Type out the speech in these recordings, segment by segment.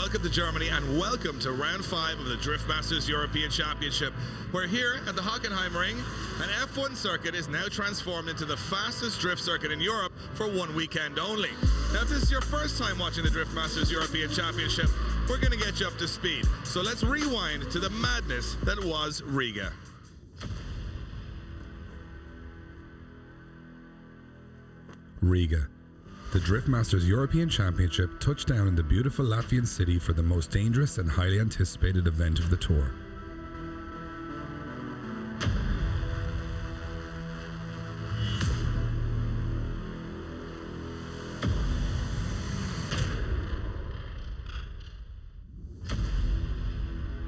welcome to Germany and welcome to round 5 of the Drift Masters European Championship. We're here at the Hockenheimring. An F1 circuit is now transformed into the fastest drift circuit in Europe for one weekend only. Now, if this is your first time watching the Drift Masters European Championship, we're going to get you up to speed. So let's rewind to the madness that was Riga. Riga. The Drift Masters European Championship touched down in the beautiful Latvian city for the most dangerous and highly anticipated event of the tour.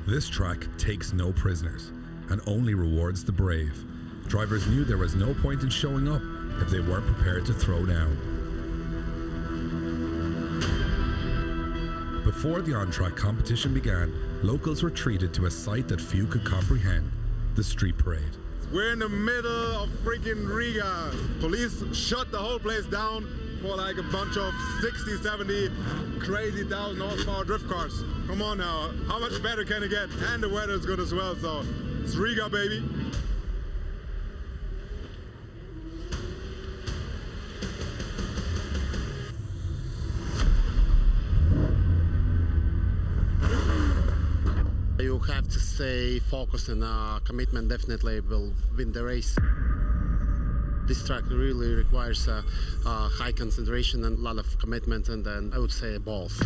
This track takes no prisoners and only rewards the brave. Drivers knew there was no point in showing up if they weren't prepared to throw down. Before the on-track competition began, locals were treated to a sight that few could comprehend: the street parade. We're in the middle of freaking Riga. Police shut the whole place down for like a bunch of 60, 70 crazy 1,000 horsepower drift cars. Come on now, how much better can it get? And the weather is good as well, so it's Riga, baby. You have to stay focused, and commitment definitely will win the race. This track really requires high concentration and a lot of commitment, and then I would say balls.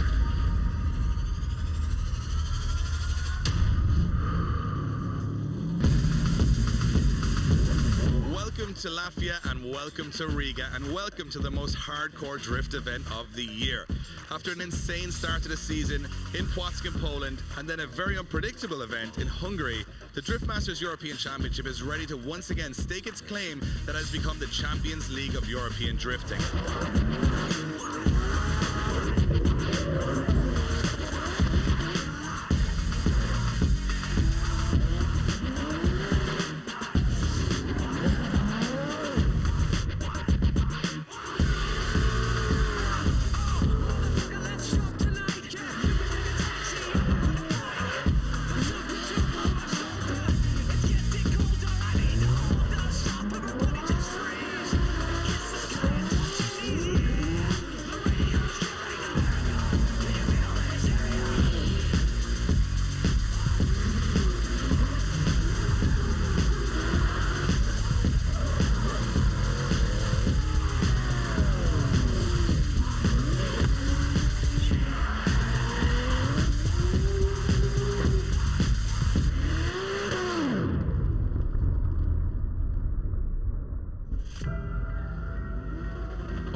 Welcome to Latvia and welcome to Riga and welcome to the most hardcore drift event of the year. After an insane start to the season in Płock in Poland and then a very unpredictable event in Hungary, the Drift Masters European Championship is ready to once again stake its claim that has become the Champions League of European drifting.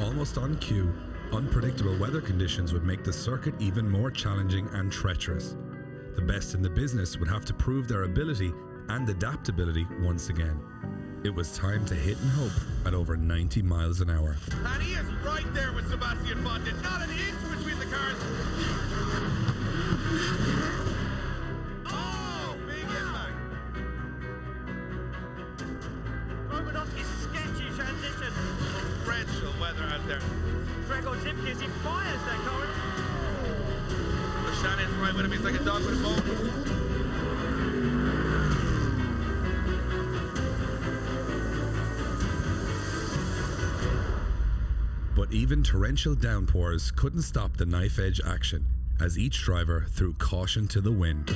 Almost on cue, unpredictable weather conditions would make the circuit even more challenging and treacherous. The best in the business would have to prove their ability and adaptability once again. It was time to hit and hope at over 90 miles an hour. And he is right there with Sebastian Fontin, not an inch between the cars. Oh, big impact. Romanovsky's sketchy transition. Torrential weather out there. Gregor Zipke as he fires that car. Shannon's right with him, he's like a dog with a bone. But even torrential downpours couldn't stop the knife-edge action, as each driver threw caution to the wind.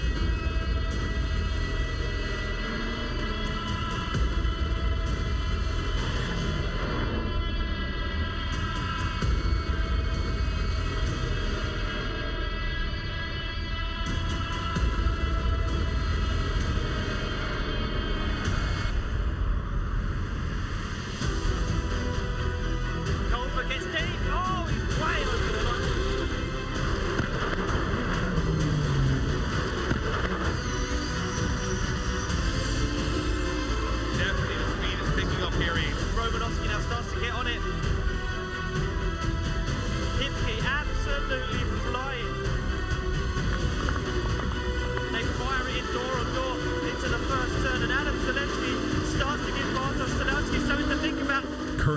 Gets deep. Oh, he's way over the line.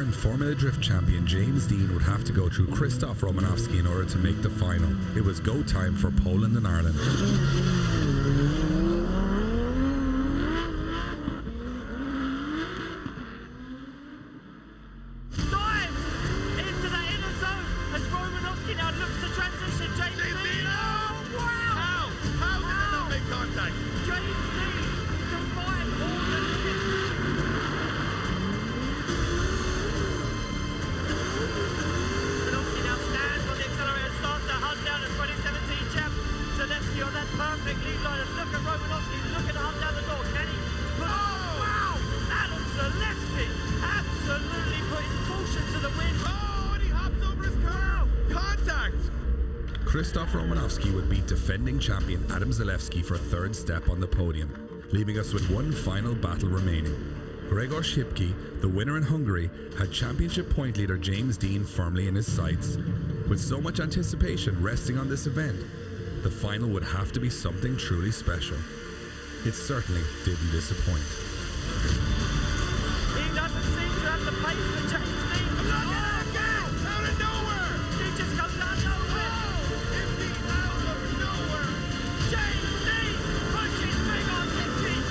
Four-time Formula Drift champion James Dean would have to go through Krzysztof Romanowski in order to make the final. It was go time for Poland and Ireland. Dives into the inner zone as Romanowski now looks to transition. James Dean. Oh, wow! How did they not make contact? James Dean defying all the limits. Romanowski now stands on the accelerator, starts to hunt down the 2017 champ. Zalewski on that perfect lead line. And look at Romanowski looking to hunt down the door. Can he? Wow! Adam Zalewski absolutely putting caution to the wind. Oh, and he hops over his car. Contact. Krzysztof Romanowski would beat defending champion Adam Zalewski for a third step on the podium, leaving us with one final battle remaining. Gregor Szybki, the winner in Hungary, had championship point leader James Dean firmly in his sights. With so much anticipation resting on this event, the final would have to be something truly special. It certainly didn't disappoint. He doesn't seem to have the pace for James Dean. Out of nowhere. He just comes out of nowhere. Out of nowhere. James Dean pushes big on 50.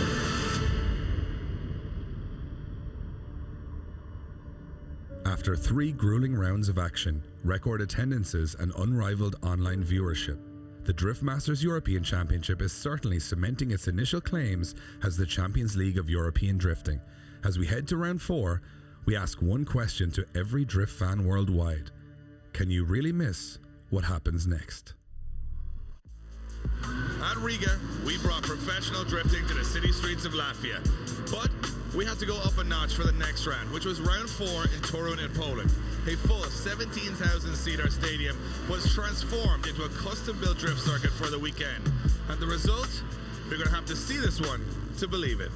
After 3 grueling rounds of action, record attendances and unrivaled online viewership, the Drift Masters European Championship is certainly cementing its initial claims as the Champions League of European drifting. As we head to round 4, we ask one question to every drift fan worldwide. Can you really miss what happens next? At Riga, we brought professional drifting to the city streets of Latvia. But we had to go up a notch for the next round, which was round 4 in Turin in Poland. A full 17,000-seater stadium was transformed into a custom-built drift circuit for the weekend. And the result? We're going to have to see this one to believe it.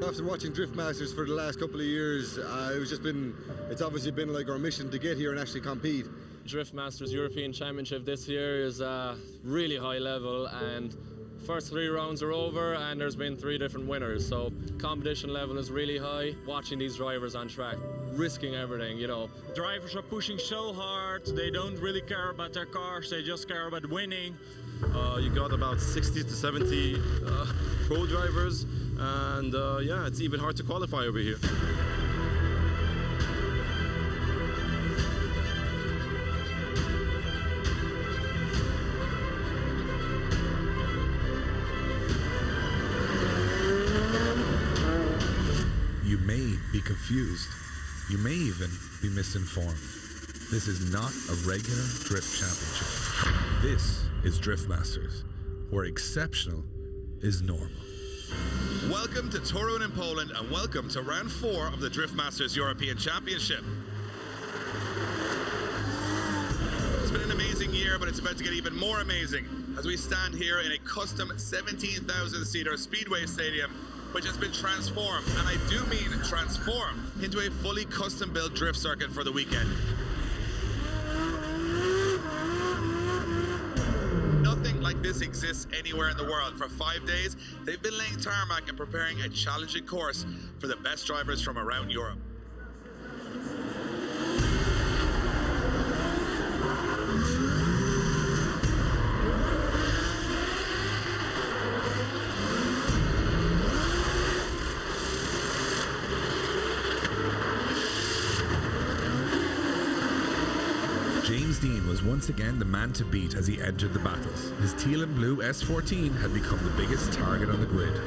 After watching Drift Masters for the last couple of years, it's obviously been like our mission to get here and actually compete. Drift Masters European Championship this year is really high level, and first 3 rounds are over and there's been 3 different winners, so competition level is really high. Watching these drivers on track, risking everything, you know. Drivers are pushing so hard, they don't really care about their cars, they just care about winning. You got about 60 to 70 pro drivers, and yeah, it's even hard to qualify over here. You may be confused. You may even be misinformed. This is not a regular drift championship. This is Drift Masters, where exceptional is normal. Welcome to Turin in Poland, and welcome to round 4 of the Drift Masters European Championship. It's been an amazing year, but it's about to get even more amazing as we stand here in a custom 17,000-seater speedway stadium, which has been transformed, and I do mean transformed, into a fully custom-built drift circuit for the weekend. Nothing like this exists anywhere in the world. For 5 days, they've been laying tarmac and preparing a challenging course for the best drivers from around Europe. James Dean was once again the man to beat as he entered the battles. His teal and blue S14 had become the biggest target on the grid.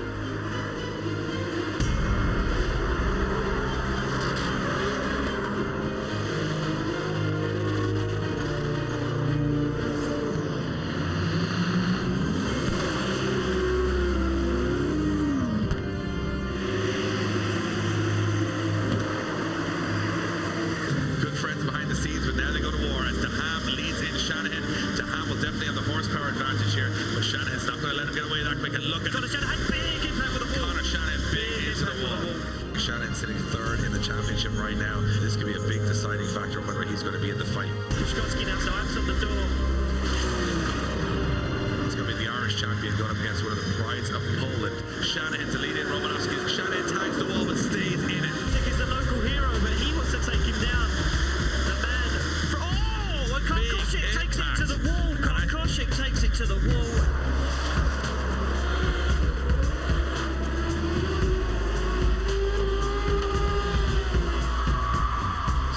Good friends behind the scenes, but now they go to war as Daham leads in Shanahan. Daham will definitely have the horsepower advantage here, but Shanahan's not going to let him get away that quick. And look at Connor Shanahan, big impact with the wall. Connor Shanahan, big into the wall. Shanahan sitting 3rd in the championship right now. This could be a big deciding factor on whether he's going to be in the fight. Pushkowski now, so out of the door. It's going to be the Irish champion going up against one of the prides of Poland. Shanahan to lead in Romanowski. Shanahan tags the wall but stays in it. He's the local hero, but he wants to take him down. The man. And Karkoshik takes it to the wall. Karkoshik takes it to the wall.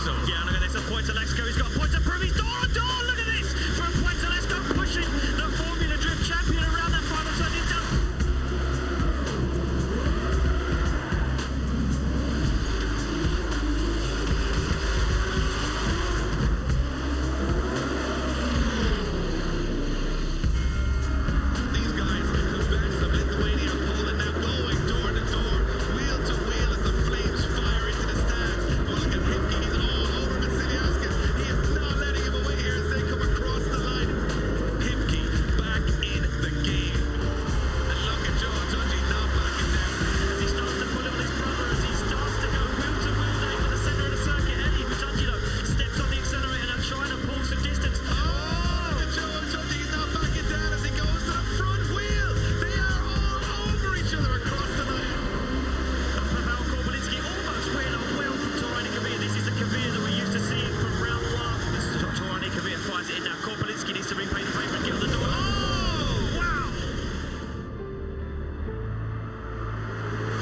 So, yeah, look at this. A point to Lexco. He's got a point to prove. He's door on door. Look at this. From a point to Lexco, pushing the Formula Drift champion around that final turn. He's done. These guys, the best of Lithuania and Poland, now going door to door, wheel to wheel as the flames fire into the stands. Oh, look at Himki, he's all over Vasiliauskas. He is not letting him away here as they come across the line. Himki back in the game. And look at Joe Tunji not backing down. As he starts to pull him with his brother, as he starts to go wheel to wheel now in the centre of the circuit. Eddie Hutangilo steps on the accelerator now, trying to pull some distance. Oh, look at Joe Tunji, he's not backing down as he goes to the front wheel. They are all over each other across the line. And Pavel Korbalinski almost went on well from Torani Kavir. This is the Kavir that we're used to seeing from round one. This is Torani Kavir fires it in now. Korbalinski needs to repay the favour and get on the door. Oh, wow!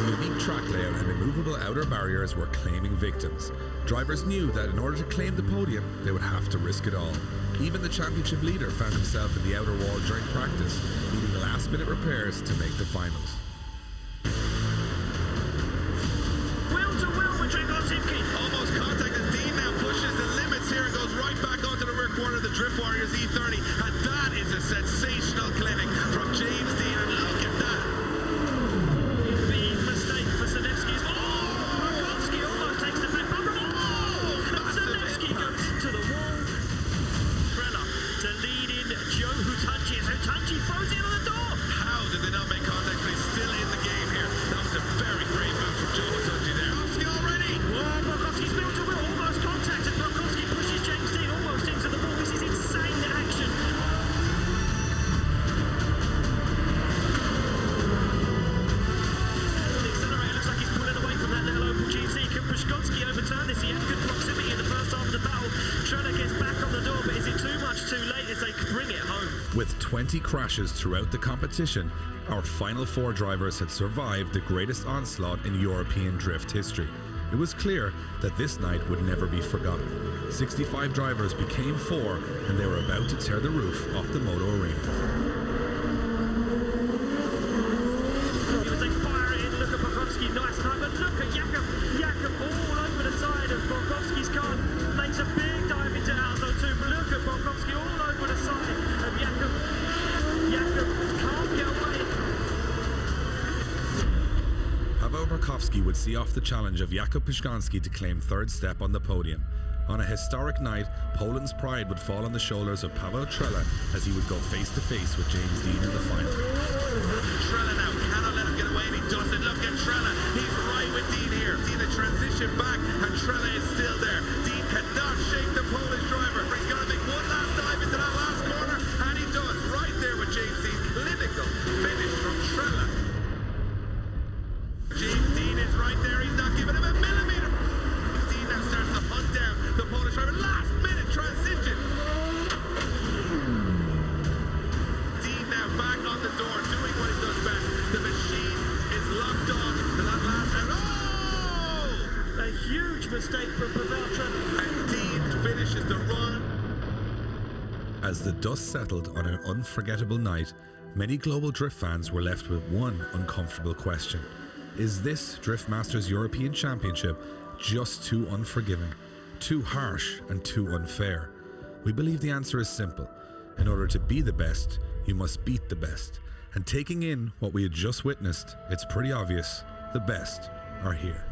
The unique track layout and immovable outer barriers were claiming victims. Drivers knew that in order to claim the podium, they would have to risk it all. Even the championship leader found himself in the outer wall during practice, needing last-minute repairs to make the finals. Wheel to wheel with Dragon Timkin. Almost contact as Dean now pushes the limits here and goes right back onto the rear corner of the Drift Warriors E30. And that is a sensational clinic from James Dean. And look at that. Big mistake for Zalewski. Oh, Brokowski almost takes the back bumper. Oh, and Zalewski goes to the wall. Trella to lead in Joe Hutanchi as Hutanchi throws it on the door. How did they not make contact? But he's still in the game here. That was a very great move from Joe Tunji there. Brokowski already. Whoa, Brokowski's built to wheel. Almost contact as Brokowski pushes James Dean almost into the wall. This is insane action. The accelerator looks like he's pulling away from that little open GC. Can Brashkovsky overturn this? He had good proximity in the first half of the battle. Trella gets back on the door, but is it too much too late as they bring it home? With 20 crashes throughout the competition, our final four drivers had survived the greatest onslaught in European drift history. It was clear that this night would never be forgotten. 65 drivers became four, and they were about to tear the roof off the Moto Arena. As they fire it in, look at Brokowski, nice time, but look at Jakub. Jakub all over the side of Brokowski's car, makes a big dive into Alzo too. Look at Brokowski all over the side of Jakub. Jakub can't get away. Paweł Brokowski would see off the challenge of Jakub Piszczanski to claim third step on the podium. On a historic night, Poland's pride would fall on the shoulders of Paweł Trella as he would go face-to-face with James Dean in the final. Trella now cannot let him get away, and he doesn't. Look at Trella. He's right with Dean here. See the transition back, and Trella is still there. Dean cannot shake the Polish driver. He's going to make one last dive into that last corner, and he does. Right there with James Dean. Clinical finish from Trella. James Dean is right there. He's not giving him a millimeter. Dean now starts to hunt down the Polish driver. Last minute transition. Dean now back on the door, doing what he does best. The machine is locked on to that last round. Oh! A huge mistake from Pavel Trella. And Dean finishes the run. As the dust settled on an unforgettable night, many global drift fans were left with one uncomfortable question. Is this Drift Masters European Championship just too unforgiving, too harsh and too unfair? We believe the answer is simple. In order to be the best, you must beat the best. And taking in what we had just witnessed, it's pretty obvious the best are here.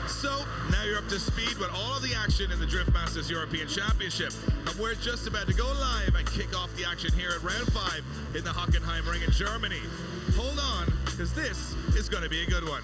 So, now you're up to speed with all of the action in the Drift Masters European Championship. And we're just about to go live and kick off the action here at round 5 in the Hockenheimring in Germany. Hold on, because this is going to be a good one.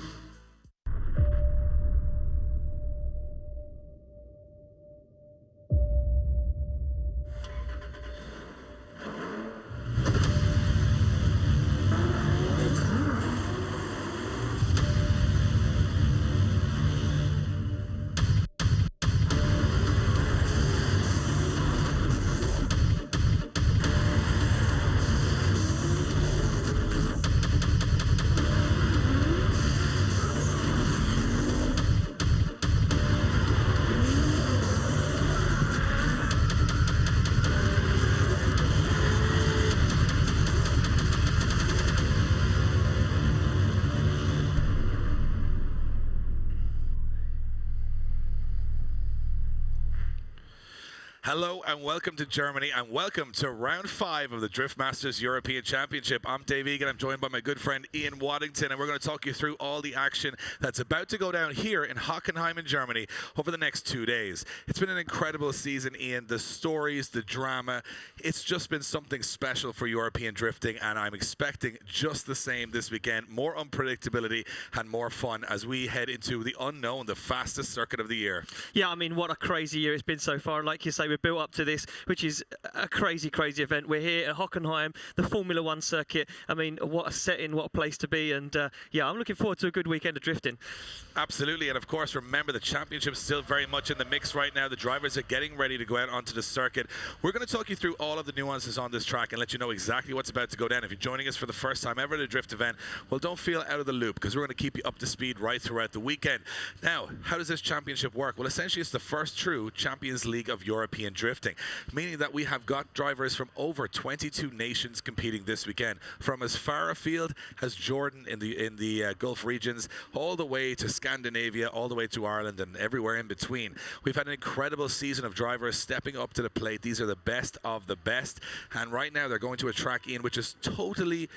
Hello and welcome to Germany and welcome to round 5 of the Drift Masters European Championship. I'm Dave Egan. I'm joined by my good friend Ian Waddington, and we're going to talk you through all the action that's about to go down here in Hockenheim in Germany over the next 2 days. It's been an incredible season, Ian. The stories, the drama, it's just been something special for European drifting, and I'm expecting just the same this weekend. More unpredictability and more fun as we head into the unknown, the fastest circuit of the year. Yeah, I mean, what a crazy year it's been so far. Like you say, we've built up to this, which is a crazy, crazy event. We're here at Hockenheim, the Formula One circuit. I mean, what a setting, what a place to be. And yeah, I'm looking forward to a good weekend of drifting. Absolutely. And of course, remember, the championship's still very much in the mix right now. The drivers are getting ready to go out onto the circuit. We're going to talk you through all of the nuances on this track and let you know exactly what's about to go down. If you're joining us for the first time ever at a drift event, well, don't feel out of the loop, because we're going to keep you up to speed right throughout the weekend. Now, how does this championship work? Well, essentially, it's the first true Champions League of European drifting, meaning that we have got drivers from over 22 nations competing this weekend, from as far afield as Jordan in the Gulf regions, all the way to Scandinavia, all the way to Ireland, and everywhere in between. We've had an incredible season of drivers stepping up to the plate. These are the best of the best, and right now they're going to a track, Ian, which is totally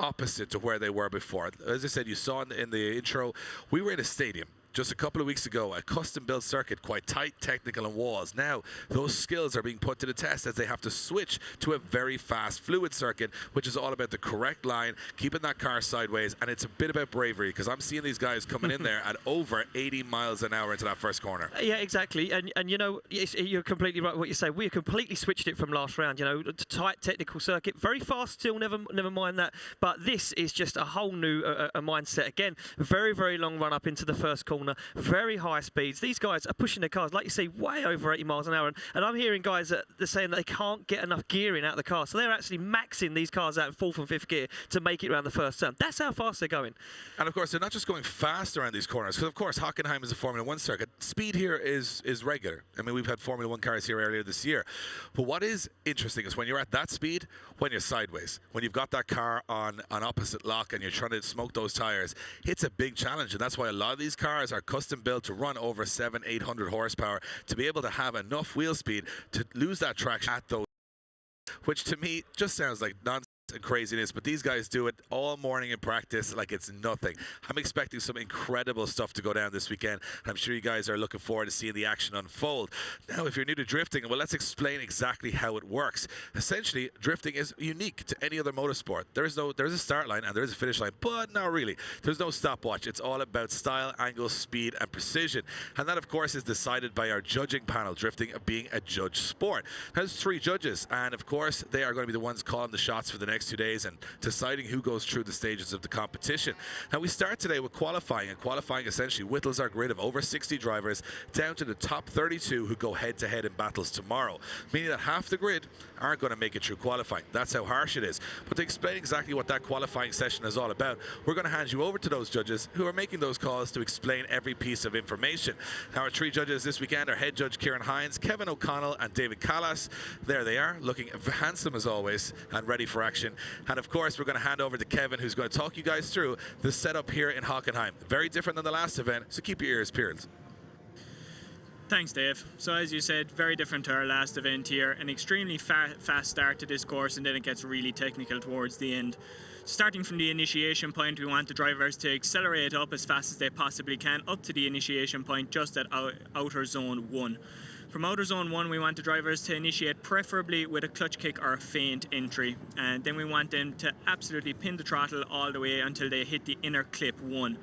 opposite to where they were before. As I said, you saw in the intro, we were in a stadium just a couple of weeks ago, a custom-built circuit, quite tight, technical, and walls. Now, those skills are being put to the test as they have to switch to a very fast, fluid circuit, which is all about the correct line, keeping that car sideways, and it's a bit about bravery, because I'm seeing these guys coming in there at over 80 miles an hour into that first corner. Yeah, exactly. And you know, you're completely right what you say. We completely switched it from last round, you know, tight, technical circuit, very fast still, never mind that. But this is just a whole new mindset. Again, very, very long run up into the first corner. Very high speeds. These guys are pushing their cars, like you say, way over 80 miles an hour. And I'm hearing guys that they're saying that they can't get enough gearing out of the car. So they're actually maxing these cars out in 4th and 5th gear to make it around the first turn. That's how fast they're going. And of course, they're not just going fast around these corners, because of course, Hockenheim is a Formula One circuit. Speed here is regular. I mean, we've had Formula One cars here earlier this year. But what is interesting is when you're at that speed, when you're sideways, when you've got that car on an opposite lock and you're trying to smoke those tires, it's a big challenge. And that's why a lot of these cars are custom built to run over 700-800 horsepower, to be able to have enough wheel speed to lose that traction at those, which to me just sounds like nonsense and craziness, but these guys do it all morning in practice like it's nothing. I'm expecting some incredible stuff to go down this weekend, and I'm sure you guys are looking forward to seeing the action unfold. Now, if you're new to drifting, well, let's explain exactly how it works. Essentially, drifting is unique to any other motorsport. There's a start line and there's a finish line, but not really. There's no stopwatch. It's all about style, angle, speed, and precision, and that, of course, is decided by our judging panel, drifting being a judge sport. There's 3 judges, and of course, they are going to be the ones calling the shots for the next 2 days and deciding who goes through the stages of the competition. Now, we start today with qualifying, and qualifying essentially whittles our grid of over 60 drivers down to the top 32 who go head-to-head in battles tomorrow, meaning that half the grid aren't going to make it through qualifying. That's how harsh it is. But to explain exactly what that qualifying session is all about, we're going to hand you over to those judges who are making those calls to explain every piece of information. Now, our 3 judges this weekend are head judge Kieran Hines, Kevin O'Connell, and David Callas. There they are, looking handsome as always and ready for action. And of course, we're going to hand over to Kevin, who's going to talk you guys through the setup here in Hockenheim. Very different than the last event, so keep your ears peeled. Thanks, Dave. So as you said, very different to our last event here. An extremely fast start to this course, and then it gets really technical towards the end. Starting from the initiation point, we want the drivers to accelerate up as fast as they possibly can, up to the initiation point just at outer zone 1. From outer zone 1, we want the drivers to initiate preferably with a clutch kick or a feint entry, and then we want them to absolutely pin the throttle all the way until they hit the inner clip 1.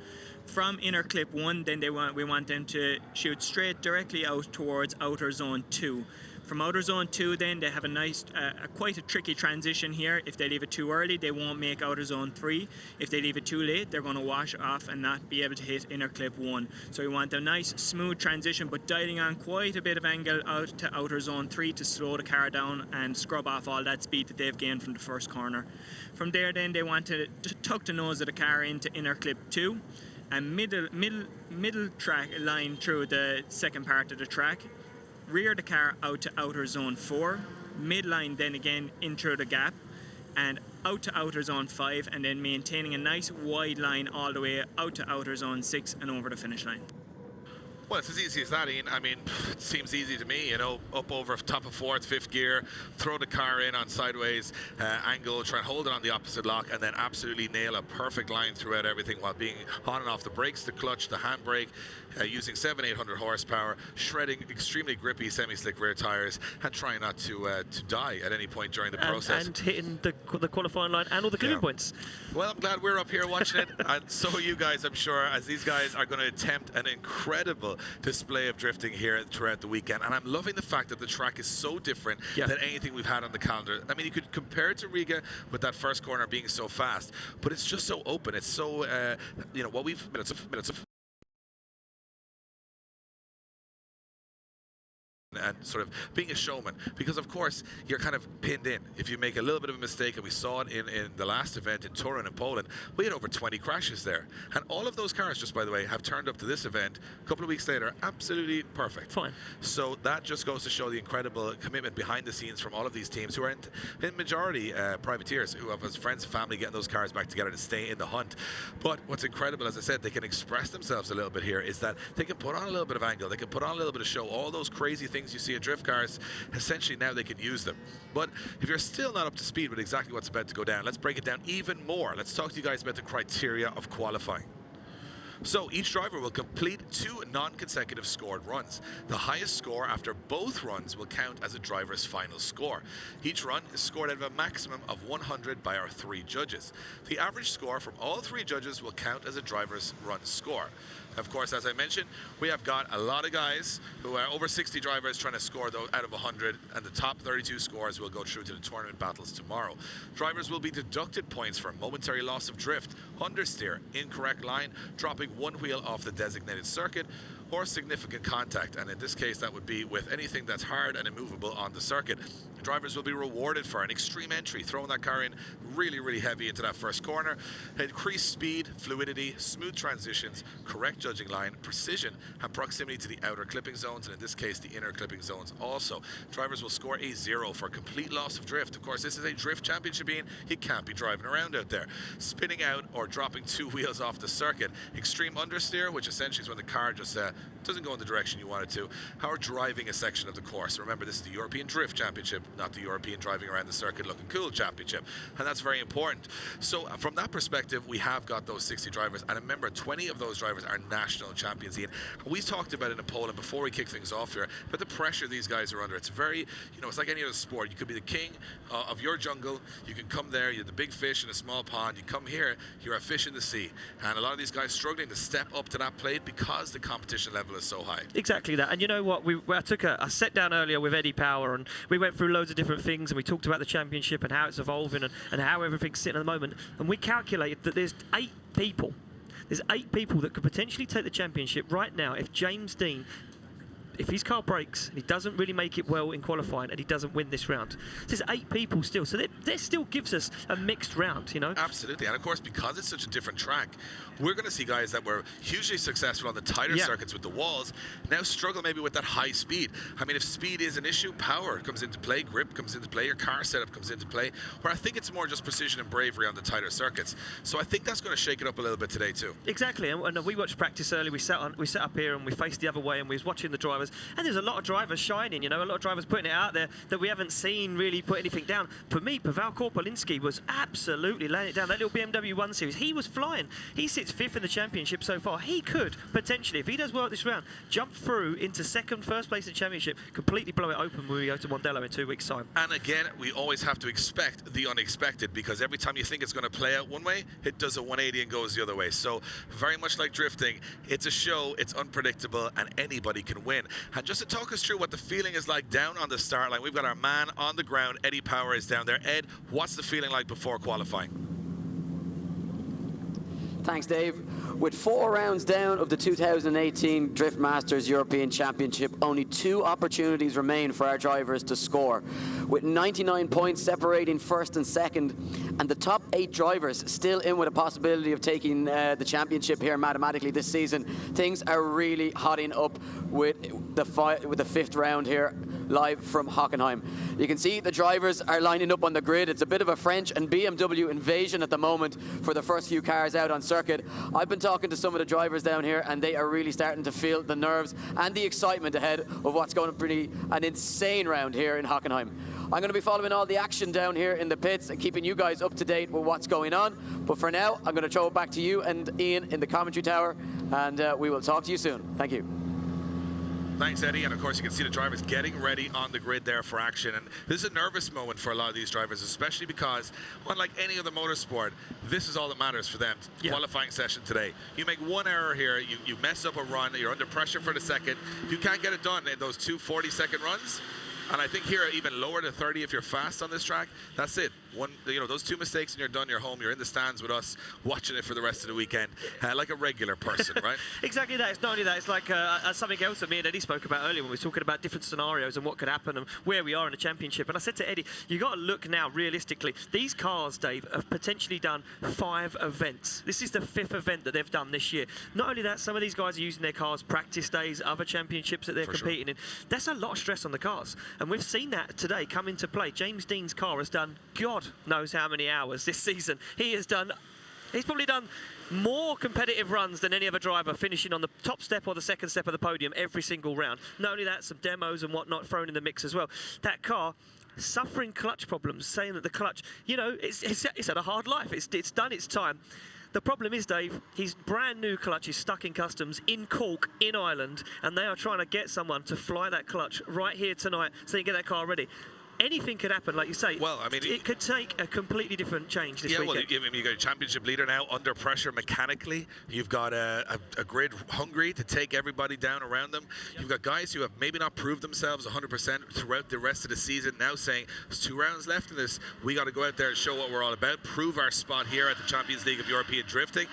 From inner clip 1, then we want them to shoot straight directly out towards outer zone 2. From outer zone 2, then they have a nice, quite a tricky transition here. If they leave it too early, they won't make outer zone 3. If they leave it too late, they're going to wash off and not be able to hit inner clip 1. So we want a nice smooth transition, but dialing on quite a bit of angle out to outer zone 3 to slow the car down and scrub off all that speed that they've gained from the first corner. From there, then they want to tuck the nose of the car into inner clip 2 and middle track line through the second part of the track. Rear the car out to outer zone 4, midline then again in through the gap, and out to outer zone 5, and then maintaining a nice wide line all the way out to outer zone 6 and over the finish line. Well, it's as easy as that, Ian. I mean, it seems easy to me, you know, up over top of 4th, 5th gear, throw the car in on sideways angle, try and hold it on the opposite lock, and then absolutely nail a perfect line throughout everything while being on and off the brakes, the clutch, the handbrake, using 700-800 horsepower, shredding extremely grippy semi-slick rear tires, and trying not to die at any point during the process. And hitting the qualifying line and all the clipping points. Well, I'm glad we're up here watching it, and so are you guys, I'm sure, as these guys are going to attempt an incredible display of drifting here throughout the weekend. And I'm loving the fact that the track is so different than anything we've had on the calendar. I mean, you could compare it to Riga with that first corner being so fast, but it's just so open. It's so, you know, what we've minutes of and sort of being a showman, because of course you're kind of pinned in if you make a little bit of a mistake, and we saw it in the last event in Turin in Poland. We had over 20 crashes there, and all of those cars, just by the way, have turned up to this event a couple of weeks later absolutely perfect. Fine. So that just goes to show the incredible commitment behind the scenes from all of these teams, who are in majority privateers, who have as friends and family getting those cars back together to stay in the hunt. But what's incredible, as I said, they can express themselves a little bit here, is that they can put on a little bit of angle, they can put on a little bit of show. All those crazy things you see in drift cars, essentially now they can use them. But if you're still not up to speed with exactly what's about to go down, let's break it down even more. Let's talk to you guys about the criteria of qualifying. So each driver will complete 2 non-consecutive scored runs. The highest score after both runs will count as a driver's final score. Each run is scored out of a maximum of 100 by our 3 judges. The average score from all 3 judges will count as a driver's run score. Of course, as I mentioned, we have got a lot of guys who are over 60 drivers trying to score those out of 100, and the top 32 scores will go through to the tournament battles tomorrow. Drivers will be deducted points for momentary loss of drift, understeer, incorrect line, dropping 1 wheel off the designated circuit, or significant contact, and in this case that would be with anything that's hard and immovable on the circuit. Drivers will be rewarded for an extreme entry, throwing that car in really heavy into that first corner. Increased speed, fluidity, smooth transitions, correct judging line, precision, and proximity to the outer clipping zones, and in this case the inner clipping zones also. Drivers will score a 0 for complete loss of drift. Of course, this is a drift championship, Ian. You can't be driving around out there. Spinning out or dropping 2 wheels off the circuit. Extreme understeer, which essentially is when the car just doesn't go in the direction you want it to. Or driving a section of the course. Remember, this is the European Drift Championship, not the European Driving Around the Circuit Looking Cool Championship, and that's very important. So from that perspective, we have got those 60 drivers, and remember, 20 of those drivers are national champions, Ian. We talked about it in Poland before we kick things off here, but the pressure these guys are under, it's very, you know, it's like any other sport. You could be the king of your jungle, you can come there, you're the big fish in a small pond, you come here, you're a fish in the sea, and a lot of these guys struggling to step up to that plate because the competition level is so high. Exactly that. And you know what, I took a set down earlier with Eddie Power, and we went through loads of different things, and we talked about the championship and how it's evolving and how everything's sitting at the moment, and we calculated that there's 8 people that could potentially take the championship right now if James Dean, if his car breaks and he doesn't really make it well in qualifying and he doesn't win this round. There's 8 people still, so that still gives us a mixed round, you know? Absolutely, and of course, because it's such a different track, we're going to see guys that were hugely successful on the tighter circuits with the walls now struggle maybe with that high speed. I mean, if speed is an issue, power comes into play, grip comes into play, your car setup comes into play, where I think it's more just precision and bravery on the tighter circuits. So I think that's going to shake it up a little bit today too. Exactly, and we watched practice early. We sat up here and we faced the other way, and we was watching the drivers, and there's a lot of drivers shining, you know, a lot of drivers putting it out there that we haven't seen really put anything down. For me, Pavel Korpolinski was absolutely laying it down. That little BMW 1 Series, he was flying. He sits 5th in the championship so far. He could potentially, if he does well at this round, jump through into first place in the championship, completely blow it open when we go to Mondello in 2 weeks' time. And again, we always have to expect the unexpected, because every time you think it's going to play out one way, it does a 180 and goes the other way. So very much like drifting, it's a show, it's unpredictable, and anybody can win. And just to talk us through what the feeling is like down on the start line, we've got our man on the ground. Eddie Power is down there. Ed, what's the feeling like before qualifying? Thanks, Dave. With 4 rounds down of the 2018 Drift Masters European Championship, only 2 opportunities remain for our drivers to score. With 99 points separating first and second, and the top 8 drivers still in with a possibility of taking the championship here mathematically this season, things are really hotting up with the 5th round here. live from Hockenheim. You can see the drivers are lining up on the grid. It's a bit of a French and BMW invasion at the moment for the first few cars out on circuit. I've been talking to some of the drivers down here, and they are really starting to feel the nerves and the excitement ahead of what's going to be an insane round here in Hockenheim. I'm going to be following all the action down here in the pits and keeping you guys up to date with what's going on. But for now, I'm going to throw it back to you and Ian in the commentary tower, and we will talk to you soon. Thank you. Thanks, Eddie. And of course, you can see the drivers getting ready on the grid there for action. And this is a nervous moment for a lot of these drivers, especially because, unlike any other motorsport, this is all that matters for them. Yeah. Qualifying session today. You make one error here, you mess up a run, you're under pressure for the second. You can't get it done in those 2 40-second runs. And I think here, even lower to 30 if you're fast on this track. That's it. Those 2 mistakes and you're done, you're home, you're in the stands with us, watching it for the rest of the weekend, like a regular person, right? Exactly that. It's not only that, it's like something else that me and Eddie spoke about earlier when we were talking about different scenarios and what could happen and where we are in the championship. And I said to Eddie, you got to look now realistically. These cars, Dave, have potentially done 5 events. This is the 5th event that they've done this year. Not only that, some of these guys are using their cars practice days, other championships that they're competing in. That's a lot of stress on the cars. And we've seen that today come into play. James Dean's car has done God knows how many hours this season. He's probably done more competitive runs than any other driver, finishing on the top step or the second step of the podium every single round. Not only that, some demos and whatnot thrown in the mix as well. That car suffering clutch problems, saying that the clutch, it's had a hard life. It's done its time. The problem is, Dave, his brand new clutch is stuck in customs in Cork, in Ireland, and they are trying to get someone to fly that clutch right here tonight so they can get that car ready. Anything could happen, like you say. Well, I mean, it could take a completely different change this weekend. Yeah, well, you've got a championship leader now under pressure mechanically. You've got a grid hungry to take everybody down around them. You've got guys who have maybe not proved themselves 100% throughout the rest of the season, now saying, there's 2 rounds left in this. We got to go out there and show what we're all about, prove our spot here at the Champions League of European Drifting.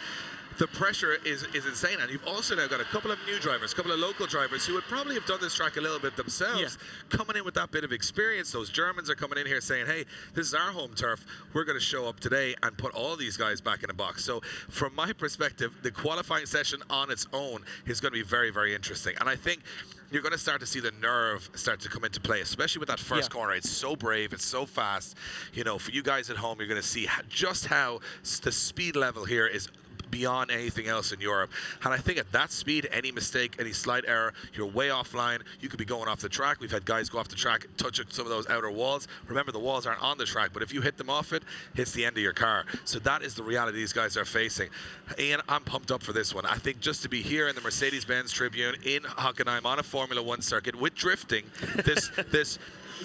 The pressure is insane, and you've also now got a couple of new drivers, a couple of local drivers who would probably have done this track a little bit themselves, coming in with that bit of experience. Those Germans are coming in here saying, hey, this is our home turf. We're going to show up today and put all these guys back in the box. So from my perspective, the qualifying session on its own is going to be very, very interesting. And I think you're going to start to see the nerve start to come into play, especially with that first corner. It's so brave, it's so fast. For you guys at home, you're going to see just how the speed level here is beyond anything else in Europe. And I think at that speed, any mistake, any slight error, you're way offline. You could be going off the track. We've had guys go off the track, touch some of those outer walls. Remember, the walls aren't on the track, but if you hit them off it's the end of your car. So that is the reality these guys are facing. Ian, I'm pumped up for this one. I think just to be here in the Mercedes-Benz Tribune in Hockenheim on a Formula 1 circuit with drifting, this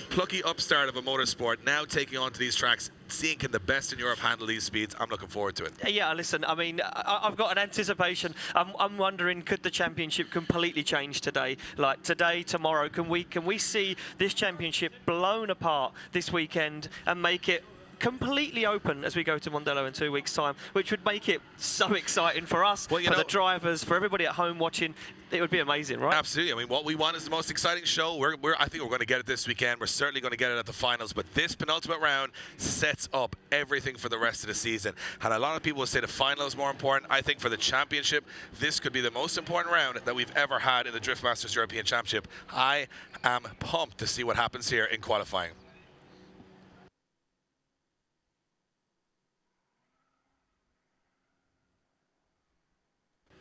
plucky upstart of a motorsport now taking on to these tracks, seeing can the best in Europe handle these speeds. I'm looking forward to it. Yeah, listen, I mean, I've got an anticipation. I'm wondering, could the championship completely change today? Like today, tomorrow, can we see this championship blown apart this weekend and make it completely open as we go to Mondello in 2 weeks' time, which would make it so exciting for us, for the drivers, for everybody at home watching. It would be amazing, right? Absolutely. I mean, what we want is the most exciting show. I think we're going to get it this weekend. We're certainly going to get it at the finals. But this penultimate round sets up everything for the rest of the season. And a lot of people will say the final is more important. I think for the championship, this could be the most important round that we've ever had in the Drift Masters European Championship. I am pumped to see what happens here in qualifying.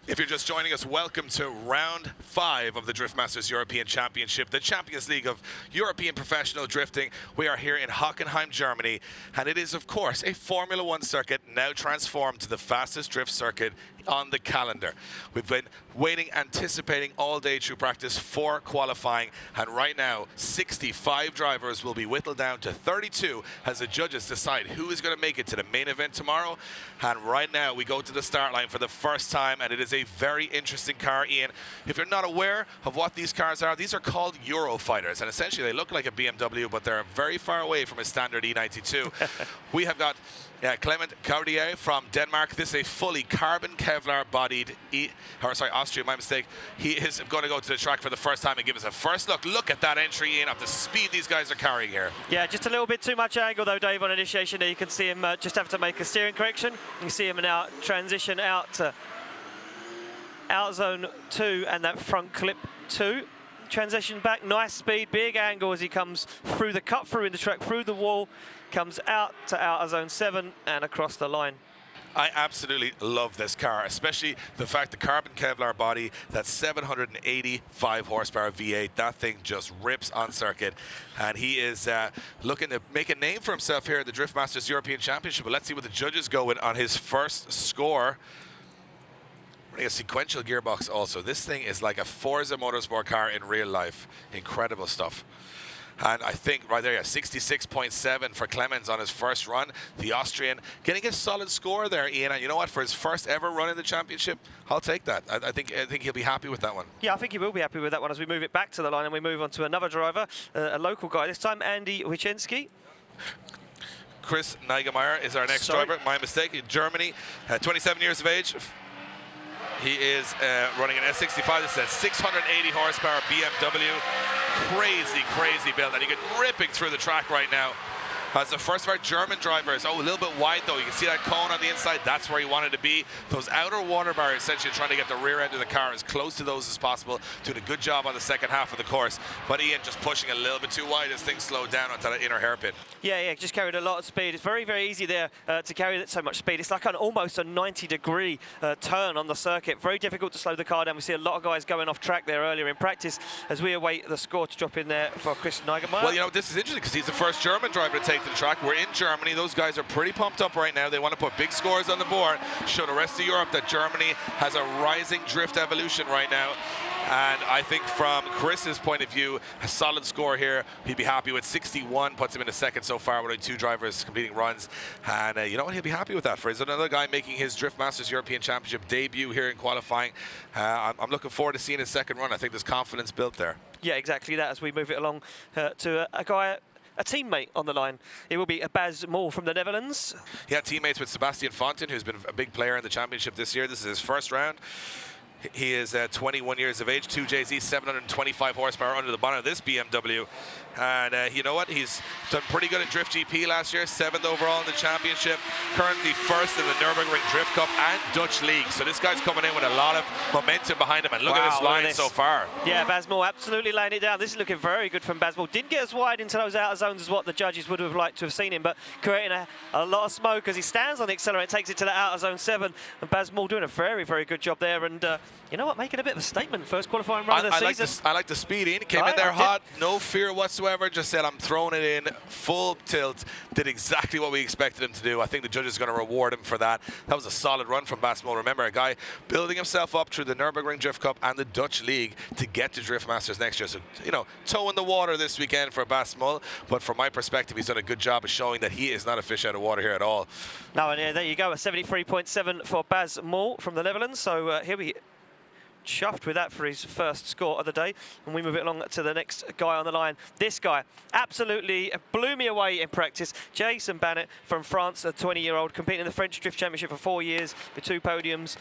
If you're just joining us, welcome to round 5 of the Drift Masters European Championship, the Champions League of European Professional Drifting. We are here in Hockenheim, Germany, and it is, of course, a Formula 1 circuit now transformed to the fastest drift circuit on the calendar. We've been waiting, anticipating all day through practice for qualifying, and right now 65 drivers will be whittled down to 32 as the judges decide who is going to make it to the main event tomorrow. And right now we go to the start line for the first time, and it is a very interesting car. Ian, if you're not aware of what these cars are, these are called Eurofighters, and essentially they look like a BMW, but they're very far away from a standard E92. We have got Clement Caudier from Denmark. This is a fully carbon Kevlar bodied Austrian, my mistake. He is going to go to the track for the first time and give us a first look. Look at that entry in, of the speed these guys are carrying here. Yeah, just a little bit too much angle though, Dave, on initiation there. You can see him just have to make a steering correction. You see him now transition out to out zone 2 and that front clip 2. transition back, nice speed, big angle as he comes through the cut through in the track, through the wall, comes out to outer zone 7 and across the line. I absolutely love this car, especially the fact the carbon Kevlar body, that 785 horsepower V8, that thing just rips on circuit. And he is looking to make a name for himself here at the Drift Masters European Championship. But let's see what the judges go with on his first score. Running a sequential gearbox also. This thing is like a Forza Motorsport car in real life. Incredible stuff. And I think right there, yeah, 66.7 for Clemens on his first run. The Austrian getting a solid score there, Ian. And you know what? For his first ever run in the championship, I'll take that. I think he'll be happy with that one. Yeah, I think he will be happy with that one as we move it back to the line and we move on to another driver, a local guy, this time Andy Wichensky. Chris Neigemeyer is our next driver. My mistake. In Germany, 27 years of age. He is running an S65. This is a 680 horsepower BMW. Crazy build. And he gets ripping through the track right now. As the first of our German drivers. Oh, a little bit wide though. You can see that cone on the inside. That's where he wanted to be. Those outer water bars, essentially trying to get the rear end of the car as close to those as possible. Doing a good job on the second half of the course. But Ian just pushing a little bit too wide as things slowed down onto that inner hairpin. Yeah, just carried a lot of speed. It's very easy there to carry that so much speed. It's like almost a 90-degree turn on the circuit. Very difficult to slow the car down. We see a lot of guys going off track there earlier in practice as we await the score to drop in there for Chris Neigemeyer. Well, you know, this is interesting because he's the first German driver to take to the track. We're in Germany. Those guys are pretty pumped up right now. They want to put big scores on the board, show the rest of Europe that Germany has a rising drift evolution right now. And I think from Chris's point of view, a solid score here. He'd be happy with 61, puts him in a second so far with only 2 drivers completing runs. And you know what? He'll be happy with that. For he's another guy making his Drift Masters European Championship debut here in qualifying. I'm looking forward to seeing his second run. I think there's confidence built there. Yeah, exactly that as we move it along to a guy, a teammate on the line. It will be Bas Moll from the Netherlands. Yeah, teammates with Sebastian Fonten, who's been a big player in the championship this year. This is his first round. He is 21 years of age, 2JZ, 725 horsepower under the bonnet of this BMW. And you know what? He's done pretty good at Drift GP last year, 7th overall in the championship. Currently 1st in the Nürburgring Drift Cup and Dutch League. So this guy's coming in with a lot of momentum behind him. And look at this line so far. Yeah, Bas Moll absolutely laying it down. This is looking very good from Bas Moll. Didn't get as wide into those outer zones as what the judges would have liked to have seen him, but creating a lot of smoke as he stands on the accelerator, takes it to the outer zone 7. And Bas Moll doing a very good job there. And you know what? Making a bit of a statement. First qualifying run of the season. I like the speed. He came in there hot, no fear whatsoever. Just said, I'm throwing it in full tilt. Did exactly what we expected him to do. I think the judges are going to reward him for that. That was a solid run from Bas Moll. Remember, a guy building himself up through the Nürburgring Drift Cup and the Dutch League to get to Drift Masters next year. So, you know, toe in the water this weekend for Bas Moll. But from my perspective, he's done a good job of showing that he is not a fish out of water here at all. No, and there you go, a 73.7 for Bas Moll from the Netherlands. So here we chuffed with that for his first score of the day. And we move it along to the next guy on the line. This guy absolutely blew me away in practice. Jason Bannett from France, a 20-year-old, competing in the French Drift Championship for 4 years with 2 podiums.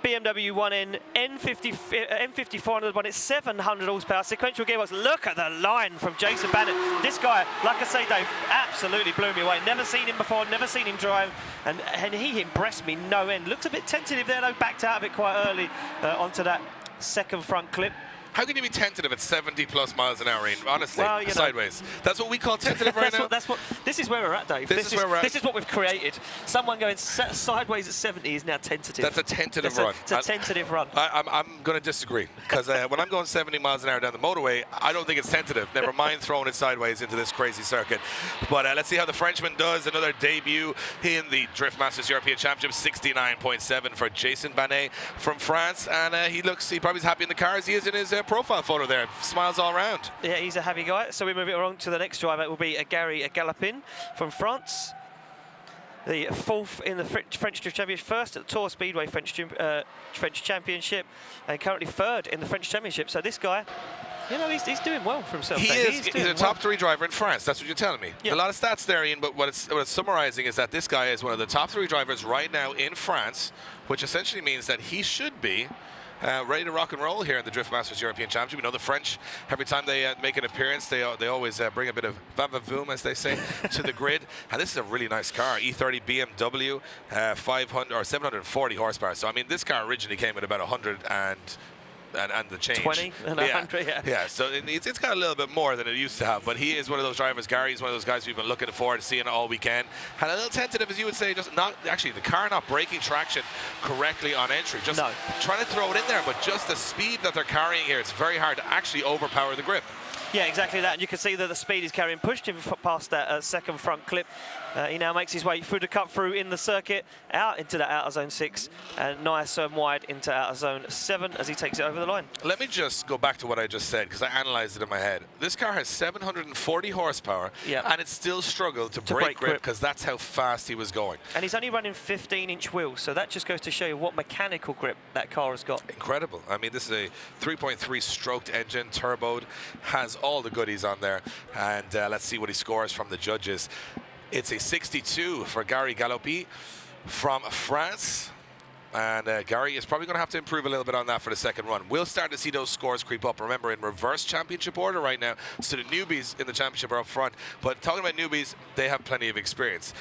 BMW 1N, M54 under the bonnet, 700 horsepower, sequential gearbox. Look at the line from Jason Bannett. This guy, like I say, Dave, absolutely blew me away. Never seen him before, never seen him drive, and he impressed me no end. Looks a bit tentative there, though, backed out of it quite early onto that second front clip. How can you be tentative at 70+ miles an hour, Ian? Honestly, well, you know, sideways. That's what we call tentative right now. This is where we're at, Dave. This is what we've created. Someone going sideways at 70 is now tentative. That's a tentative run. It's a tentative run. I'm going to disagree because when I'm going 70 miles an hour down the motorway, I don't think it's tentative. Never mind throwing it sideways into this crazy circuit. But let's see how the Frenchman does. Another debut in the Drift Masters European Championship. 69.7 for Jason Bannett from France, and he probably is happy in the car as he is in his profile photo there. Smiles all around. Yeah, he's a happy guy. So we move it along to the next driver. It will be Gary Galopin from France. The 4th in the French Drift Championship, 1st at the Tour Speedway French Championship, and currently 3rd in the French Championship. So this guy, you know, he's doing well for himself. He's a top 3 driver in France. That's what you're telling me. Yeah. A lot of stats there, Ian, but what it's summarizing is that this guy is one of the top 3 drivers right now in France, which essentially means that he should be ready to rock and roll here in the Drift Masters European Championship. We know the French, every time they make an appearance, they always bring a bit of va-va-voom, as they say, to the grid. And this is a really nice car, E30 BMW, 740 horsepower. So, I mean, this car originally came at about 100 and and the change. 20 and 100, yeah. Yeah, so it's got a little bit more than it used to have, but he is one of those drivers. Gary is one of those guys we've been looking forward to seeing all weekend. And a little tentative, as you would say, just not actually the car not breaking traction correctly on entry. Just trying to throw it in there, but just the speed that they're carrying here, it's very hard to actually overpower the grip. Yeah, exactly that. And you can see that the speed he's carrying pushed him past that second front clip. He now makes his way through the cut through in the circuit, out into the outer zone 6, and nice and wide into outer zone 7 as he takes it over the line. Let me just go back to what I just said, because I analyzed it in my head. This car has 740 horsepower, and it still struggled to break grip, because that's how fast he was going. And he's only running 15-inch wheels, so that just goes to show you what mechanical grip that car has got. Incredible. I mean, this is a 3.3 stroked engine, turboed, has all the goodies on there, and let's see what he scores from the judges. It's a 62 for Gary Galopi from France. And Gary is probably going to have to improve a little bit on that for the second run. We'll start to see those scores creep up. Remember, in reverse championship order right now, so the newbies in the championship are up front. But talking about newbies, they have plenty of experience.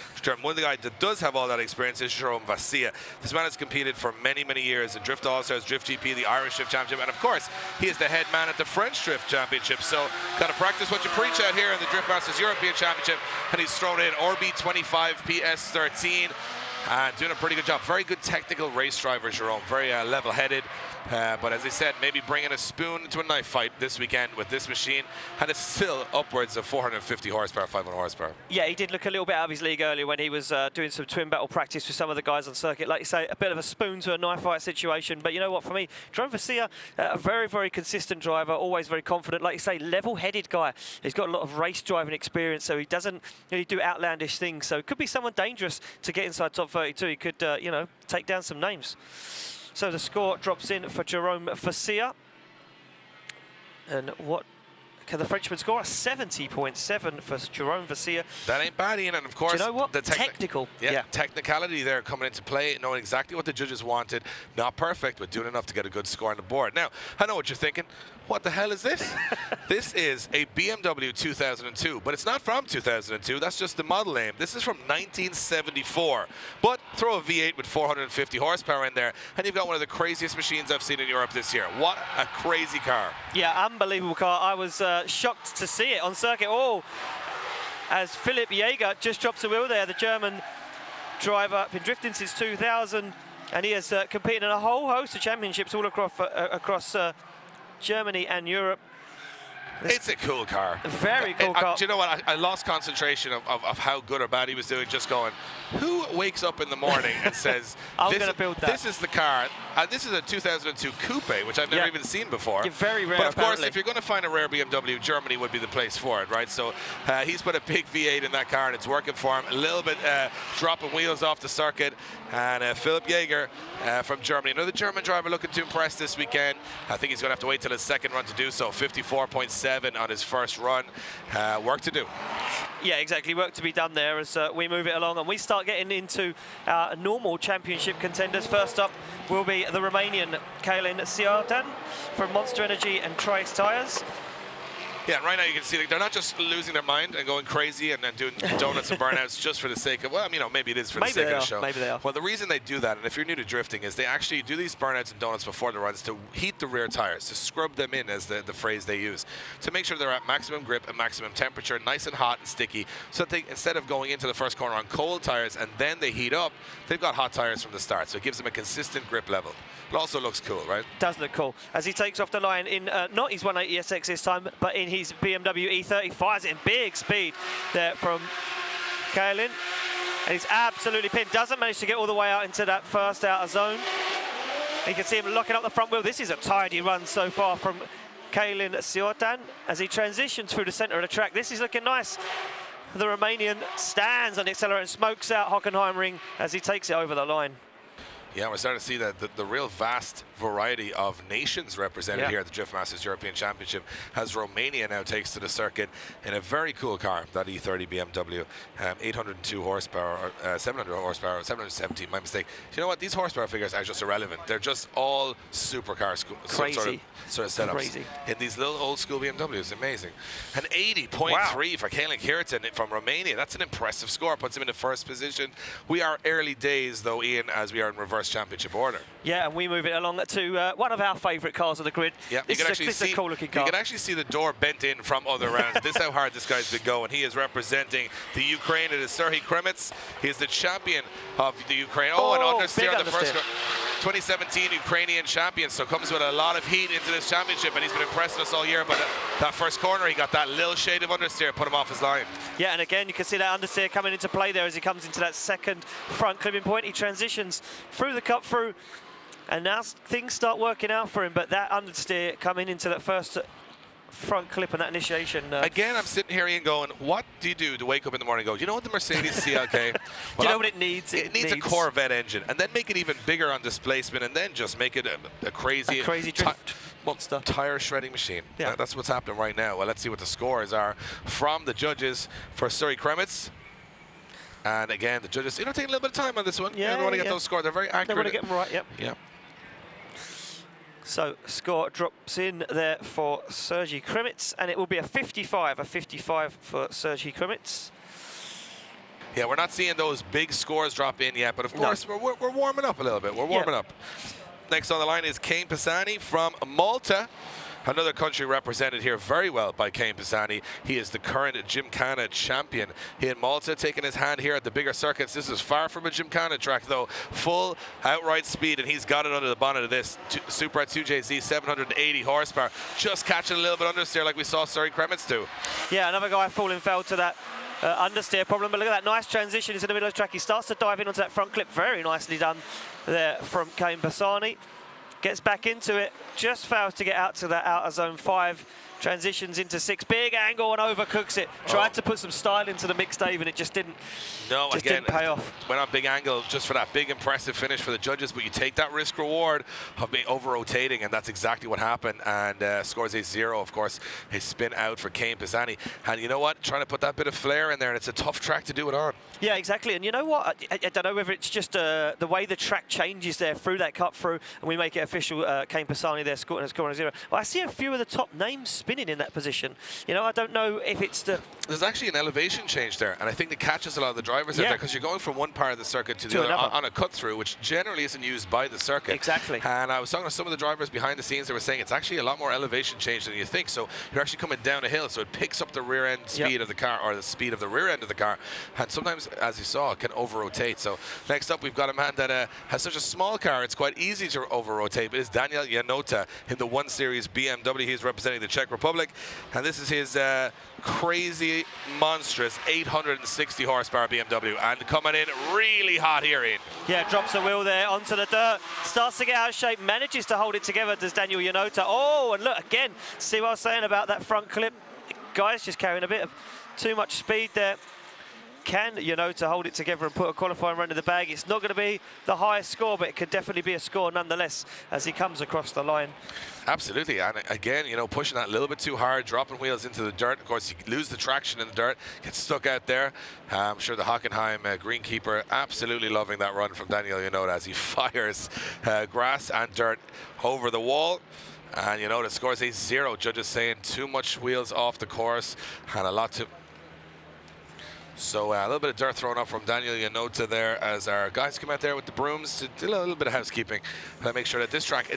One of the guys that does have all that experience is Jérôme Vassia. This man has competed for many, many years in Drift All-Stars, Drift GP, the Irish Drift Championship, and of course, he is the head man at the French Drift Championship. So, got to practice what you preach out here in the Drift Masters European Championship. And he's thrown in RB25 PS13. Doing a pretty good job. Very good technical race driver, Jérôme. Very level-headed. But as I said, maybe bringing a spoon into a knife fight this weekend with this machine. And it's still upwards of 450 horsepower, 500 horsepower. Yeah, he did look a little bit out of his league earlier when he was doing some twin battle practice with some of the guys on circuit. Like you say, a bit of a spoon to a knife fight situation. But you know what, for me, Jérôme Vassia, a very, very consistent driver, always very confident. Like you say, level-headed guy. He's got a lot of race driving experience, so he doesn't really do outlandish things. So it could be someone dangerous to get inside top 32. He could, you know, take down some names. So the score drops in for Jérôme Vassia. And what can the Frenchman score? A 70.7 for Jérôme Vassia. That ain't bad, Ian. And of course, do you know what? The technical. Yeah, technicality there coming into play, knowing exactly what the judges wanted. Not perfect, but doing enough to get a good score on the board. Now, I know what you're thinking. What the hell is this? This is a BMW 2002, but it's not from 2002. That's just the model name. This is from 1974. But throw a V8 with 450 horsepower in there, and you've got one of the craziest machines I've seen in Europe this year. What a crazy car. Yeah, unbelievable car. I was shocked to see it on circuit. Oh, as Philipp Jäger just drops a wheel there, the German driver, been drifting since 2000, and he has competed in a whole host of championships all across Germany and Europe. It's a cool car. Very cool car. Do you know what? I lost concentration of how good or bad he was doing, just going, who wakes up in the morning and says, I'm going to build that. This is the car. This is a 2002 coupe, which I've never even seen before. You're very rare, but of course, apparently. if you're going to find a rare BMW, Germany would be the place for it, right? So he's put a big V8 in that car, and it's working for him. A little bit dropping wheels off the circuit. And Philipp Jäger from Germany, another German driver looking to impress this weekend. I think he's going to have to wait till his second run to do so. 54.7 on his first run. Work to do. Yeah, exactly. Work to be done there as we move it along and we start getting into our normal championship contenders. First up will be the Romanian Călin Ciordan from Monster Energy and Trace Tires. Yeah, right now you can see they're not just losing their mind and going crazy and then doing donuts and burnouts just for the sake of, well, you know, maybe it is for the sake of the show. Maybe they are. Well, the reason they do that, and if you're new to drifting, is they actually do these burnouts and donuts before the runs to heat the rear tires, to scrub them in, as the phrase they use, to make sure they're at maximum grip and maximum temperature, nice and hot and sticky, so that they, instead of going into the first corner on cold tires and then they heat up, they've got hot tires from the start, so it gives them a consistent grip level. It also looks cool, right? Does look cool. As he takes off the line in not his 180 SX this time, but in his BMW E30, fires it in big speed there from Călin. And he's absolutely pinned. Doesn't manage to get all the way out into that first outer zone. You can see him locking up the front wheel. This is a tidy run so far from Călin Ciordan as he transitions through the centre of the track. This is looking nice. The Romanian stands on the accelerator and smokes out Hockenheimring as he takes it over the line. Yeah, we're starting to see that the real vast variety of nations represented here at the Drift Masters European Championship, as Romania now takes to the circuit in a very cool car, that E30 BMW, 802 horsepower, 700 horsepower, 717, my mistake. You know what? These horsepower figures are just irrelevant. They're just all supercar sort of setups. Crazy. In these little old school BMWs. Amazing. An 80.3 for Călin Ciordan from Romania. That's an impressive score. Puts him in the first position. We are early days, though, Ian, as we are in reverse championship order. Yeah, and we move it along. to one of our favourite cars on the grid. Yeah, This is a cool-looking car. You can actually see the door bent in from other rounds. This is how hard this guy's been going. He is representing the Ukraine. It is Serhiy Kremitz. He is the champion of the Ukraine. Oh, and understeer the first 2017 Ukrainian champion. So comes with a lot of heat into this championship, and he's been impressing us all year. But that first corner, he got that little shade of understeer, put him off his line. Yeah, and again, you can see that understeer coming into play there as he comes into that second front clipping point. He transitions through the cut through, and now things start working out for him. But that understeer coming into that first front clip and that initiation. Again, I'm sitting here and going, what do you do to wake up in the morning and go, you know what, the Mercedes CLK? Do you know what it needs? It needs a Corvette engine, and then make it even bigger on displacement, and then just make it a crazy drift monster. Tire shredding machine. Yeah. That's what's happening right now. Well, let's see what the scores are from the judges for Serhiy Kremitz. And again, the judges, taking a little bit of time on this one. Yeah, they want to get those scores. They're very accurate. They want to get them right, yep. Yeah. So score drops in there for Serhiy Kremitz, and it will be a 55 for Serhiy Kremitz. Yeah, we're not seeing those big scores drop in yet, but of course we're warming up a little bit. We're warming up. Next on the line is Kane Pisani from Malta. Another country represented here very well by Kane Pisani. He is the current Gymkhana champion. He in Malta taking his hand here at the bigger circuits. This is far from a Gymkhana track though. Full outright speed, and he's got it under the bonnet of this Supra 2JZ, 780 horsepower. Just catching a little bit understeer like we saw Serhiy Kremitz do. Yeah, another guy falling foul to that understeer problem, but look at that nice transition into the middle of the track. He starts to dive in onto that front clip. Very nicely done there from Kane Pisani. Gets back into it, just fails to get out to that outer zone 5, transitions into 6, big angle and overcooks it. Tried to put some style into the mix, Dave, and it just didn't. No, just again, didn't pay off. Went on big angle just for that big impressive finish for the judges, but you take that risk reward of being over rotating, and that's exactly what happened. And scores a 0, of course, his spin out for Kane Pisani. And you know what? Trying to put that bit of flair in there, and it's a tough track to do it on. Yeah, exactly. And you know what? I don't know whether it's just the way the track changes there through that cut through, and we make it official. Kane Pisani there scoring a 0. Well, I see a few of the top names spinning in that position. You know, I don't know if it's the. There's actually an elevation change there, and I think it catches a lot of the drivers out there, because you're going from one part of the circuit to the other on a cut through, which generally isn't used by the circuit. Exactly. And I was talking to some of the drivers behind the scenes. They were saying it's actually a lot more elevation change than you think. So you're actually coming down a hill, so it picks up the rear end speed of the car, or the speed of the rear end of the car. And sometimes, as you saw, it can over rotate. So next up, we've got a man that has such a small car, it's quite easy to over rotate. But it's Daniel Janota in the 1 Series BMW. He's representing the Czech Republic, and this is his crazy, monstrous 860 horsepower BMW, and coming in really hot here, Ian. Yeah, drops the wheel there onto the dirt, starts to get out of shape, manages to hold it together, does Daniel Janota. Oh, and look, again, see what I was saying about that front clip? Guys just carrying a bit of too much speed there. Can Janota hold it together and put a qualifying run in the bag? It's not going to be the highest score, but it could definitely be a score nonetheless as he comes across the line. Absolutely, and again, pushing that a little bit too hard, dropping wheels into the dirt. Of course, you lose the traction in the dirt, get stuck out there. I'm sure the Hockenheim greenkeeper absolutely loving that run from Daniel Janota as he fires grass and dirt over the wall. And Janota scores a 0. Judges saying too much wheels off the course and a lot to. So a little bit of dirt thrown up from Daniel Janota there as our guys come out there with the brooms to do a little bit of housekeeping to make sure that this track,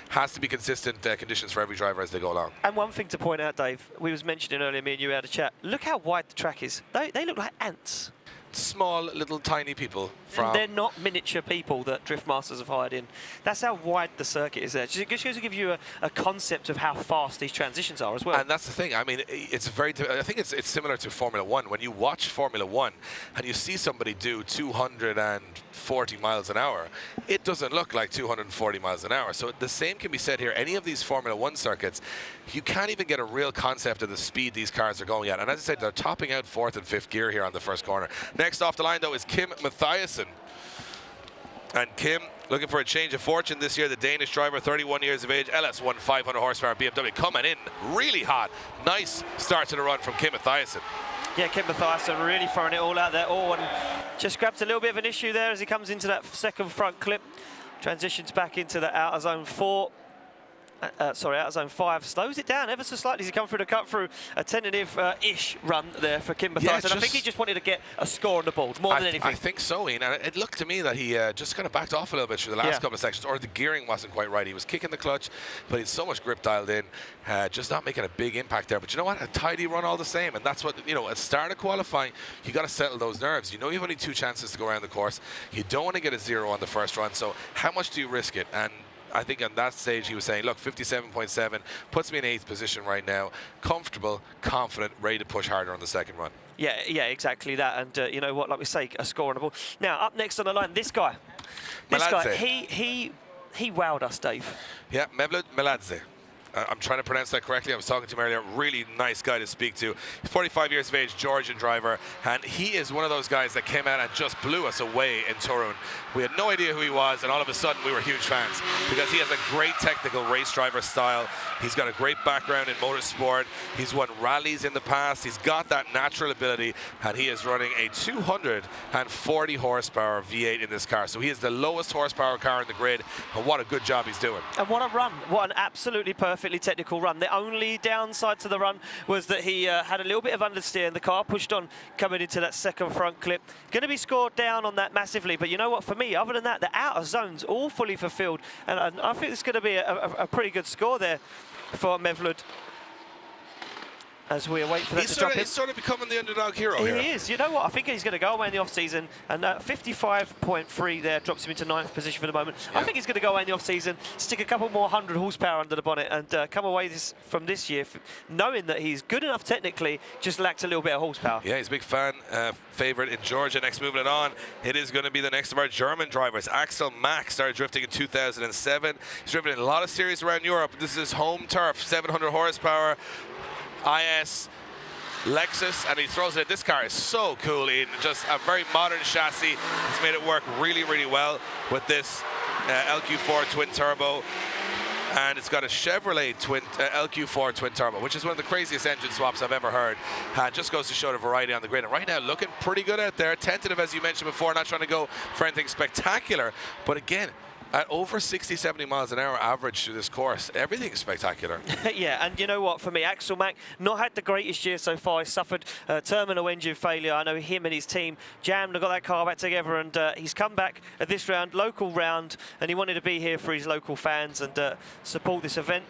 has to be consistent conditions for every driver as they go along. And one thing to point out, Dave, we was mentioning earlier, me and you had a chat. Look how wide the track is. They look like ants. Small, little, tiny people. And they're not miniature people that Drift Masters have hired in. That's how wide the circuit is there. Just to give you a concept of how fast these transitions are as well. And that's the thing. I mean, it's very. I think it's similar to Formula One. When you watch Formula One and you see somebody do 240 miles an hour, it doesn't look like 240 miles an hour. So the same can be said here. Any of these Formula One circuits, you can't even get a real concept of the speed these cars are going at. And as I said, they're topping out 4th and 5th gear here on the first corner. Next off the line, though, is Kim Mathiasen. And Kim, looking for a change of fortune this year, the Danish driver, 31 years of age, LS1 500 horsepower BMW, coming in really hot. Nice start to the run from Kim Mathiasen. Yeah, Kim Mathiasen really throwing it all out there. Oh, and just grabs a little bit of an issue there as he comes into that second front clip. Transitions back into the outer zone 4. out of zone 5, slows it down ever so slightly as he comes through the cut through. A tentative-ish run there for Kim Mathias, and I think he just wanted to get a score on the board more than anything. I think so, Ian. And it looked to me that he just kind of backed off a little bit through the last couple of sections, or the gearing wasn't quite right. He was kicking the clutch, but he had so much grip dialed in, just not making a big impact there. But you know what? A tidy run all the same, and that's what, you know, at start of qualifying, you got to settle those nerves. You know you have only 2 chances to go around the course. You don't want to get a 0 on the first run, so how much do you risk it? And I think on that stage he was saying, look, 57.7 puts me in 8th position right now, comfortable, confident, ready to push harder on the second run. Yeah, exactly that. And you know what, like we say, a score on the ball. Now, up next on the line, this guy, he wowed us, Dave. Yeah, Mevlud Meladze. I'm trying to pronounce that correctly. I was talking to him earlier. Really nice guy to speak to. He's 45 years of age, Georgian driver, and he is one of those guys that came out and just blew us away in Turin. We had no idea who he was, and all of a sudden we were huge fans because he has a great technical race driver style. He's got a great background in motorsport. He's won rallies in the past. He's got that natural ability, and he is running a 240 horsepower V8 in this car. So he is the lowest horsepower car in the grid, and what a good job he's doing. And what a run. What an absolutely perfectly technical run. The only downside to the run was that he had a little bit of understeer, and the car pushed on coming into that second front clip. Going to be scored down on that massively, but you know what, for me, other than that, the outer zone's all fully fulfilled, and I think it's going to be a pretty good score there for Mevlud as we await for that to drop in. He's sort of becoming the underdog hero here. He is. You know what? I think he's going to go away in the off-season, and 55.3 there drops him into 9th position for the moment. Yeah. I think he's going to go away in the off-season, stick a couple more 100 horsepower under the bonnet, and come away from this year knowing that he's good enough technically, just lacks a little bit of horsepower. Yeah, he's a big fan, favourite in Georgia. Next, moving it on, it is going to be the next of our German drivers. Axel Mack started drifting in 2007. He's driven in a lot of series around Europe. This is his home turf, 700 horsepower. IS Lexus, and he throws it. This car is so cool, Ian. Just a very modern chassis. It's made it work really, really well with this LQ4 twin turbo, and it's got a Chevrolet LQ4 twin turbo, which is one of the craziest engine swaps I've ever heard. Just goes to show the variety on the grid, and right now looking pretty good out there. Tentative, as you mentioned before, not trying to go for anything spectacular, but again, at over 60-70 miles an hour average through this course, everything's spectacular. Yeah, and you know what, for me, Axel Mack, not had the greatest year so far. He suffered terminal engine failure. I know him and his team jammed and got that car back together, and he's come back at this round, local round, and he wanted to be here for his local fans and support this event.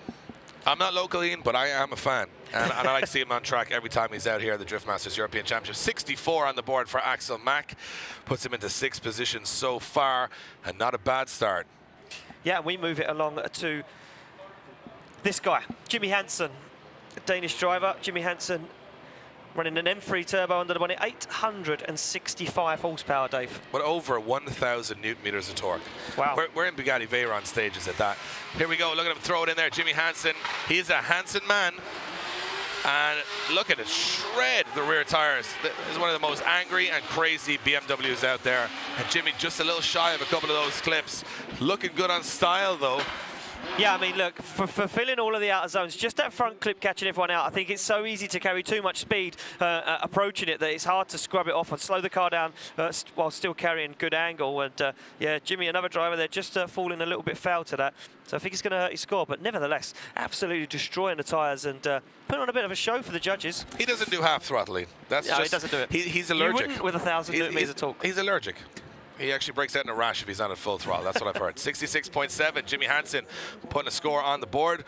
I'm not local, Ian, but I am a fan. And I like to see him on track every time he's out here at the Drift Masters European Championship. 64 on the board for Axel Mack. Puts him into 6th position so far, and not a bad start. Yeah, we move it along to this guy, Jimmy Hansen, a Danish driver. Jimmy Hansen running an M3 turbo under the bonnet, 865 horsepower, Dave. But over 1,000 newton meters of torque. Wow. We're in Bugatti Veyron stages at that. Here we go, look at him throw it in there, Jimmy Hansen. He's a Hansen man. And look at it, shred the rear tires. This is one of the most angry and crazy BMWs out there. And Jimmy just a little shy of a couple of those clips. Looking good on style, though. Yeah, I mean, look, for fulfilling all of the outer zones, just that front clip catching everyone out, I think it's so easy to carry too much speed approaching it that it's hard to scrub it off and slow the car down while still carrying good angle. And yeah, Jimmy, another driver there, just falling a little bit foul to that. So I think he's going to hurt his score, but nevertheless, absolutely destroying the tyres and putting on a bit of a show for the judges. He doesn't do half throttling. That's he doesn't do it. He's allergic. You wouldn't with 1,000 newton meters of torque. He's allergic. He actually breaks out in a rash if he's not at full throttle. That's what I've heard. 66.7, Jimmy Hansen putting a score on the board.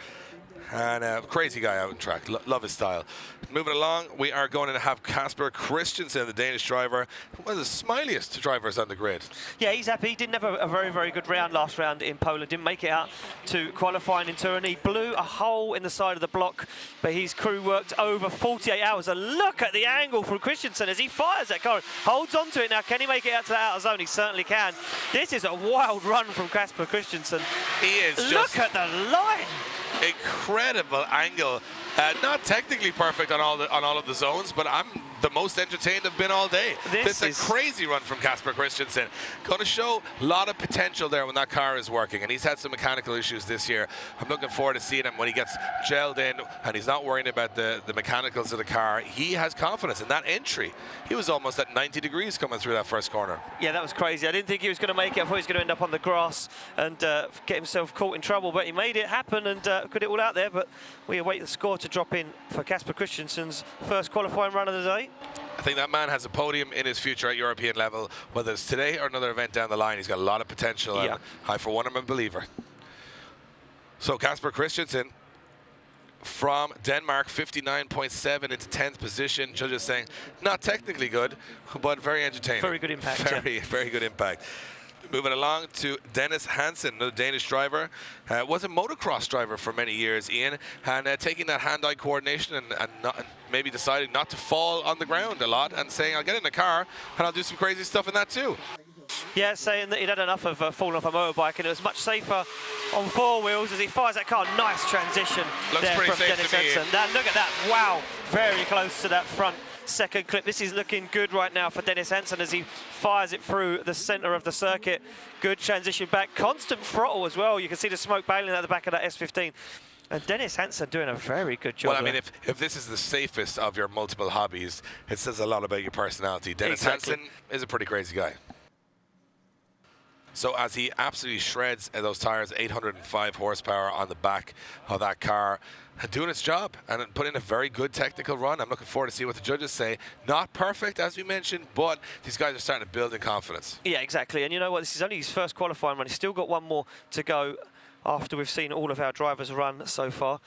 And crazy guy out in track. Love his style. Moving along, we are going to have Kasper Christensen, the Danish driver, one of the smiliest drivers on the grid. Yeah, he's happy. He didn't have a very, very good round last round in Poland. Didn't make it out to qualifying in Turin. He blew a hole in the side of the block, but his crew worked over 48 hours. And look at the angle from Christensen as he fires that car. Holds on to it now. Can he make it out to the outer zone? He certainly can. This is a wild run from Kasper Christensen. He is Look at the line. Incredible angle. Not technically perfect on all of the zones, but I'm the most entertained I've been all day. This is a crazy run from Casper Christensen. Going to show a lot of potential there when that car is working, and he's had some mechanical issues this year. I'm looking forward to seeing him when he gets gelled in and he's not worrying about the mechanicals of the car. He has confidence in that entry. He was almost at 90 degrees coming through that first corner. Yeah, that was crazy. I didn't think he was going to make it. I thought he was going to end up on the grass and get himself caught in trouble, but he made it happen and got it all out there. But we await the score to drop in for Casper Christensen's first qualifying run of the day. I think that man has a podium in his future at European level, whether it's today or another event down the line. He's got a lot of potential, and I, for one, am a believer. So Casper Christensen from Denmark, 59.7 into 10th position. Judges saying not technically good, but very entertaining. Very good impact. Very good impact. Moving along to Dennis Hansen, another Danish driver. Was a motocross driver for many years, Ian, and taking that hand-eye coordination and maybe deciding not to fall on the ground a lot and saying, I'll get in the car and I'll do some crazy stuff in that too. Yeah, saying that he'd had enough of falling off a motorbike and it was much safer on four wheels as he fires that car. Nice transition there from Dennis Hansen. Now, look at that. Wow. Very close to that front second clip. This is looking good right now for Dennis Hansen as he fires it through the centre of the circuit. Good transition back. Constant throttle as well. You can see the smoke bailing at the back of that S15. And Dennis Hansen doing a very good job. Well, I mean, if this is the safest of your multiple hobbies, it says a lot about your personality. Dennis Hansen is a pretty crazy guy. So as he absolutely shreds those tires, 805 horsepower on the back of that car, doing its job and put in a very good technical run. I'm looking forward to see what the judges say. Not perfect, as we mentioned, but these guys are starting to build in confidence. Yeah, exactly. And you know what? This is only his first qualifying run. He's still got one more to go after we've seen all of our drivers run so far.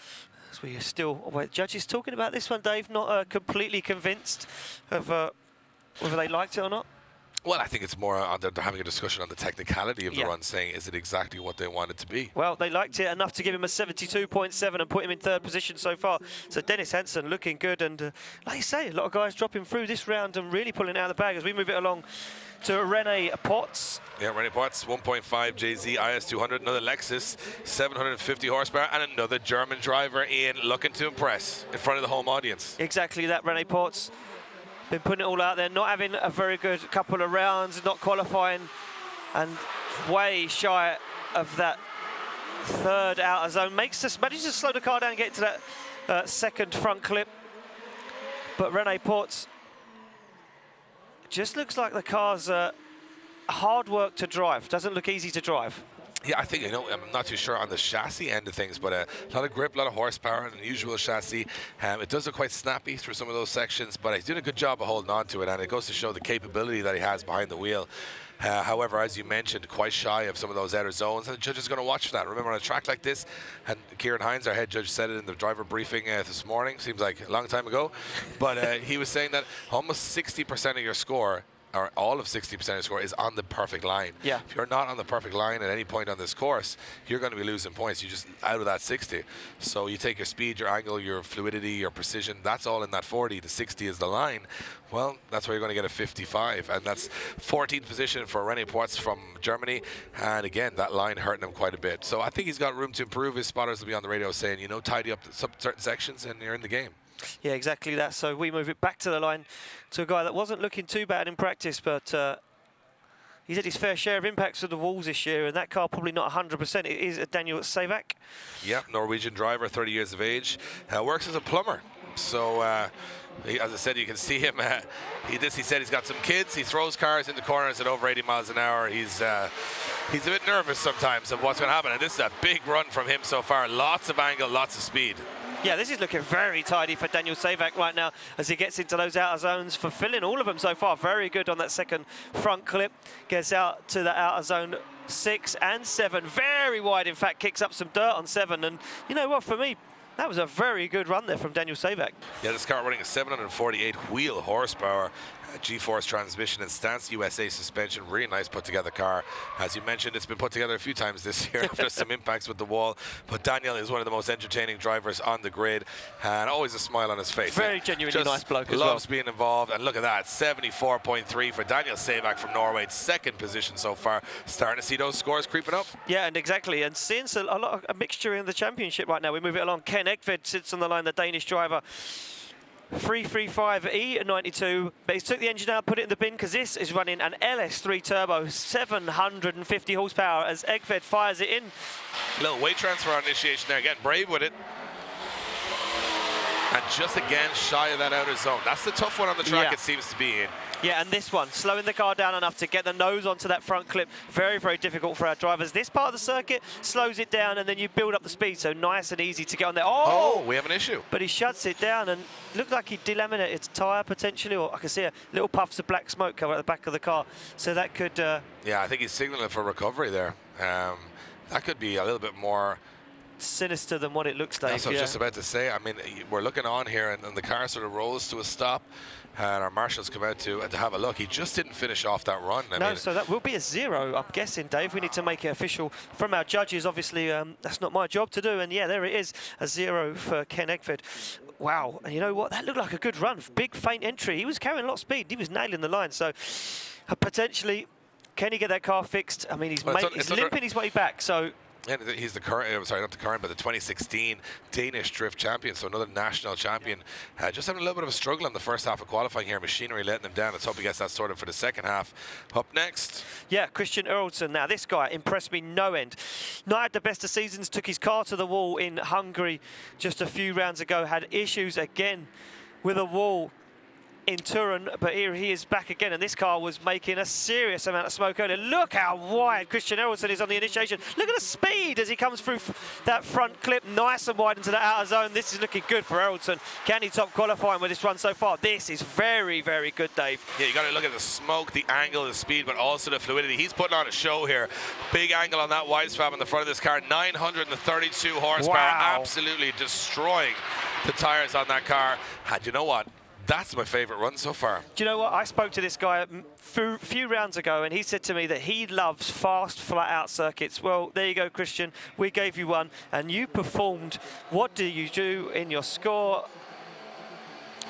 As we are still, judges talking about this one, Dave, not completely convinced of whether they liked it or not. Well, I think it's more they're having a discussion on the technicality of the run, saying, is it exactly what they want it to be? Well, they liked it enough to give him a 72.7 and put him in third position so far. So Dennis Hansen looking good. And like you say, a lot of guys dropping through this round and really pulling it out of the bag as we move it along to René Potts. Yeah, René Potts, 1.5 JZ IS200, another Lexus, 750 horsepower, and another German driver, Ian, looking to impress in front of the home audience. Exactly that, René Potts. Been putting it all out there, not having a very good couple of rounds, not qualifying, and way shy of that third outer zone. Manages to slow the car down and get to that second front clip. But René Potts just looks like the car's hard work to drive. Doesn't look easy to drive. Yeah, I think, I'm not too sure on the chassis end of things, but a lot of grip, a lot of horsepower, an unusual chassis. It does look quite snappy through some of those sections, but he's doing a good job of holding on to it, and it goes to show the capability that he has behind the wheel. However, as you mentioned, quite shy of some of those outer zones, and the judge is going to watch for that. Remember, on a track like this, and Kieran Hines, our head judge, said it in the driver briefing this morning, seems like a long time ago, but he was saying that almost 60% of your score, or all of 60% of your score, is on the perfect line. Yeah. If you're not on the perfect line at any point on this course, you're going to be losing points. You're just out of that 60. So you take your speed, your angle, your fluidity, your precision, that's all in that 40. The 60 is the line. Well, that's where you're going to get a 55. And that's 14th position for René Potts from Germany. And again, that line hurting him quite a bit. So I think he's got room to improve. His spotters will be on the radio saying, tidy up certain sections and you're in the game. Yeah, exactly that. So we move it back to the line to a guy that wasn't looking too bad in practice, but he's had his fair share of impacts with the walls this year, and that car probably not 100%. It is a Daniel Savak. Yeah, Norwegian driver, 30 years of age. Works as a plumber. So, as I said, you can see him. He said he's got some kids. He throws cars into corners at over 80 miles an hour. He's a bit nervous sometimes of what's going to happen. And this is a big run from him so far. Lots of angle, lots of speed. Yeah, this is looking very tidy for Daniel Savak right now as he gets into those outer zones, fulfilling all of them so far. Very good on that second front clip. Gets out to the outer zone 6 and 7. Very wide, in fact, kicks up some dirt on 7. And you know what, for me, that was a very good run there from Daniel Savak. Yeah, this car running a 748 wheel horsepower, G-Force transmission and Stance USA suspension. Really nice put together car. As you mentioned, it's been put together a few times this year after some impacts with the wall. But Daniel is one of the most entertaining drivers on the grid, and always a smile on his face. Very genuinely nice bloke as well. Loves being involved. And look at that, 74.3 for Daniel Savak from Norway, second position so far. Starting to see those scores creeping up. Yeah, and exactly. And seeing a lot of a mixture in the championship right now. We move it along. Ken Ekved sits on the line, the Danish driver. 335E92, but he's took the engine out, put it in the bin, because this is running an LS3 turbo, 750 horsepower, as Egved fires it in. Little weight transfer on initiation there, getting brave with it. And just again, shy of that outer zone. That's the tough one on the track, Yeah. it seems to be in. Yeah, and this one, slowing the car down enough to get the nose onto that front clip. Very, very difficult for our drivers. This part of the circuit slows it down, and then you build up the speed, so nice and easy to get on there. Oh, we have an issue. But he shuts it down, and looked like he delaminated his tyre potentially, or I can see a little puffs of black smoke come out the back of the car. So that could... Yeah, I think he's signaling for recovery there. That could be a little bit more... sinister than what it looks like. That's what I was just about to say. I mean, we're looking on here, and the car sort of rolls to a stop, and our marshals come out to have a look. He just didn't finish off that run. I mean, so that will be a 0, I'm guessing, Dave. We need to make it official from our judges. Obviously, that's not my job to do. And yeah, there it is, a 0 for Ken Egved. Wow, and you know what? That looked like a good run. Big faint entry. He was carrying a lot of speed. He was nailing the line. So potentially, can he get that car fixed? I mean, he's limping his way back. So. And he's the current, sorry, not the current, but the 2016 Danish drift champion, so another national champion. Just having a little bit of a struggle in the first half of qualifying here. Machinery letting him down. Let's hope he gets that sorted for the second half. Up next. Yeah, Christian Erlsson. Now, this guy impressed me no end. Not had the best of seasons, took his car to the wall in Hungary just a few rounds ago, had issues again with a wall in Turin, but here he is back again, and this car was making a serious amount of smoke earlier. Look how wide Christian Erlsson is on the initiation. Look at the speed as he comes through that front clip, nice and wide into the outer zone. This is looking good for Erlsson. Can he top qualifying with this run so far? This is very, very good, Dave. Yeah, you got to look at the smoke, the angle, the speed, but also the fluidity. He's putting on a show here. Big angle on that wide swab in the front of this car. 932 horsepower, wow. Absolutely destroying the tires on that car. And you know what? That's my favourite run so far. Do you know what? I spoke to this guy a few rounds ago, and he said to me that he loves fast, flat-out circuits. Well, there you go, Christian. We gave you one, and you performed. What do you do in your score?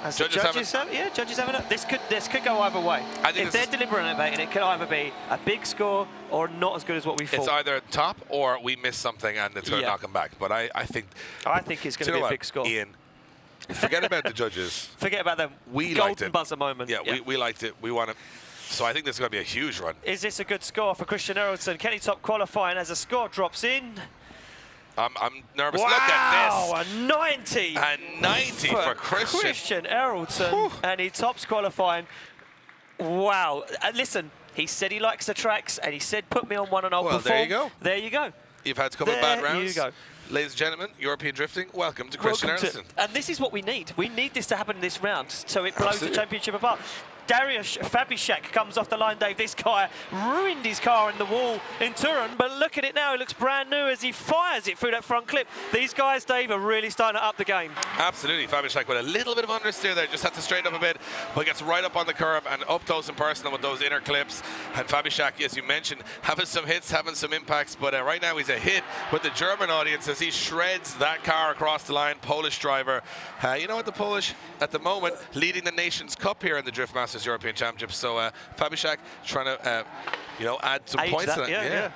As judges have it. This could go either way. If they're deliberating, it could either be a big score or not as good as what we thought. It's either top or we miss something and it's going to knock them back. But I think it's going to be a big score. Ian, forget about the judges. Forget about them. We golden liked it. Buzzer moment. Yeah, we liked it. We want it. So I think this is going to be a huge run. Is this a good score for Christian Erlsson? Can he top qualifying as a score drops in? I'm nervous. Wow, look at this. A 90. A 90 for Christian. Christian Erlsson, and he tops qualifying. Wow. Listen, he said he likes the tracks, and he said put me on one and I'll perform. There you go. There you go. You've had a couple of bad rounds. There you go. Ladies and gentlemen, European drifting, welcome to Christian Erlsson. And this is what we need. We need this to happen in this round, so it blows the championship apart. Dariusz Fabishak comes off the line, Dave. This guy ruined his car in the wall in Turin, but look at it now. It looks brand new as he fires it through that front clip. These guys, Dave, are really starting to up the game. Absolutely. Fabishak with a little bit of understeer there. Just had to straighten up a bit, but gets right up on the curb and up close and personal with those inner clips. And Fabishak, as you mentioned, having some hits, having some impacts, but right now he's a hit with the German audience as he shreds that car across the line. Polish driver. You know what, the Polish, at the moment, leading the Nations Cup here in the Drift Masters European Championship. So Fabishak trying to, add some points to that. Yeah.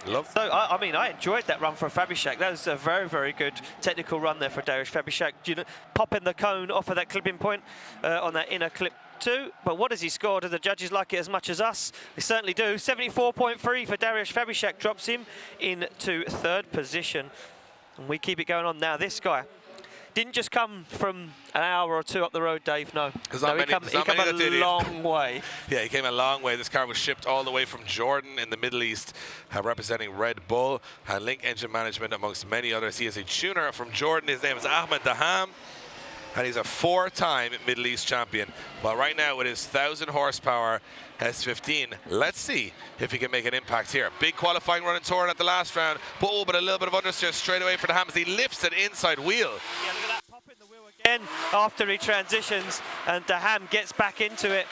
So, I mean, I enjoyed that run for Fabishak. That was a very, very good technical run there for Dariusz Fabishak. Popping the cone off of that clipping point on that inner clip too. But what does he score? Do the judges like it as much as us? They certainly do. 74.3 for Dariusz Fabishak drops him into third position. And we keep it going on now. This guy didn't just come from an hour or two up the road, Dave, no. He came a long way. Yeah, he came a long way. This car was shipped all the way from Jordan in the Middle East, representing Red Bull and Link Engine Management, amongst many others. He is a tuner from Jordan. His name is Ahmed Daham, and he's a 4-time Middle East champion. But right now, with his 1,000 horsepower S15, let's see if he can make an impact here. Big qualifying run in Turin at the last round, but a little bit of understeer straight away for Daham as he lifts an inside wheel. Yeah, look at that, popping the wheel again after he transitions, and Daham gets back into it.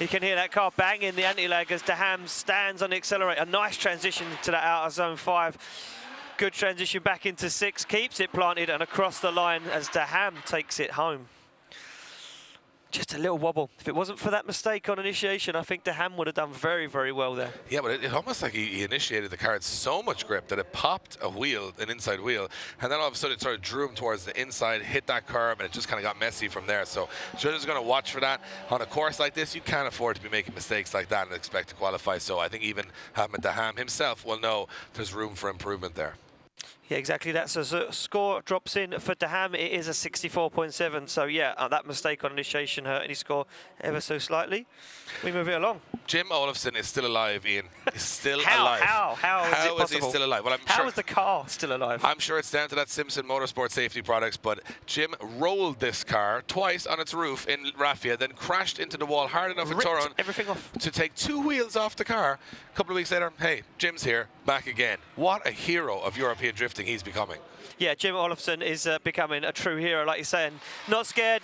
You can hear that car bang in the anti-lag as Daham stands on the accelerator. A nice transition to that outer zone 5. Good transition back into 6, keeps it planted and across the line as Daham takes it home. just a little wobble. If it wasn't for that mistake on initiation, I think De Ham would have done very, very well there. Yeah, but it almost like he initiated the car with so much grip that it popped a wheel, an inside wheel, and then all of a sudden it sort of drew him towards the inside, hit that curb, and it just kind of got messy from there. So judges are going to watch for that. On a course like this, you can't afford to be making mistakes like that and expect to qualify. So I think even De Ham himself will know there's room for improvement there. Yeah, exactly. That's a score drops in for De Ham. It is a 64.7. So yeah, that mistake on initiation hurt any score ever so slightly. We move it along. Jim Olofsson is still alive, Ian. He's still alive. How is it possible? Is he still alive? Well, I'm how sure, is the car still alive? I'm sure it's down to that Simpson Motorsport safety products, but Jim rolled this car twice on its roof in Raffia, then crashed into the wall hard enough in Turin everything off to take 2 wheels off the car. A couple of weeks later, hey, Jim's here, back again. What a hero of European drifting he's becoming. Yeah, Jim Olofsson is becoming a true hero, like you're saying. Not scared,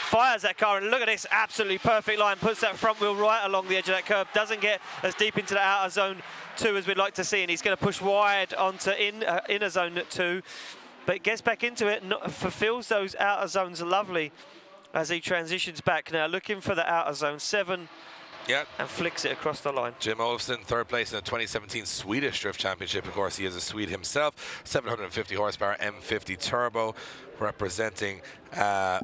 fires that car, and look at this absolutely perfect line, puts that front wheel right along the edge of that curb, doesn't get as deep into the outer zone 2 as we'd like to see, and he's going to push wide onto inner zone 2, but gets back into it, fulfills those outer zones lovely as he transitions back now, looking for the outer zone 7. Yeah. And flicks it across the line. Jim Olofsson, 3rd place in the 2017 Swedish Drift Championship. Of course, he is a Swede himself. 750 horsepower M50 turbo, representing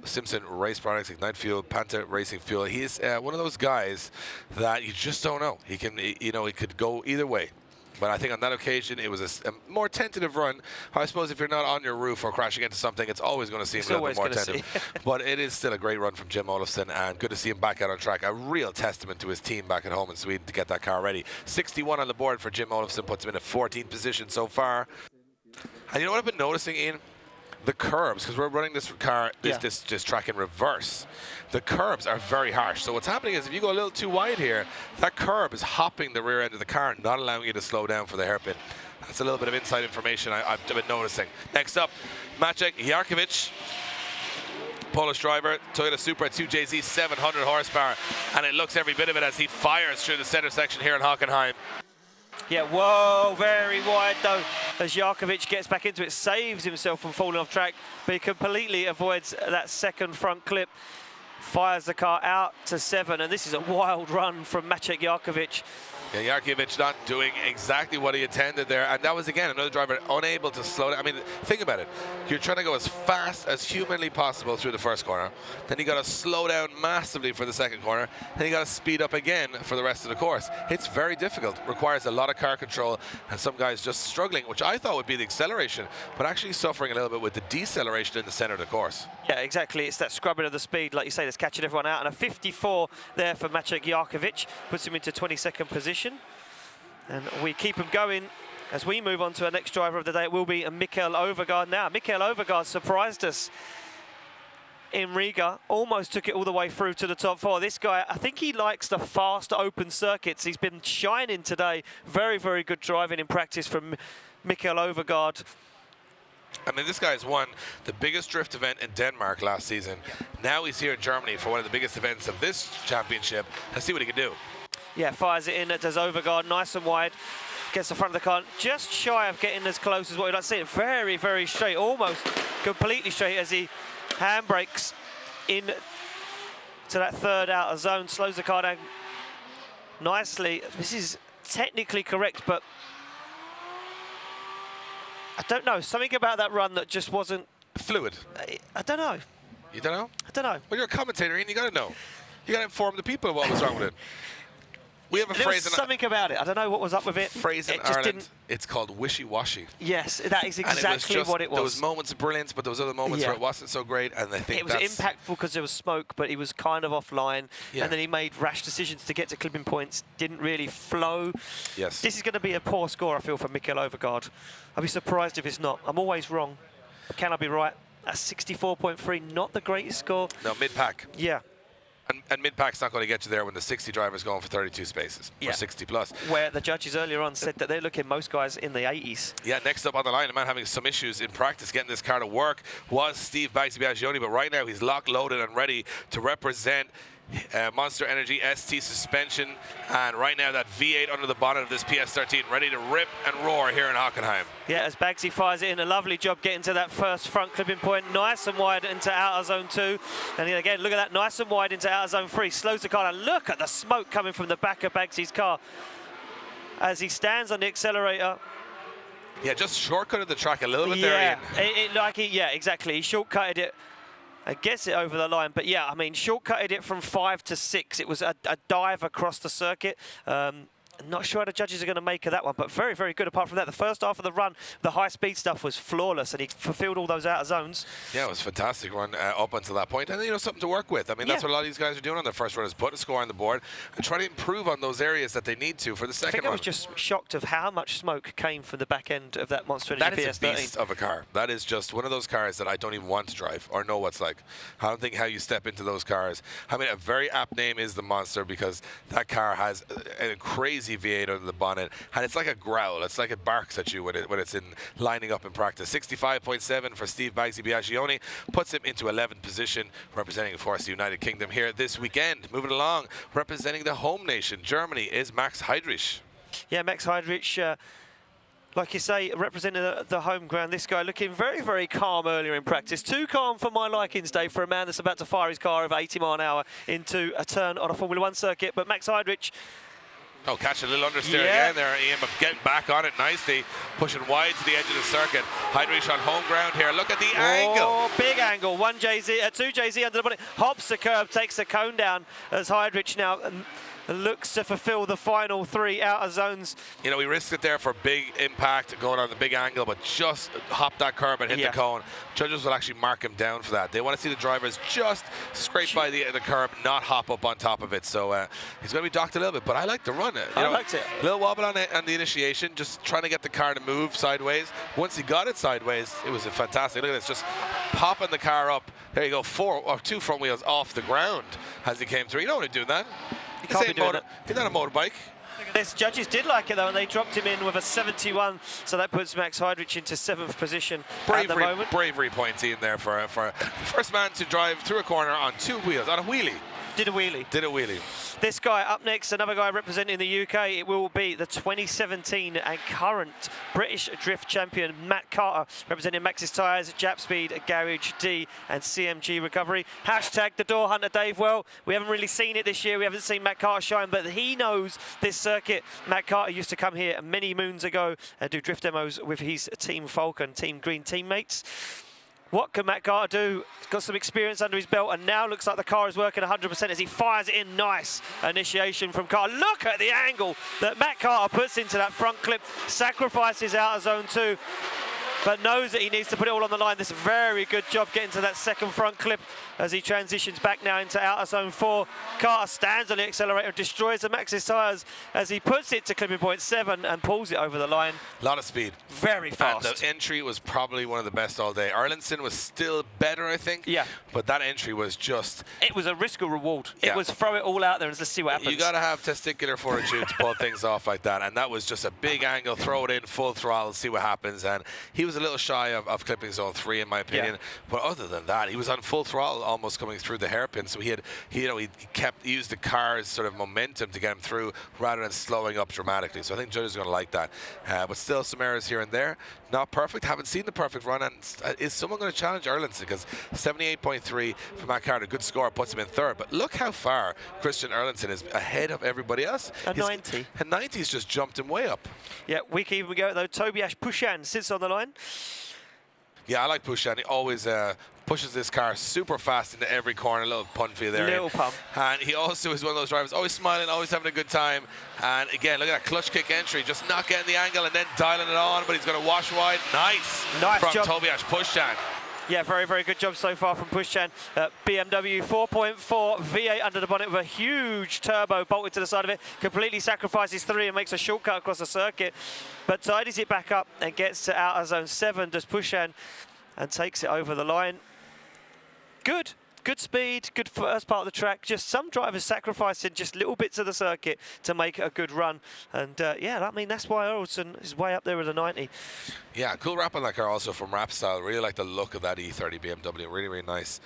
Simpson Race Products, Ignite Fuel, Panther Racing Fuel. He's one of those guys that you just don't know. He can, he could go either way. But I think on that occasion, it was a more tentative run. I suppose if you're not on your roof or crashing into something, it's always going to seem a little bit more tentative. But it is still a great run from Jim Olofsson, and good to see him back out on track. A real testament to his team back at home in Sweden to get that car ready. 61 on the board for Jim Olofsson, puts him in a 14th position so far. And you know what I've been noticing, Ian? The curbs, because we're running this car, this track in reverse. The curbs are very harsh. So what's happening is if you go a little too wide here, that curb is hopping the rear end of the car, not allowing you to slow down for the hairpin. That's a little bit of inside information I've been noticing. Next up, Maciej Jarkovic, Polish driver, Toyota Supra 2JZ, 700 horsepower, and it looks every bit of it as he fires through the center section here in Hockenheim. Yeah, whoa, very wide though, as Jarkovic gets back into it, saves himself from falling off track, but he completely avoids that second front clip, fires the car out to 7, and this is a wild run from Maciej Jarkovic. Yeah, Jarkovic not doing exactly what he intended there, and that was again another driver unable to slow down. I mean, think about it. You're trying to go as fast as humanly possible through the first corner, then you got to slow down massively for the second corner, then you got to speed up again for the rest of the course. It's very difficult, requires a lot of car control, and some guys just struggling, which I thought would be the acceleration, but actually suffering a little bit with the deceleration in the center of the course. Yeah, exactly. It's that scrubbing of the speed, like you say, that's catching everyone out, and a 54 there for Maciej Jarkovic puts him into 22nd position. And we keep him going as we move on to our next driver of the day. It will be Mikael Overgaard now. Mikael Overgaard surprised us in Riga, almost took it all the way through to the top 4. This guy, I think he likes the fast open circuits. He's been shining today. Very, very good driving in practice from Mikael Overgaard. I mean, this guy's won the biggest drift event in Denmark last season. Now he's here in Germany for one of the biggest events of this championship. Let's see what he can do. Yeah, fires it in, does Overgaard, nice and wide. Gets the front of the car, just shy of getting as close as what we'd like to see. Very, very straight, almost completely straight as he handbrakes in to that third outer zone, slows the car down nicely. This is technically correct, but I don't know. Something about that run that just wasn't... Fluid. I don't know. You don't know? I don't know. Well, you're a commentator, and you got to know. You got to inform the people of what was wrong with it. We have a phrase in something about it. I don't know what was up with it. Phrase in Ireland. It's called wishy-washy. Yes, that is exactly what it was. There was moments of brilliance, but there was other moments where it wasn't so great, and I think it was impactful because there was smoke, but he was kind of offline, and then he made rash decisions to get to clipping points. Didn't really flow. Yes. This is going to be a poor score, I feel, for Mikael Overgaard. I'll be surprised if it's not. I'm always wrong. Can I be right? That's 64.3, not the greatest score. No, mid-pack. Yeah. And mid-pack's not going to get you there when the 60 driver's going for 32 spaces, or 60 plus. Where the judges earlier on said that they're looking most guys in the 80s. Yeah, next up on the line, a man having some issues in practice getting this car to work was Steve Biaggioni, but right now he's locked, loaded, and ready to represent Monster Energy ST suspension, and right now that V8 under the bonnet of this PS13 ready to rip and roar here in Hockenheim. Yeah, as Bagsy fires it in, a lovely job getting to that first front clipping point, nice and wide into outer zone 2. And again, look at that, nice and wide into outer zone 3. Slows the car down. Look at the smoke coming from the back of Bagsy's car as he stands on the accelerator. Yeah, just shortcutted the track a little bit there, Ian. Yeah, exactly. He shortcutted it and gets it over the line. But yeah, I mean, shortcutted it from 5 to 6. It was a dive across the circuit. I'm not sure how the judges are going to make of that one, but very, very good. Apart from that, the first half of the run, the high-speed stuff was flawless, and he fulfilled all those outer zones. Yeah, it was a fantastic run up until that point. And, you know, something to work with. I mean, that's what a lot of these guys are doing on their first run, is put a score on the board and try to improve on those areas that they need to for the second run. I was just shocked of how much smoke came from the back end of that Monster Energy PS13. That is a beast of a car. That is just one of those cars that I don't even want to drive or know what's like. I don't think how you step into those cars. I mean, a very apt name is the Monster, because that car has a crazy V8 under the bonnet, and it's like a growl. It's like it barks at you when it's in lining up in practice. 65.7 for Steve Bagsy Biaggioni puts him into 11th position, representing, of course, the United Kingdom here this weekend. Moving along, representing the home nation, Germany, is Max Heidrich. Yeah, Max Heidrich, like you say, representing the home ground. This guy looking very, very calm earlier in practice. Too calm for my likings, Dave, for a man that's about to fire his car over 80 mile an hour into a turn on a Formula 1 circuit. But Max Heidrich, oh, catch a little understeer again there, Ian, but getting back on it nicely, pushing wide to the edge of the circuit. Heidrich on home ground here. Look at the angle. Oh, big angle. 2JZ under the bonnet. Hops the curb, takes the cone down as Heidrich now looks to fulfill the final 3 outer zones. You know, he risked it there for big impact going on the big angle, but just hopped that curb and hit the cone. Judges will actually mark him down for that. They want to see the drivers just scrape by the curb, not hop up on top of it. So he's going to be docked a little bit, but I like the run. I liked it. A little wobble on the initiation, just trying to get the car to move sideways. Once he got it sideways, it was a fantastic. Look at this, just popping the car up. There you go, 2 front wheels off the ground as he came through. You don't want to do that. You can't be doing that. He's not a motorbike. This judges did like it though, and they dropped him in with a 71, so that puts Max Heidrich into 7th position at the moment. Bravery points in there for first man to drive through a corner on 2 wheels, on a wheelie. Did a wheelie. This guy up next, another guy representing the UK, it will be the 2017 and current British Drift Champion, Matt Carter, representing Maxxis Tyres, Jap Speed, Garage D and CMG Recovery. Hashtag the Door Hunter, Dave. Well, we haven't really seen it this year. We haven't seen Matt Carter shine, but he knows this circuit. Matt Carter used to come here many moons ago and do drift demos with his Team Falcon, Team Green teammates. What can Matt Carter do? He's got some experience under his belt, and now looks like the car is working 100% as he fires it in. Nice initiation from Carter. Look at the angle that Matt Carter puts into that front clip. Sacrifices outer zone 2, but knows that he needs to put it all on the line. This is a very good job getting to that second front clip as he transitions back now into outer zone 4. Carter stands on the accelerator, destroys the Maxxis Tyres as he puts it to clipping point 7 and pulls it over the line. A lot of speed. Very fast. And the entry was probably one of the best all day. Erlandson was still better, I think. Yeah. But that entry was just... It was a risk or reward. Yeah. It was throw it all out there and let's see what happens. You got to have testicular fortitude to pull things off like that. And that was just a big angle, throw it in, full throttle, see what happens. And he was a little shy of clipping zone 3, in my opinion. Yeah. But other than that, he was on full throttle, almost coming through the hairpin. So he used the car's sort of momentum to get him through rather than slowing up dramatically. So I think judges are going to like that. But still some errors here and there. Not perfect. Haven't seen the perfect run. And is someone going to challenge Erlandson? Because 78.3 for Matt Carter, good score, puts him in 3rd. But look how far Christian Erlandson is ahead of everybody else. A 90. A 90's just jumped him way up. Yeah, week even we go though. Tobias Pushan sits on the line. Yeah, I like Pushan. He always pushes this car super fast into every corner. A little pun for you there. Little pun. And he also is one of those drivers, always smiling, always having a good time. And again, look at that clutch kick entry, just not getting the angle and then dialing it on, but he's going to wash wide. Nice from job. Tobias Pushan. Yeah, very, very good job so far from Pushan. BMW 4.4 V8 under the bonnet with a huge turbo bolted to the side of it. Completely sacrifices 3 and makes a shortcut across the circuit. But tidies it back up and gets to outer zone 7, does Pushan, and takes it over the line. Good speed, good first part of the track. Just some drivers sacrificing just little bits of the circuit to make it a good run. And yeah, I mean, that's why Erlandson is way up there with a 90. Yeah, cool wrap on that car also from Rap Style. Really like the look of that E30 BMW. Really, really nice.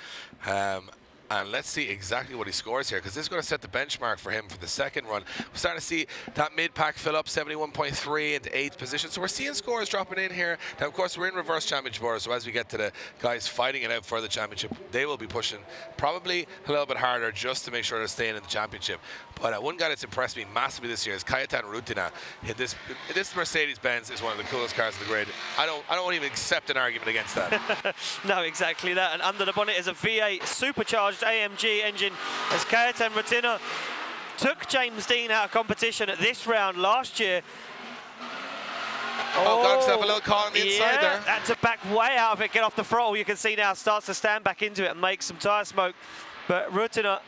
And let's see exactly what he scores here, because this is going to set the benchmark for him for the second run. We're starting to see that mid-pack fill up, 71.3 into 8th position. So we're seeing scores dropping in here. Now, of course, we're in reverse championship order, so as we get to the guys fighting it out for the championship, they will be pushing probably a little bit harder just to make sure they're staying in the championship. But one guy that's impressed me massively this year is Kajetan Rutina. This Mercedes-Benz is one of the coolest cars in the grid. I don't even accept an argument against that. No, exactly that. And under the bonnet is a V8 supercharged AMG engine, as Kajetan Rutina took James Dean out of competition at this round last year. Got himself a little caught on the inside there. Had to back way out of it, get off the throttle. You can see now starts to stand back into it and make some tyre smoke. But Rutina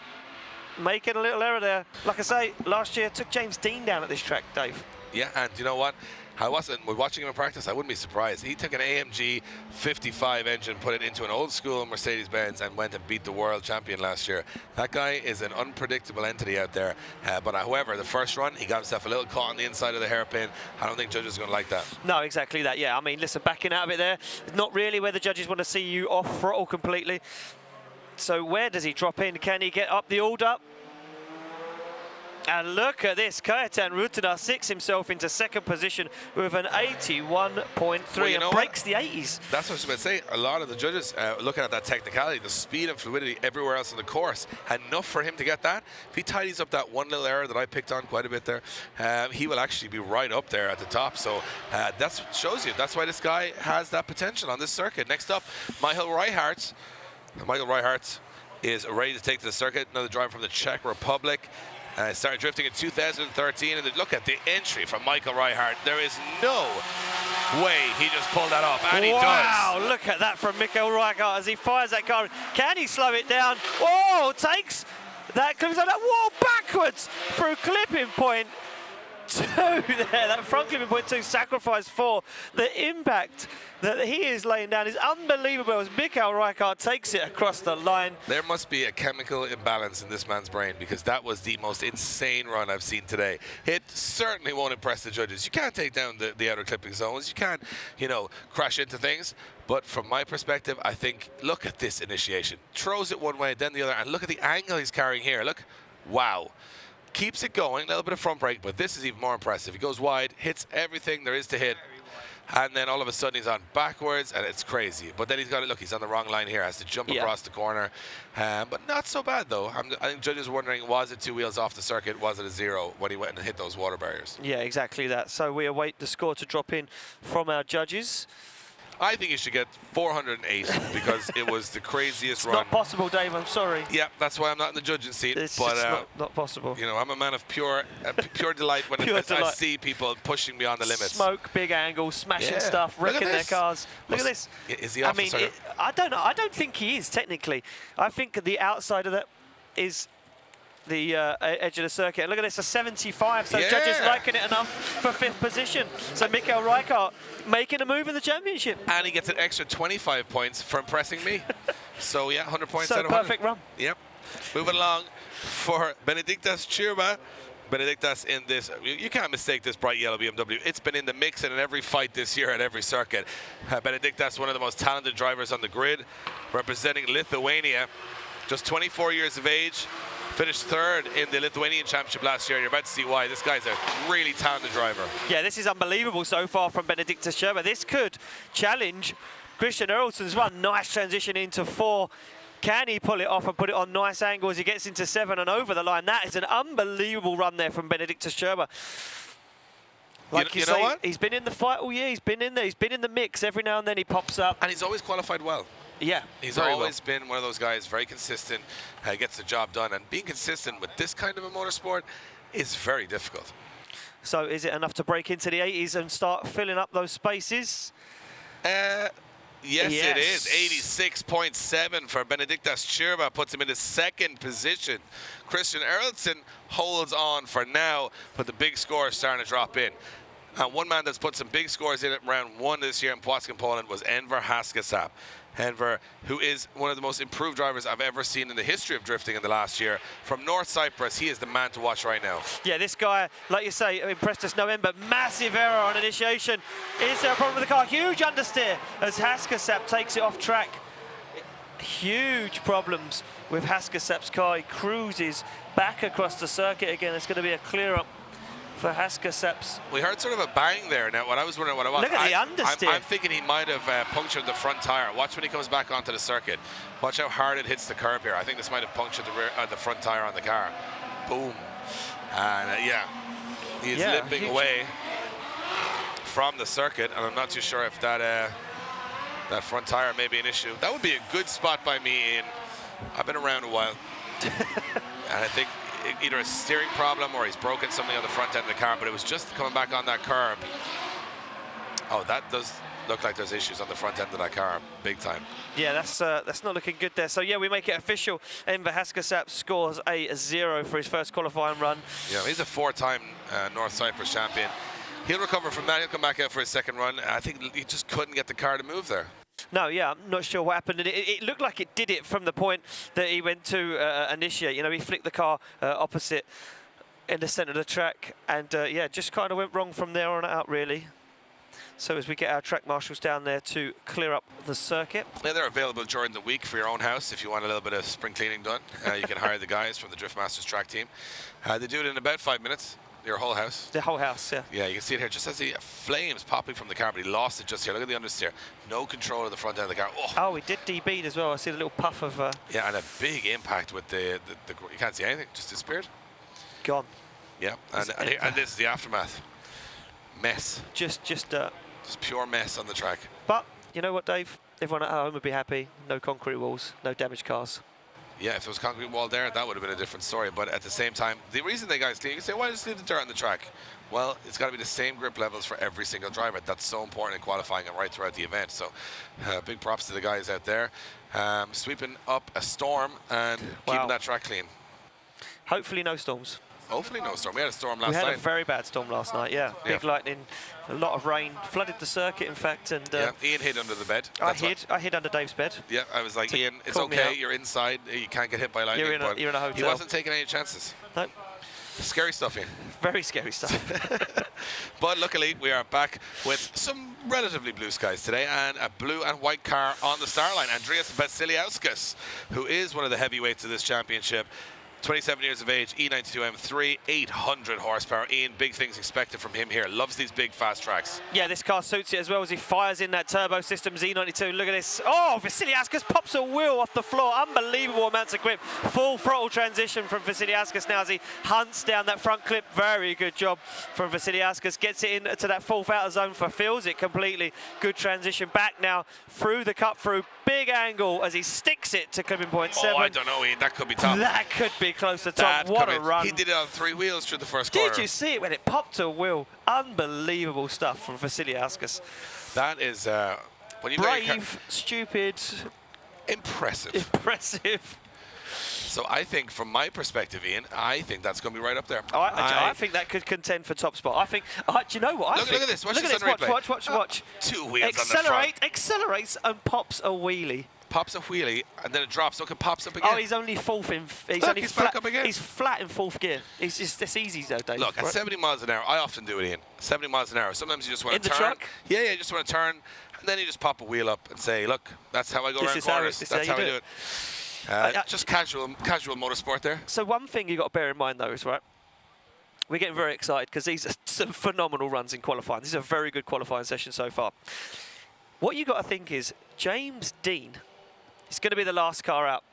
making a little error there. Like I say, last year took James Dean down at this track, Dave. Yeah, and you know what? We're watching him in practice, I wouldn't be surprised. He took an AMG 55 engine, put it into an old school Mercedes-Benz and went and beat the world champion last year. That guy is an unpredictable entity out there. But however, the first run, he got himself a little caught on the inside of the hairpin. I don't think judges are going to like that. No, exactly that. Yeah, I mean, listen, backing out of it there, not really where the judges want to see you off throttle completely. So where does he drop in? Can he get up the order? And look at this, Kajetan Rutina sits himself into second position with an 81.3 and breaks the 80s. That's what I was going to say. A lot of the judges looking at that technicality, the speed and fluidity everywhere else on the course, enough for him to get that. If he tidies up that one little error that I picked on quite a bit there, he will actually be right up there at the top. So that's what shows you. That's why this guy has that potential on this circuit. Next up, Michael Reichardt. Michael Reichardt is ready to take to the circuit. Another driver from the Czech Republic. Started drifting in 2013, and look at the entry from Michael Reichardt. There is no way he just pulled that off, and he does. Wow, look at that from Michael Reichardt as he fires that car. Can he slow it down? Oh, takes that, comes out that wall backwards through clipping point 2 there. That front clipping point 2 sacrifice 4. The impact that he is laying down is unbelievable as Michael Reichardt takes it across the line. There must be a chemical imbalance in this man's brain, because that was the most insane run I've seen today. It certainly won't impress the judges. You can't take down the outer clipping zones. You can't, crash into things. But from my perspective, I think, look at this initiation. Throws it one way, then the other, and look at the angle he's carrying here. Look, wow. Keeps it going, a little bit of front brake, but this is even more impressive. He goes wide, hits everything there is to hit, and then all of a sudden he's on backwards, and it's crazy. But then he's got to look, he's on the wrong line here, has to jump across the corner. But not so bad, though. I think judges are wondering, was it 2 wheels off the circuit? Was it a 0 when he went and hit those water barriers? Yeah, exactly that. So we await the score to drop in from our judges. I think you should get 408 because it was the craziest run. It's not possible, Dave. I'm sorry. Yeah, that's why I'm not in the judging seat. It's but not possible. I'm a man of pure delight when I see people pushing beyond the limits. Smoke, big angles, smashing stuff, wrecking their cars. Look at this. Is he off the circuit? I don't know. I don't think he is technically. I think the outside of that is the edge of the circuit. And look at this, a 75. So judges liking it enough for 5th position. So Michael Reichardt making a move in the championship. And he gets an extra 25 points for impressing me. So 100 points so out of 100. perfect run. Yep. Moving along for Benediktas Čirba. Benediktas in this, you can't mistake this bright yellow BMW. It's been in the mix and in every fight this year at every circuit. Benediktas, one of the most talented drivers on the grid, representing Lithuania. Just 24 years of age. Finished 3rd in the Lithuanian Championship last year. You're about to see why. This guy's a really talented driver. Yeah, this is unbelievable so far from Benediktas Čirba. This could challenge Christian Erlsson's run. Nice transition into 4. Can he pull it off and put it on nice angle as he gets into 7 and over the line? That is an unbelievable run there from Benediktas Čirba. Like you say, what? He's been in the fight all year. He's been in there. He's been in the mix. Every now and then he pops up. And he's always qualified well. Yeah, he's always been one of those guys, very consistent, gets the job done. And being consistent with this kind of a motorsport is very difficult. So is it enough to break into the 80s and start filling up those spaces? Yes, it is. 86.7 for Benediktas Čirba, puts him in the 2nd position. Christian Erlsson holds on for now, but the big score is starting to drop in. And one man that's put some big scores in at round 1 this year in Płocka, Poland was Enver Haskasap. Enver, who is one of the most improved drivers I've ever seen in the history of drifting in the last year. From North Cyprus, he is the man to watch right now. Yeah, this guy, like you say, impressed us no end, but massive error on initiation. Is there a problem with the car? Huge understeer as Haskasap takes it off track. huge problems with Haskasap's car. He cruises back across the circuit again. It's going to be a clear up for Haskasap's. We heard sort of a bang there. Now, what I was wondering what it was. Look at the understeer. I'm thinking he might have punctured the front tire. Watch when he comes back onto the circuit. Watch how hard it hits the curb here. I think this might have punctured the front tire on the car. Boom. And yeah, he's limping away from the circuit, and I'm not too sure if that front tire may be an issue. That would be a good spot by me, Ian. I've been around a while, and I think either a steering problem or he's broken something on the front end of the car, but it was just coming back on that curb. Oh, that does look like there's issues on the front end of that car, big time. Yeah, that's not looking good there. So yeah, we make it official. Enver Haskasap scores a 0 for his first qualifying run. Yeah, he's a 4-time North Cyprus champion. He'll recover from that. He'll come back out for his second run. I think he just couldn't get the car to move there. No, yeah, I'm not sure what happened. And it looked like it did it from the point that he went to initiate. You know, he flicked the car opposite in the centre of the track. And yeah, just kind of went wrong from there on out, really. So as we get our track marshals down there to clear up the circuit. Yeah, they're available during the week for your own house if you want a little bit of spring cleaning done. You can hire the guys from the Drift Masters track team. They do it in about 5 minutes. Your whole house. The whole house, yeah. Yeah, you can see it here. Just as the flames popping from the car, but he lost it just here. Look at the understeer. No control of the front end of the car. Oh, he did DB'd as well. I see a little puff of... Yeah, and a big impact with the you can't see anything. Just disappeared. Gone. Yeah, and this is the aftermath. Mess. Just pure mess on the track. But, you know what, Dave? Everyone at home would be happy. No concrete walls, no damaged cars. Yeah, if there was a concrete wall there, that would have been a different story. But at the same time, the reason they guys clean, you say, why just leave the dirt on the track? Well, it's got to be the same grip levels for every single driver. That's so important in qualifying and right throughout the event. So big props to the guys out there. Sweeping up a storm and keeping that track clean. Hopefully no storms. Hopefully no storm. We had a storm last night. We had a very bad storm last night, yeah. Big lightning, a lot of rain, flooded the circuit, in fact. And yeah, Ian hid under the bed. I hid under Dave's bed. Yeah, I was like, Ian, it's okay, you're inside, you can't get hit by lightning. You're in a hotel. He wasn't taking any chances. Nope. Scary stuff, Ian. Very scary stuff. But luckily, we are back with some relatively blue skies today and a blue and white car on the star line. Andreas Vasiliauskas, who is one of the heavyweights of this championship. 27 years of age, E92 M3, 800 horsepower. Ian, big things expected from him here. Loves these big, fast tracks. Yeah, this car suits it as well as he fires in that turbo system Z92. Look at this. Oh, Vasiliauskas pops a wheel off the floor. Unbelievable amounts of grip. Full throttle transition from Vasiliauskas now as he hunts down that front clip. Very good job from Vasiliauskas. Gets it into that fourth outer zone, fulfills it completely. Good transition back now through the cut through. Big angle as he sticks it to clipping point 7. Oh, I don't know, Ian. That could be tough. That could be close to top. What a run. He did it on 3 wheels through the first quarter. Did you see it when it popped a wheel? Unbelievable stuff from Vasiliauskas. That is when you brave, stupid, impressive. Impressive. So I think, from my perspective, Ian, I think that's going to be right up there. I think that could contend for top spot. I think. Do you know what? Look at this. Watch this. Watch. 2 wheels on the front. Accelerates and pops a wheelie. Pops a wheelie and then it drops. Look, it pops up again. Oh, he's only fourth in. He's back up again. He's flat in 4th gear. It's easy though, Dave. Look, at 70 miles an hour, I often do it, Ian. 70 miles an hour. Sometimes you just want to turn. In the truck? Yeah, you just want to turn, and then you just pop a wheel up and say, "Look, that's how I go around corners. That's how I do it." Just casual motorsport there. So one thing you got to bear in mind though is we're getting very excited because these are some phenomenal runs in qualifying. This is a very good qualifying session so far. What you got to think is James Dean. It's going to be the last car out.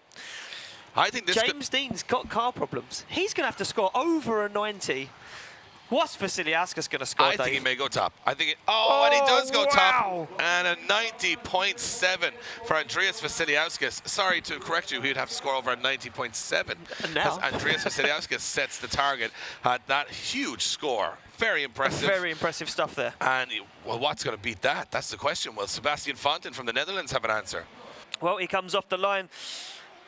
I think James Dean's got car problems. He's going to have to score over a 90. What's Vasiliauskas going to score, I think he may go top. I think and he does go top. And a 90.7 for Andreas Vasiliauskas. Sorry to correct you, he'd have to score over a 90.7. Now Andreas Vasiliauskas sets the target at that huge score. Very impressive. Very impressive stuff there. And, well, what's going to beat that? That's the question. Will Sebastian Fonten from the Netherlands have an answer? Well, he comes off the line.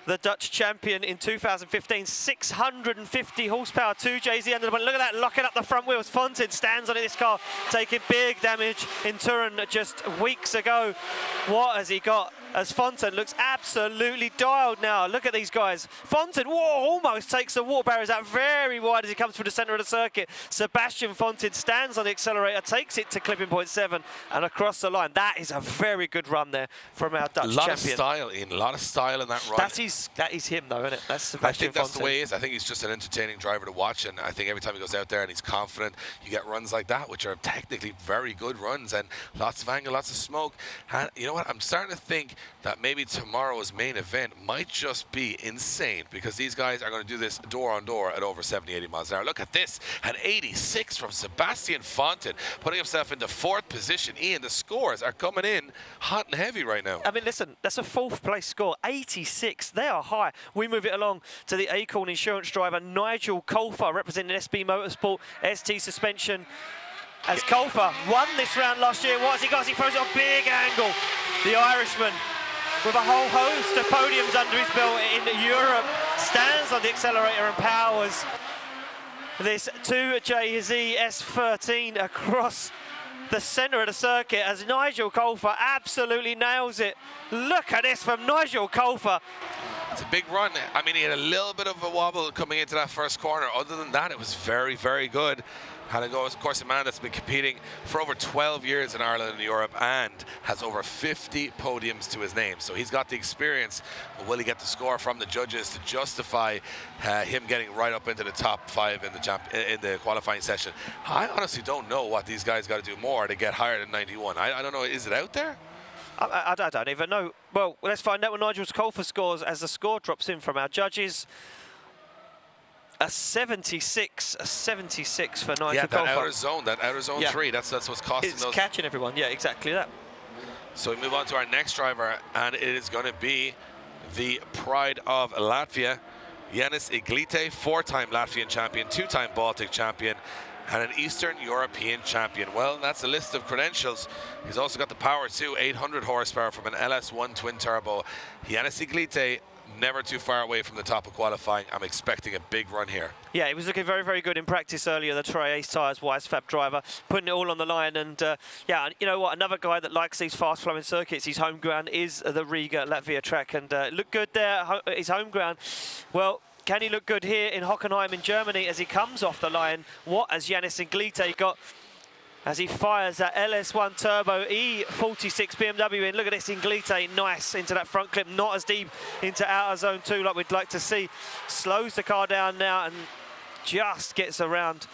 The Dutch champion in 2015, 650 horsepower, 2JZ under the bonnet. Look at that, locking up the front wheels. Fonten stands on this car, taking big damage in Turin just weeks ago. What has he got? as Fontaine looks absolutely dialed now. Look at these guys. Fontaine, whoa, almost takes the water barriers out very wide as he comes through the centre of the circuit. Sebastian Fontaine stands on the accelerator, takes it to clipping point 7 and across the line. That is a very good run there from our Dutch champion. A lot of style in that run. That is him though, isn't it? That's Sebastian I think that's Fontaine. the way he is. I think he's just an entertaining driver to watch, and I think every time he goes out there and he's confident, you get runs like that, which are technically very good runs and lots of angle, lots of smoke. And you know what? I'm starting to think that maybe tomorrow's main event might just be insane, because these guys are going to do this door on door at over 70, 80 miles an hour. Look at this, an 86 from Sebastian Fontaine, putting himself into 4th position. Ian, the scores are coming in hot and heavy right now. I mean, listen, that's a 4th place score, 86. They are high. We move it along to the Acorn Insurance driver, Nigel Colfer, representing SB Motorsport, ST Suspension. As Colfer won this round last year, what has he got? He throws it a big angle. The Irishman, with a whole host of podiums under his belt in Europe, stands on the accelerator and powers this 2JZ S13 across the centre of the circuit as Nigel Colfer absolutely nails it. Look at this from Nigel Colfer. It's a big run. I mean, he had a little bit of a wobble coming into that first corner. Other than that, it was very, very good. Had to go, of course, a man that's been competing for over 12 years in Ireland and Europe and has over 50 podiums to his name. So he's got the experience, but will he get the score from the judges to justify him getting right up into the top 5 in the qualifying session? I honestly don't know what these guys got to do more to get higher than 91. I don't know. Is it out there? I don't even know. Well, let's find out what Nigel Colfer scores as the score drops in from our judges. A 76 for Nigel Colfer. Yeah, that outer zone 3, that's what's costing it's those. Catching everyone, yeah, exactly that. So we move on to our next driver, and it is going to be the pride of Latvia, Yanis Iglite, 4-time Latvian champion, 2-time Baltic champion, and an Eastern European champion. Well, that's a list of credentials. He's also got the power too, 800 horsepower from an LS1 twin turbo. Yanis Iglite, never too far away from the top of qualifying. I'm expecting a big run here. Yeah, he was looking very, very good in practice earlier, the Tri Ace Tyres Wisefab driver, putting it all on the line. And yeah, you know what, another guy that likes these fast-flowing circuits, his home ground is the Riga, Latvia track, and looked good there, his home ground. Well, can he look good here in Hockenheim in Germany as he comes off the line? What has Yanis Iglite got as he fires that LS1 Turbo E46 BMW in? Look at this, Iglite, nice into that front clip, not as deep into outer zone 2 like we'd like to see. Slows the car down now and just gets around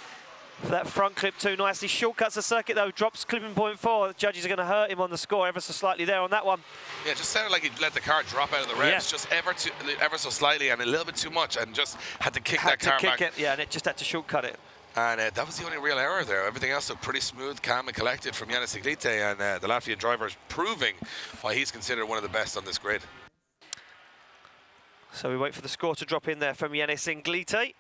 that front clip too nicely. Shortcuts the circuit though, drops clipping point 4. The judges are going to hurt him on the score ever so slightly there on that one. Yeah, it just sounded like he let the car drop out of the revs just ever so slightly and a little bit too much, and just had to kick that car back. Yeah, and it just had to shortcut it. And that was the only real error there. Everything else looked pretty smooth, calm and collected from Yanis Iglite, and the Latvian driver is proving why he's considered one of the best on this grid. So we wait for the score to drop in there from Yanis Iglite.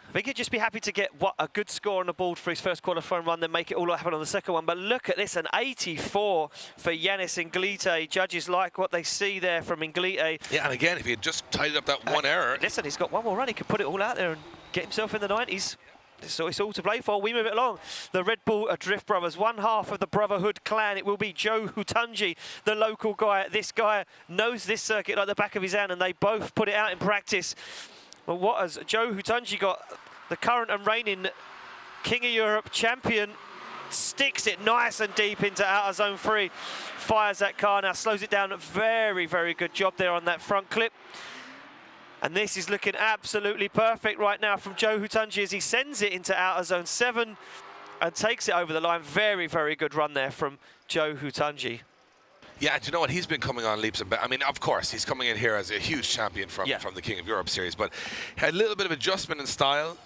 I think he'd just be happy to get a good score on the board for his first qualifying run, then make it all happen on the second one. But look at this, an 84 for Yanis Iglite. Judges like what they see there from Iglite. Yeah, and again, if he had just tidied up that one error. Listen, he's got one more run. He could put it all out there and get himself in the 90s. So it's all to play for. We move it along. The Red Bull Drift Brothers, one half of the Brotherhood clan. It will be Joe Hutunji, the local guy. This guy knows this circuit like the back of his hand, and they both put it out in practice. Well, what has Joe Hutunji got? The current and reigning King of Europe champion sticks it nice and deep into outer zone 3. Fires that car now, slows it down. Very, very good job there on that front clip. And this is looking absolutely perfect right now from Joe Hutunji as he sends it into outer zone 7 and takes it over the line. Very, very good run there from Joe Hutunji. Yeah, do you know what? He's been coming on leaps and bounds. I mean, of course, he's coming in here as a huge champion from the King of Europe series, but had a little bit of adjustment in style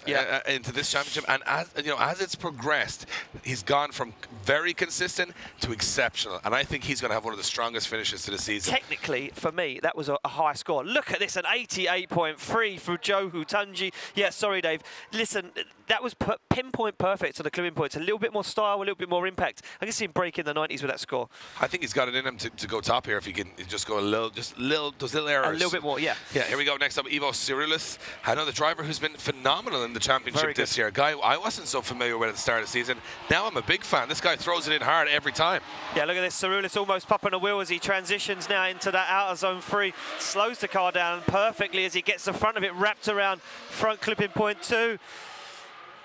into this championship. And as it's progressed, he's gone from very consistent to exceptional. And I think he's going to have one of the strongest finishes to the season. Technically, for me, that was a high score. Look at this, an 88.3 for Joe Hutunji. Yeah, sorry, Dave. Listen, that was pinpoint perfect to the clipping points. A little bit more style, a little bit more impact. I can see him breaking the 90s with that score. I think he's got it in him to go top here if he can just go those little errors. A little bit more, yeah. Yeah, here we go. Next up, Ivo Cirulis, another driver who's been phenomenal in the championship this year. A guy I wasn't so familiar with at the start of the season. Now I'm a big fan. This guy throws it in hard every time. Yeah, look at this. Cirulis almost popping a wheel as he transitions now into that outer zone 3. Slows the car down perfectly as he gets the front of it wrapped around front clipping point 2.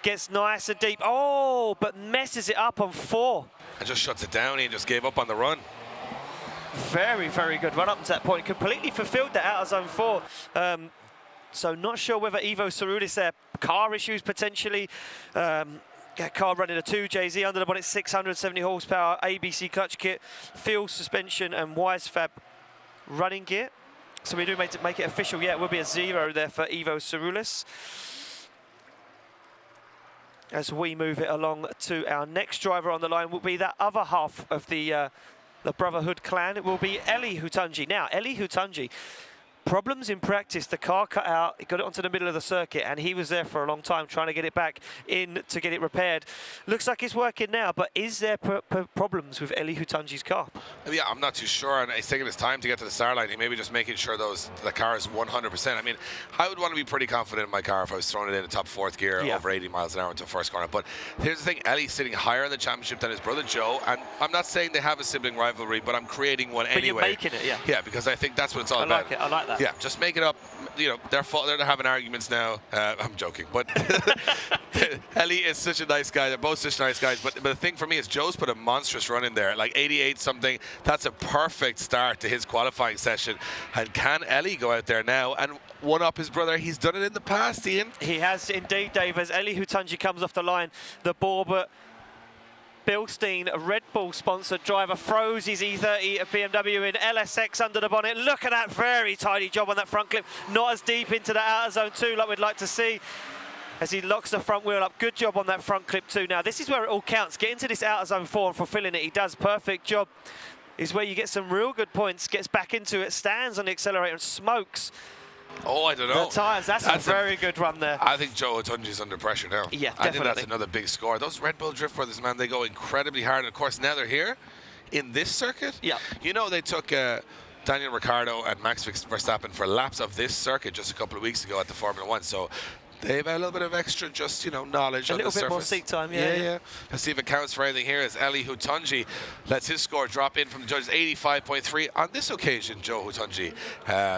Gets nice and deep. Oh, but messes it up on 4. And just shuts it down. He just gave up on the run. Very, very good run up to that point. Completely fulfilled that outer zone 4. So not sure whether Ivo Cirulis there, car issues potentially. Car running a 2JZ under the bonnet, 670 horsepower, ABC clutch kit, field suspension and Wisefab running gear. So we do make it official. Yeah, it will be a 0 there for Ivo Cirulis. As we move it along to our next driver on the line will be that other half of the Brotherhood clan. It will be Eli Hutunji. Now, Eli Hutunji, problems in practice. The car cut out. He got it onto the middle of the circuit, and he was there for a long time trying to get it back in to get it repaired. Looks like it's working now, but is there problems with Eli Hutunji's car? Yeah, I'm not too sure, and he's taking his time to get to the start line. He may be just making sure the car is 100%. I mean, I would want to be pretty confident in my car if I was throwing it in a top 4th gear over 80 miles an hour into a first corner. But here's the thing, Eli's sitting higher in the championship than his brother Joe, and I'm not saying they have a sibling rivalry, but I'm creating one anyway. But you're making it, yeah. Yeah, because I think that's what it's all about. I like that. Yeah, just make it up. You know, they're having arguments now. I'm joking, but Eli is such a nice guy. They're both such nice guys. But the thing for me is Joe's put a monstrous run in there, like 88 something. That's a perfect start to his qualifying session. And can Eli go out there now and one up his brother? He's done it in the past, Ian. He has indeed, Dave. As Eli Hutunji comes off the line, the Borbert Bilstein, a Red Bull sponsored driver, throws his E30 at BMW in LSX under the bonnet. Look at that very tidy job on that front clip. Not as deep into the outer zone 2 like we'd like to see as he locks the front wheel up. Good job on that front clip too. Now this is where it all counts. Get into this outer zone 4 and fulfilling it. He does perfect job. Is where you get some real good points. Gets back into it, stands on the accelerator and smokes. Oh, I don't know. The tyres, that's a very good run there. I think Joe Hutunji's under pressure now. Yeah, I think definitely. that's another big score. Those Red Bull Drift Brothers, man, they go incredibly hard. And of course, now they're here in this circuit. Yeah. You know, they took Daniel Ricciardo and Max Verstappen for laps of this circuit just a couple of weeks ago at the Formula 1. So they've a little bit of extra, just, you know, knowledge on the surface. A little bit more seat time, yeah. Let's see if it counts for anything here as Eli Hutunji lets his score drop in from the judges, 85.3. On this occasion, Joe Hutunji,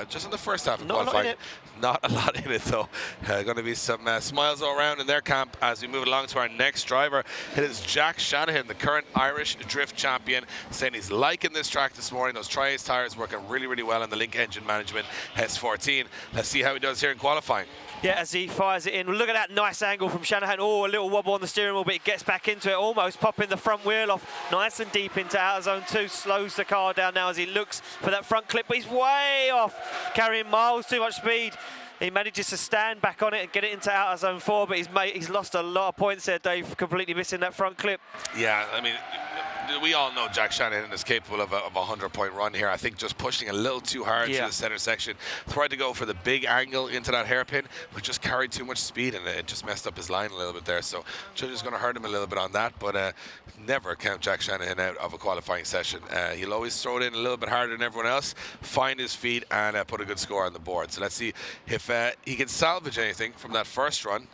just in the first half of qualifying. Not a lot in it, though. Going to be some smiles all around in their camp as we move along to our next driver. It is Jack Shanahan, the current Irish drift champion, saying he's liking this track this morning. Those Tri-Ace tires working really, really well on the Link engine management S14. Let's see how he does here in qualifying. Yeah, as he fires it in. Look at that nice angle from Shanahan. Oh, a little wobble on the steering wheel, but he gets back into it, almost popping the front wheel off. Nice and deep into outer zone 2. Slows the car down now as he looks for that front clip, but he's way off, carrying miles too much speed. He manages to stand back on it and get it into outer zone 4, but he's lost a lot of points there, Dave, completely missing that front clip. Yeah, I mean, we all know Jack Shanahan is capable of a 100-point run here. I think just pushing a little too hard to the center section. Tried to go for the big angle into that hairpin, but just carried too much speed, and it just messed up his line a little bit there. So judge is going to hurt him a little bit on that, but never count Jack Shanahan out of a qualifying session. He'll always throw it in a little bit harder than everyone else, find his feet, and put a good score on the board. So let's see if he can salvage anything from that first run.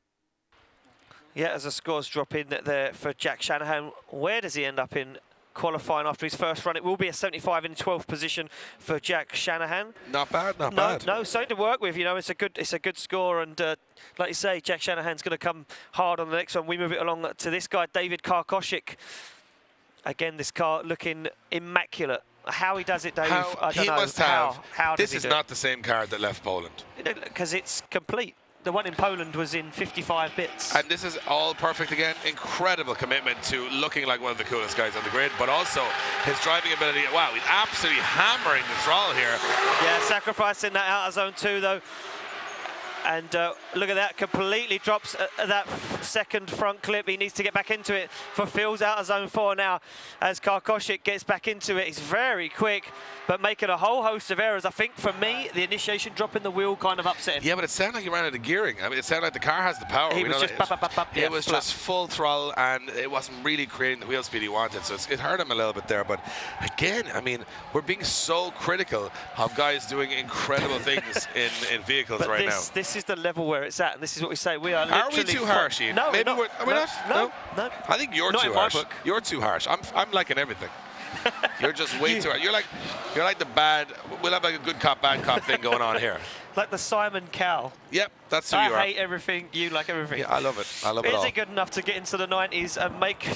Yeah, as the scores drop in there for Jack Shanahan, where does he end up in qualifying after his first run? It will be a 75 in 12th position for Jack Shanahan. Not bad, not bad. No, something to work with. You know, it's a good score, and like you say, Jack Shanahan's going to come hard on the next one. We move it along to this guy, David Karkoshik. Again, this car looking immaculate. How he does it, Dave, I don't know. How this is not the same car that left Poland. Because it's complete. The one in Poland was in 55 bits. And this is all perfect again. Incredible commitment to looking like one of the coolest guys on the grid, but also his driving ability. Wow, he's absolutely hammering the throttle here. Yeah, sacrificing that outer zone 2, though. And look at that, completely drops that second front clip. He needs to get back into it. Fulfills out of zone 4 now as Karkoshik gets back into it. He's very quick, but making a whole host of errors. I think for me, the initiation drop in the wheel kind of upset him. Yeah, but it sounded like he ran out of gearing. I mean, it sounded like the car has the power. He was just it was just full throttle, and it wasn't really creating the wheel speed he wanted, so it hurt him a little bit there. But again, I mean, we're being so critical of guys doing incredible things in vehicles right now. This is the level where it's at, and this is what we say. We are we too harsh, Ian? No, maybe we're not. No. I think you're Not too in my harsh. book. You're too harsh. I'm liking everything. You're just way too harsh. You're like the bad. We'll have like a good cop, bad cop thing going on here. Like the Simon Cowell. Yep, that's who you are. I hate everything, you like everything. Yeah, I love it. I love it all. Is it good enough to get into the 90s and make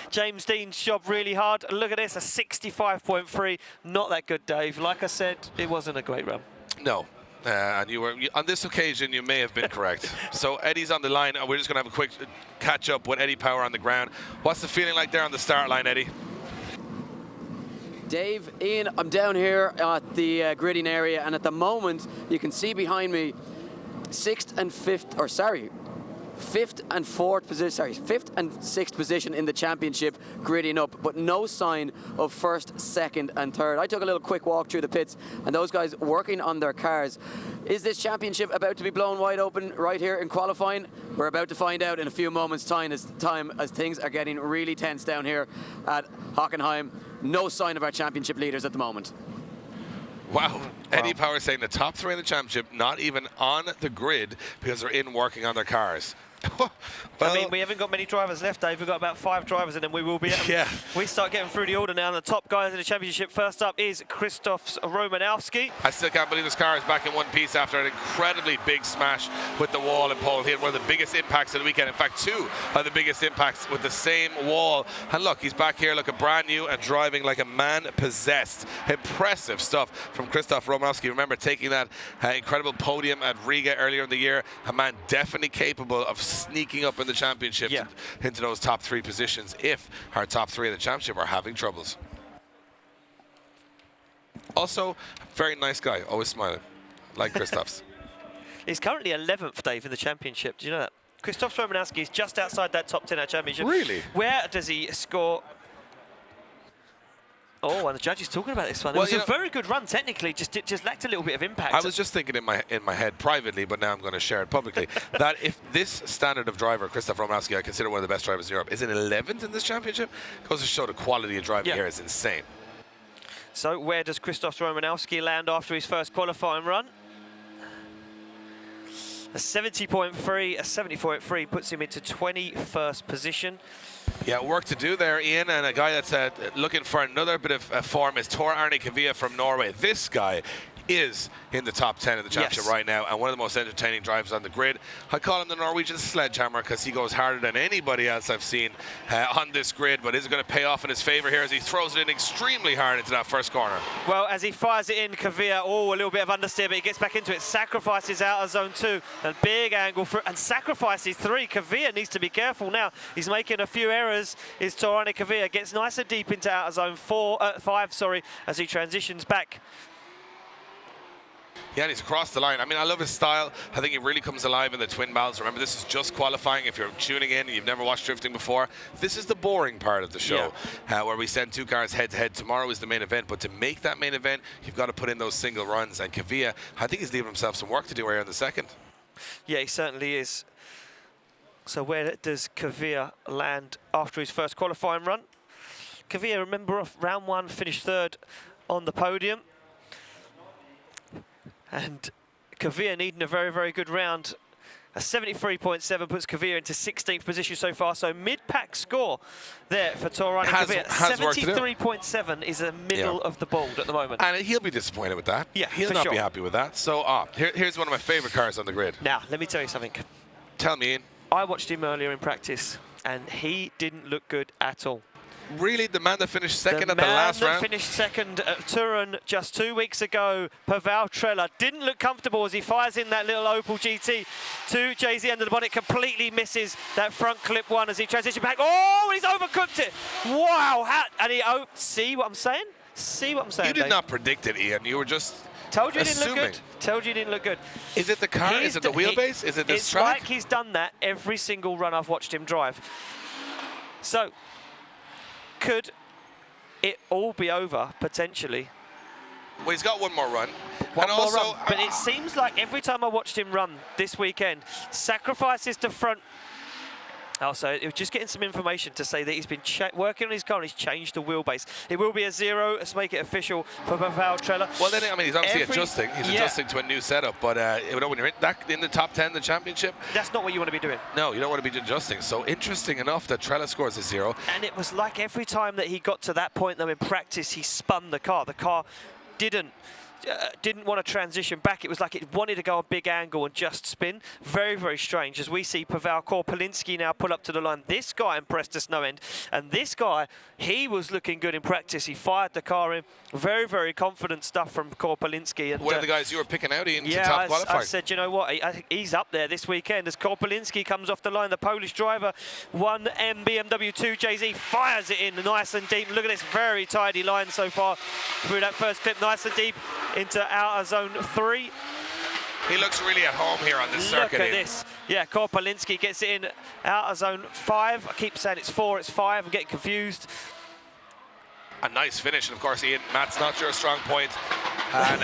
James Dean's job really hard? Look at this, a 65.3. Not that good, Dave. Like I said, it wasn't a great run. No. And on this occasion, you may have been correct. So Eddie's on the line, and we're just going to have a quick catch up with Eddie Power on the ground. What's the feeling like there on the start line, Eddie? Dave, Ian, I'm down here at the gridding area, and at the moment you can see behind me fifth and sixth position in the championship gridding up, but no sign of first, second and third. I took a little quick walk through the pits, and those guys working on their cars. Is this championship about to be blown wide open right here in qualifying? We're about to find out in a few moments' time as things are getting really tense down here at Hockenheim. No sign of our championship leaders at the moment. Wow. Eddie Power saying the top 3 in the championship not even on the grid because they're in working on their cars. Well, I mean, we haven't got many drivers left, Dave. We've got about 5 drivers, and then we will be at them. Yeah. We start getting through the order now, and the top guys in the championship. First up is Krzysztof Romanowski. I still can't believe this car is back in one piece after an incredibly big smash with the wall in pole. He had one of the biggest impacts of the weekend. In fact, 2 of the biggest impacts with the same wall. And look, he's back here looking brand new and driving like a man possessed. Impressive stuff from Krzysztof Romanowski. Remember taking that incredible podium at Riga earlier in the year. A man definitely capable of sneaking up in the championship into those top 3 positions if our top 3 in the championship are having troubles. Also, very nice guy, always smiling, like Krzysztof's. He's currently 11th, Dave, in the championship. Do you know that? Krzysztof Romanowski is just outside that top 10 at championship. Really? Where does he score? Oh, and the judge is talking about this one. It was a very good run technically, just lacked a little bit of impact. I was just thinking in my head privately, but now I'm going to share it publicly, that if this standard of driver, Krzysztof Romanowski, I consider one of the best drivers in Europe, is in 11th in this championship, goes to show the quality of driving here is insane. So where does Krzysztof Romanowski land after his first qualifying run? A 70.3, a 70.3 puts him into 21st position. Yeah, work to do there, Ian, and a guy that's looking for another bit of form is Tor Arne Kavia from Norway. This guy is in the top 10 of the championship right now, and one of the most entertaining drivers on the grid. I call him the Norwegian sledgehammer because he goes harder than anybody else I've seen on this grid, but is it going to pay off in his favor here as he throws it in extremely hard into that first corner? Well, as he fires it in, Kavia, a little bit of understeer, but he gets back into it, sacrifices out of zone 2, a big angle for, and sacrifices 3. Kavia needs to be careful now. He's making a few errors. Is Tor Arne Kavia gets nice and deep into out of zone 5, as he transitions back. Yeah, and he's across the line. I mean, I love his style. I think he really comes alive in the twin battles. Remember, this is just qualifying. If you're tuning in and you've never watched drifting before, this is the boring part of the show, where we send 2 cars head-to-head. Tomorrow is the main event, but to make that main event, you've got to put in those single runs. And Kavia, I think he's leaving himself some work to do here in the second. Yeah, he certainly is. So where does Kavia land after his first qualifying run? Kavia, remember, off round 1, finished 3rd on the podium. And Kavia needing a very, very good round. A 73.7 puts Kavia into 16th position so far. So mid-pack score there for Tor Arne Kavia. 73.7 is the middle of the board at the moment. And he'll be disappointed with that. Yeah, he'll not be happy with that. So here's one of my favorite cars on the grid. Now, let me tell you something. Tell me, Ian. I watched him earlier in practice, and he didn't look good at all. Really? The man that finished second at the last round? The man that finished second at Turin just 2 weeks ago, Pavel Trela, didn't look comfortable as he fires in that little Opel GT to JZ under the bonnet, completely misses that front clip one as he transitions back. Oh, he's overcooked it. Wow. And he, see what I'm saying? See what I'm saying, You did Dave? not predict it, Ian. You were just Told you he assuming. didn't look good. Told you he didn't look good. Is it the car? Is it the wheelbase? Is it this it's track? It's like he's done that every single run I've watched him drive. So, could it all be over, potentially? Well, he's got one more run. One and more also, run. But it seems like every time I watched him run this weekend, sacrifices to front. Also, it was just getting some information to say that he's been working on his car and he's changed the wheelbase. It will be a 0. Let's make it official for Pavel Trella. Well, then, I mean, he's obviously adjusting. He's yeah. adjusting to a new setup. But you know, when you're in the top 10 in the championship, that's not what you want to be doing. No, you don't want to be adjusting. So interesting enough that Trella scores a 0. And it was like every time that he got to that point, though, in practice, he spun the car. The car didn't want to transition back. It was like it wanted to go a big angle and just spin. Very, very strange. As we see Pavel Korpelinski now pull up to the line. This guy impressed us no end. And this guy, he was looking good in practice. He fired the car in. Very, very confident stuff from Korpelinski. And one of the guys you were picking out in yeah, top qualifying. I said, you know what, I think he's up there this weekend as Korpelinski comes off the line. The Polish driver, 1M BMW 2JZ, fires it in nice and deep. Look at this very tidy line so far through that first clip. Nice and deep into outer zone 3. He looks really at home here on this circuit. Look at this. Yeah, Korpelinski gets it in outer zone 5. I keep saying it's 4, it's 5. I'm getting confused. A nice finish, and of course, Ian, Matt's not your strong point. And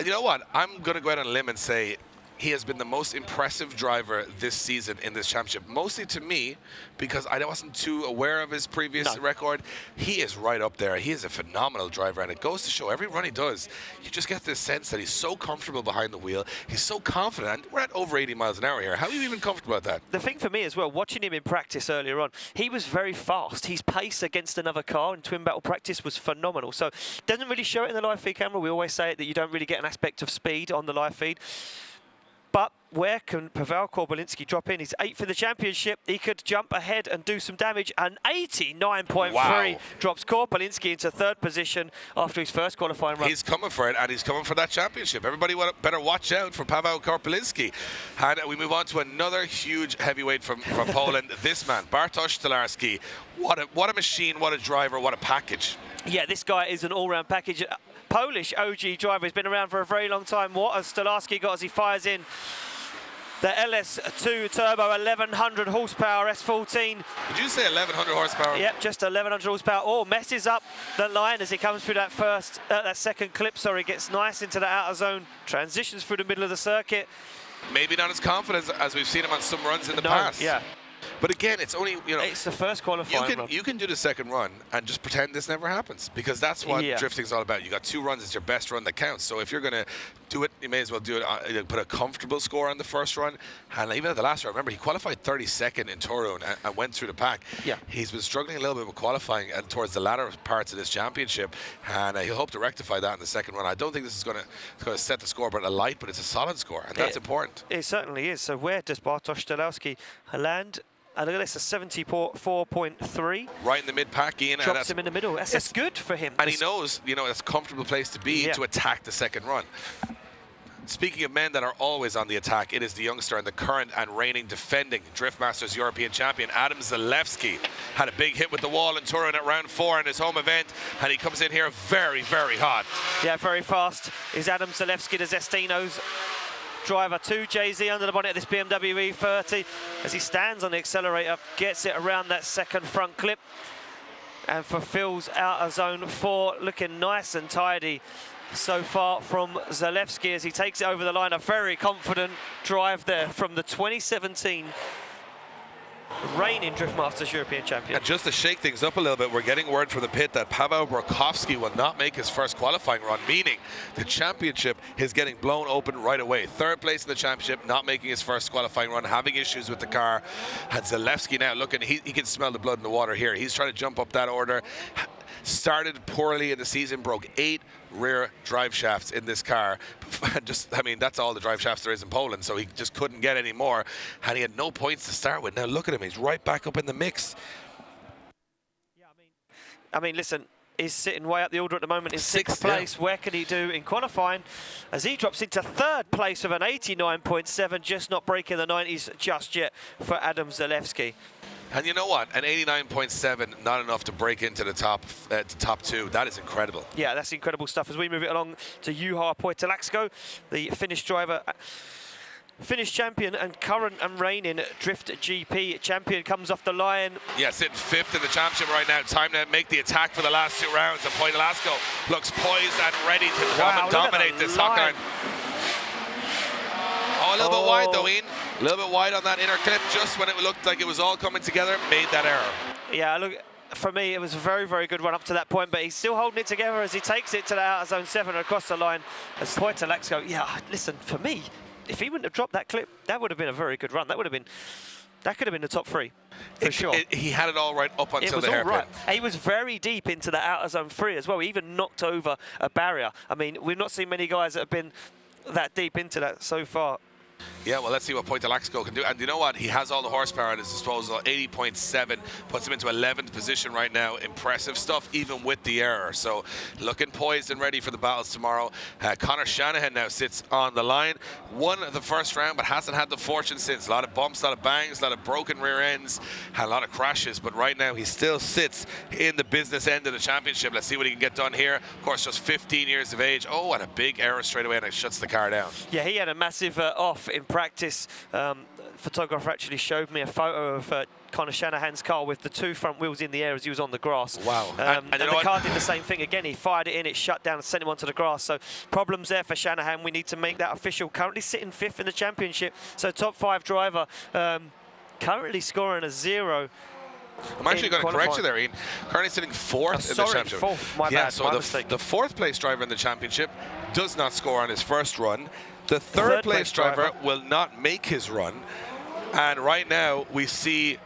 you know what? I'm going to go out on a limb and say he has been the most impressive driver this season in this championship. Mostly to me, because I wasn't too aware of his previous record. He is right up there. He is a phenomenal driver, and it goes to show every run he does, you just get this sense that he's so comfortable behind the wheel. He's so confident. We're at over 80 miles an hour here. How are you even comfortable at that? The thing for me as well, watching him in practice earlier on, he was very fast. His pace against another car in twin battle practice was phenomenal. So doesn't really show it in the live feed camera. We always say it, that you don't really get an aspect of speed on the live feed. But where can Pavel Korpelinski drop in? He's 8th for the championship. He could jump ahead and do some damage. An 89.3 drops Korpelinski into 3rd position after his first qualifying run. He's coming for it, and he's coming for that championship. Everybody better watch out for Pavel Korpelinski. And we move on to another huge heavyweight from Poland. This man, Bartosz Stolarski. What a machine, what a driver, what a package. Yeah, this guy is an all-round package. Polish OG driver. He's been around for a very long time. What has Stolarski got as he fires in the LS2 turbo, 1100 horsepower S14. Did you say 1100 horsepower? Yep, just 1100 horsepower. Oh, messes up the line as he comes through that second clip. Sorry, gets nice into the outer zone, transitions through the middle of the circuit. Maybe not as confident as we've seen him on some runs in the past. Yeah. But again, it's only, you know, it's the first qualifying run. You can do the second run and just pretend this never happens, because that's what drifting's all about. You got 2 runs, it's your best run that counts. So if you're going to do it, you may as well do it, put a comfortable score on the first run. And even at the last run, remember, he qualified 32nd in Turin and went through the pack. Yeah. He's been struggling a little bit with qualifying towards the latter parts of this championship, and he'll hope to rectify that in the second run. I don't think this is going to set the scoreboard alight, but it's a solid score, and that's important. It certainly is. So where does Bartosz Stolarski land? And look at this, a 74.3. Right in the mid-pack, Ian. Drops him in the middle. That's good for him. And he knows, you know, it's a comfortable place to be to attack the second run. Speaking of men that are always on the attack, it is the youngster and the current and reigning defending Drift Masters European champion, Adam Zalewski. Had a big hit with the wall in Turin at round 4 in his home event, and he comes in here very, very hot. Yeah, very fast is Adam Zalewski, the Zestino's driver. 2JZ under the bonnet of this BMW E30 as he stands on the accelerator, gets it around that second front clip and fulfills outer zone 4, looking nice and tidy so far from Zalewski as he takes it over the line. A very confident drive there from the 2017 reigning Drift Masters European champion. And just to shake things up a little bit, we're getting word from the pit that Paweł Borkowski will not make his first qualifying run, meaning the championship is getting blown open right away. 3rd place in the championship, not making his first qualifying run, having issues with the car. And Zalewski now looking, he can smell the blood in the water here. He's trying to jump up that order. Started poorly in the season, broke 8 rear drive shafts in this car. I mean, that's all the drive shafts there is in Poland, so he just couldn't get any more, and he had no points to start with. Now look at him, he's right back up in the mix. Yeah, I mean, listen, is sitting way up the order at the moment in sixth place. Where can he do in qualifying as he drops into third place with an 89.7, just not breaking the 90s just yet for Adam Zalewski. And you know what? An 89.7, not enough to break into the top two. That is incredible. Yeah, that's incredible stuff. As we move it along to Juha Poitalaxko, the Finnish driver, Finnish champion and current and reigning Drift GP champion, comes off the line. Yeah, sitting fifth in the championship right now. Time to make the attack for the last 2 rounds. And Poitalaxko looks poised and ready to dominate this Hockenheim. Oh, a little bit wide though, Ian. A little bit wide on that inner clip, just when it looked like it was all coming together, made that error. Yeah, look, for me, it was a very, very good run up to that point, but he's still holding it together as he takes it to the outer zone 7 across the line. As Poitalaxko, yeah, listen, for me, if he wouldn't have dropped that clip, that would have been a very good run. That could have been the top 3, for sure. He had it all right up until the hairpin. Right. He was very deep into the outer zone 3 as well. He even knocked over a barrier. I mean, we've not seen many guys that have been that deep into that so far. Yeah, well, let's see what Poitalaxko can do. And you know what? He has all the horsepower at his disposal. 80.7 puts him into 11th position right now. Impressive stuff, even with the error. So looking poised and ready for the battles tomorrow. Conor Shanahan now sits on the line. Won the first round, but hasn't had the fortune since. A lot of bumps, a lot of bangs, a lot of broken rear ends, and a lot of crashes. But right now, he still sits in the business end of the championship. Let's see what he can get done here. Of course, just 15 years of age. Oh, and a big error straight away, and it shuts the car down. Yeah, he had a massive off in practice. Photographer actually showed me a photo of Conor Shanahan's car with the 2 front wheels in the air as he was on the grass. Wow. And the car did the same thing again. He fired it in, it shut down and sent him onto the grass. So problems there for Shanahan. We need to make that official. Currently sitting 5th in the championship. So top 5 driver. Currently scoring a 0. I'm actually going to correct you there, Ian. Currently sitting 4th in the championship. 4th, my bad, so my the mistake. The 4th place driver in the championship does not score on his first run. The third place driver will not make his run. And right now, we see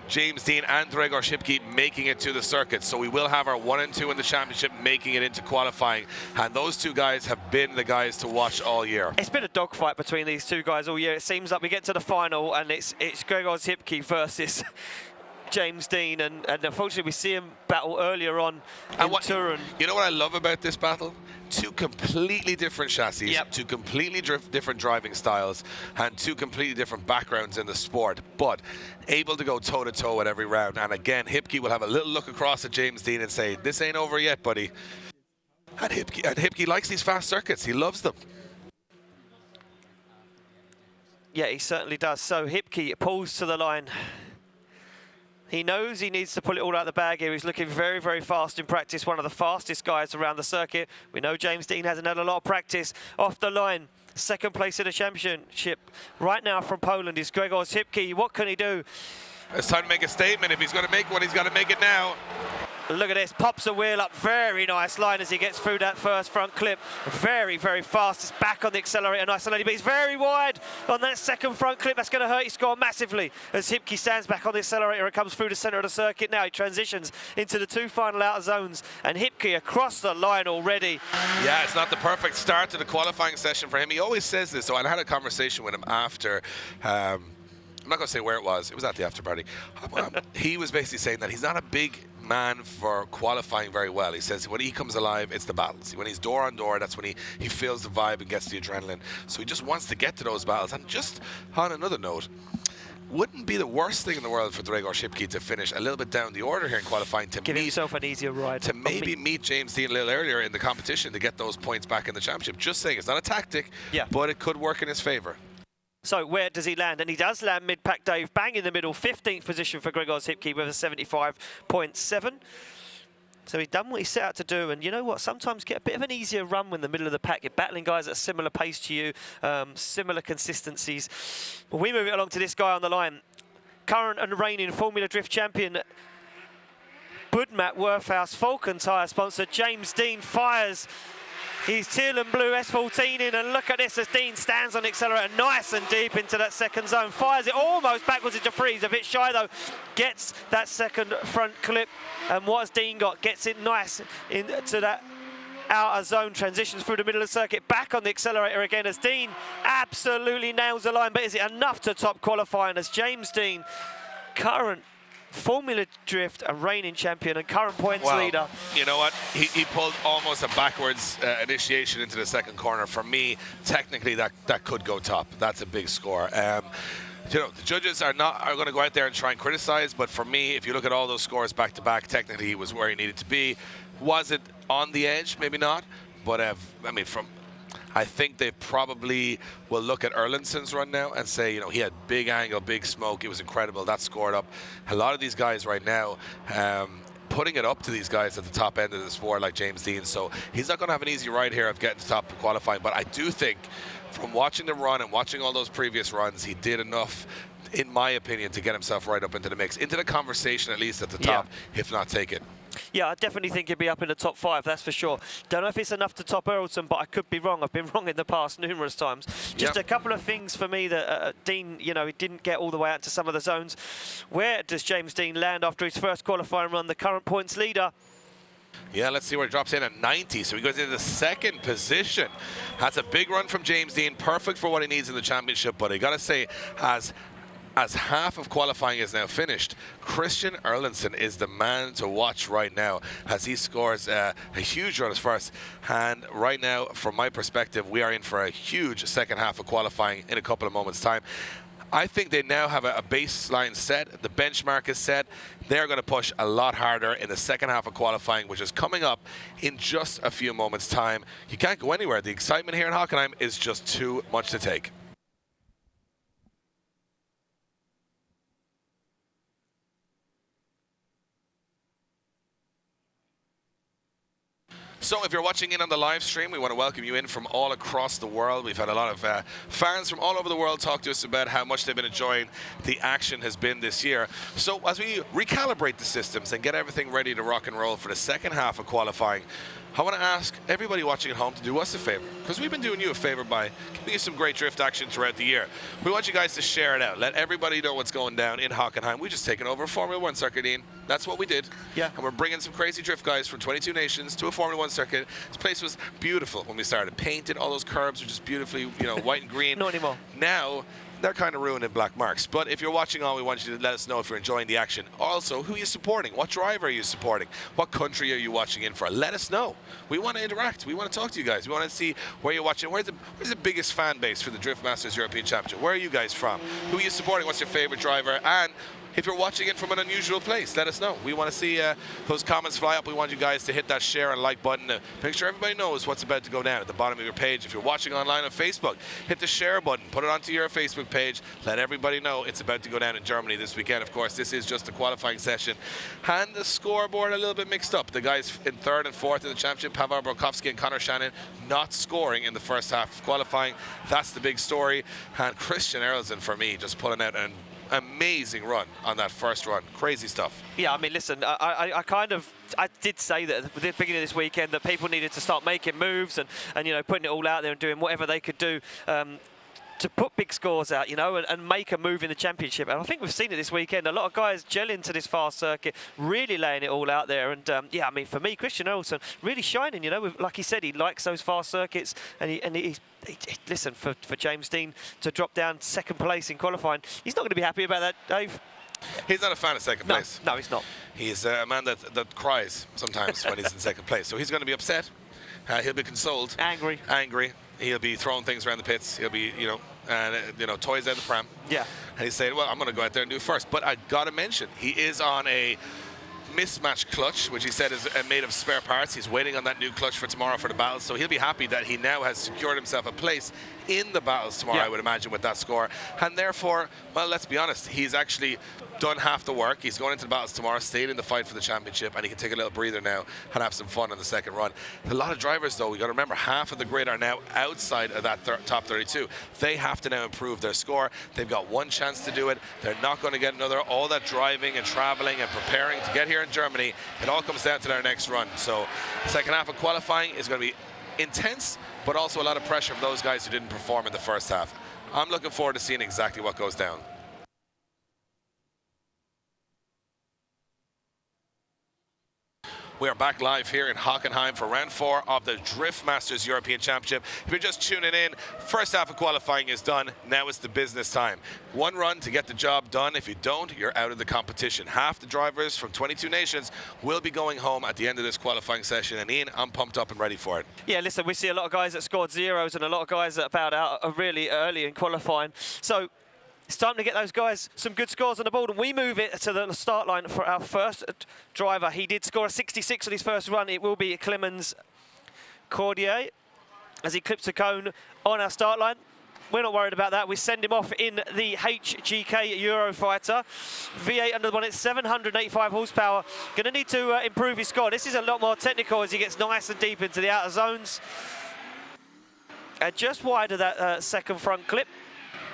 James Dean and Gregor Shipke making it to the circuit. So we will have our 1 and 2 in the championship making it into qualifying. And those 2 guys have been the guys to watch all year. It's been a dogfight between these 2 guys all year. It seems like we get to the final and it's Gregor Shipke versus James Dean, and unfortunately we see him battle earlier on in Turin. You know what I love about this battle? 2 completely different chassis, 2 completely different driving styles, and 2 completely different backgrounds in the sport, but able to go toe-to-toe at every round. And again, Hipke will have a little look across at James Dean and say, this ain't over yet, buddy. And Hipke likes these fast circuits. He loves them. Yeah, he certainly does. So Hipke pulls to the line. He knows he needs to pull it all out of the bag here. He's looking very, very fast in practice. One of the fastest guys around the circuit. We know James Dean hasn't had a lot of practice off the line. 2nd place in the championship right now from Poland is Gregor Shipke. What can he do? It's time to make a statement. If he's going to make one, he's got to make it now. Look at this, pops a wheel up, very nice line as he gets through that first front clip. Very, very fast, it's back on the accelerator nice and lady, but he's very wide on that 2nd front clip. That's going to hurt his score massively as Hipke stands back on the accelerator and comes through the centre of the circuit now. He transitions into the 2 final outer zones, and Hipke across the line already. Yeah, it's not the perfect start to the qualifying session for him. He always says this, so I had a conversation with him after. I'm not going to say where it was at the after party. He was basically saying that he's not a big man for qualifying very well. He says when he comes alive, it's the battles. When he's door on door, that's when he feels the vibe and gets the adrenaline. So he just wants to get to those battles. And just on another note, wouldn't be the worst thing in the world for Gregor Shipke to finish a little bit down the order here in qualifying to give himself an easier ride. To maybe meet James Dean a little earlier in the competition to get those points back in the championship. Just saying, it's not a tactic, but it could work in his favour. So where does he land? And he does land mid-pack, Dave, bang in the middle, 15th position for Gregor Shipke with a 75.7. So he's done what he set out to do, and you know what? Sometimes get a bit of an easier run when the middle of the pack. You're battling guys at a similar pace to you, similar consistencies. Well, we move it along to this guy on the line. Current and reigning Formula Drift champion, Budmat Worthhouse Falcon tyre sponsor, James Dean fires his teal and blue S14 in, and look at this as Dean stands on the accelerator nice and deep into that 2nd zone, fires it almost backwards into 3. He's a bit shy though, gets that 2nd front clip, and what has Dean got? Gets it nice into that outer zone, transitions through the middle of the circuit, back on the accelerator again as Dean absolutely nails the line, but is it enough to top qualifying as James Dean, current Formula Drift, a reigning champion and current points leader. You know what? He pulled almost a backwards initiation into the second corner. For me, technically, that could go top. That's a big score. You know, the judges are going to go out there and try and criticize, but for me, if you look at all those scores back to back, technically he was where he needed to be. Was it on the edge? Maybe not. But I mean, I think they probably will look at Erlandsson's run now and say, you know, he had big angle, big smoke. It was incredible. That scored up. A lot of these guys right now, putting it up to these guys at the top end of the sport, like James Dean. So he's not going to have an easy ride here of getting to top of qualifying. But I do think, from watching the run and watching all those previous runs, he did enough, in my opinion, to get himself right up into the mix, into the conversation at least at the top, if not take it. Yeah, I definitely think he'd be up in the top 5, that's for sure. Don't know if it's enough to top Erlandson, but I could be wrong. I've been wrong in the past numerous times. Just a couple of things for me that Dean, you know, he didn't get all the way out to some of the zones. Where does James Dean land after his first qualifying run, the current points leader? Yeah, let's see where it drops in at 90. So he goes into the second position. That's a big run from James Dean. Perfect for what he needs in the championship. But I got to say, as half of qualifying is now finished, Christian Erlandsson is the man to watch right now as he scores a huge run as first. And right now, from my perspective, we are in for a huge second half of qualifying in a couple of moments' time. I think they now have a baseline set. The benchmark is set. They're going to push a lot harder in the second half of qualifying, which is coming up in just a few moments' time. You can't go anywhere. The excitement here in Hockenheim is just too much to take. So if you're watching in on the live stream, we want to welcome you in from all across the world. We've had a lot of fans from all over the world talk to us about how much they've been enjoying the action has been this year. So as we recalibrate the systems and get everything ready to rock and roll for the second half of qualifying, I want to ask everybody watching at home to do us a favor, because we've been doing you a favor by giving you some great drift action throughout the year. We want you guys to share it out. Let everybody know what's going down in Hockenheim. We've just taken over a Formula 1 circuit, Ian. That's what we did. Yeah. And we're bringing some crazy drift guys from 22 nations to a Formula 1 circuit. This place was beautiful when we started. Painted, all those curbs were just beautifully, you know, white and green. Not anymore. Now, they're kind of ruined in black marks. But if you're watching on, we want you to let us know if you're enjoying the action. Also, who are you supporting? What driver are you supporting? What country are you watching in for? Let us know. We want to interact. We want to talk to you guys. We want to see where you're watching. Where's the biggest fan base for the Drift Masters European Championship? Where are you guys from? Who are you supporting? What's your favorite driver? And if you're watching it from an unusual place, let us know. We want to see those comments fly up. We want you guys to hit that share and like button to make sure everybody knows what's about to go down at the bottom of your page. If you're watching online on Facebook, hit the share button, put it onto your Facebook page, let everybody know it's about to go down in Germany this weekend. Of course, this is just a qualifying session. And the scoreboard a little bit mixed up. The guys in third and fourth in the championship, Pavel Brokowski and Connor Shannon, not scoring in the first half of qualifying. That's the big story. And Christian Erlandsson, for me, just pulling out an amazing run on that first run. Crazy stuff. Yeah, I mean, listen, I did say that at the beginning of this weekend that people needed to start making moves and you know, putting it all out there and doing whatever they could do to put big scores out, you know, and make a move in the championship. And I think we've seen it this weekend. A lot of guys gel into this fast circuit, really laying it all out there. And yeah, I mean, for me, Christian Erlandsson really shining, you know, like he said, he likes those fast circuits. And he listen, for James Dean to drop down second place in qualifying, he's not going to be happy about that, Dave. He's not a fan of second place. No, he's not. He's a man that cries sometimes when he's in second place. So he's going to be upset. He'll be consoled. Angry. He'll be throwing things around the pits. He'll be, you know, toys out the pram. Yeah. And he's saying, well, I'm going to go out there and do first. But I got to mention, he is on a mismatched clutch, which he said is made of spare parts. He's waiting on that new clutch for tomorrow for the battles. So he'll be happy that he now has secured himself a place in the battles tomorrow, I would imagine, with that score. And therefore, well, let's be honest, he's actually done half the work. He's going into the battles tomorrow, stayed in the fight for the championship, and he can take a little breather now and have some fun on the second run. A lot of drivers, though, we got to remember, half of the grid are now outside of that top 32. They have to now improve their score. They've got one chance to do it. They're not going to get another. All that driving and traveling and preparing to get here in Germany, it all comes down to their next run. So second half of qualifying is going to be intense, but also a lot of pressure for those guys who didn't perform in the first half. I'm looking forward to seeing exactly what goes down. We are back live here in Hockenheim for round 4 of the Drift Masters European Championship. If you're just tuning in, first half of qualifying is done. Now it's the business time. One run to get the job done. If you don't, you're out of the competition. Half the drivers from 22 nations will be going home at the end of this qualifying session. And Ian, I'm pumped up and ready for it. Yeah, listen, we see a lot of guys that scored zeros and a lot of guys that bowed out really early in qualifying. So it's time to get those guys some good scores on the board, and we move it to the start line for our first driver. He did score a 66 on his first run. It will be Clemens Cordier as he clips a cone on our start line. We're not worried about that. We send him off in the HGK Eurofighter. V8 under the bonnet, 785 horsepower. Going to need to improve his score. This is a lot more technical as he gets nice and deep into the outer zones. Just wide of that second front clip.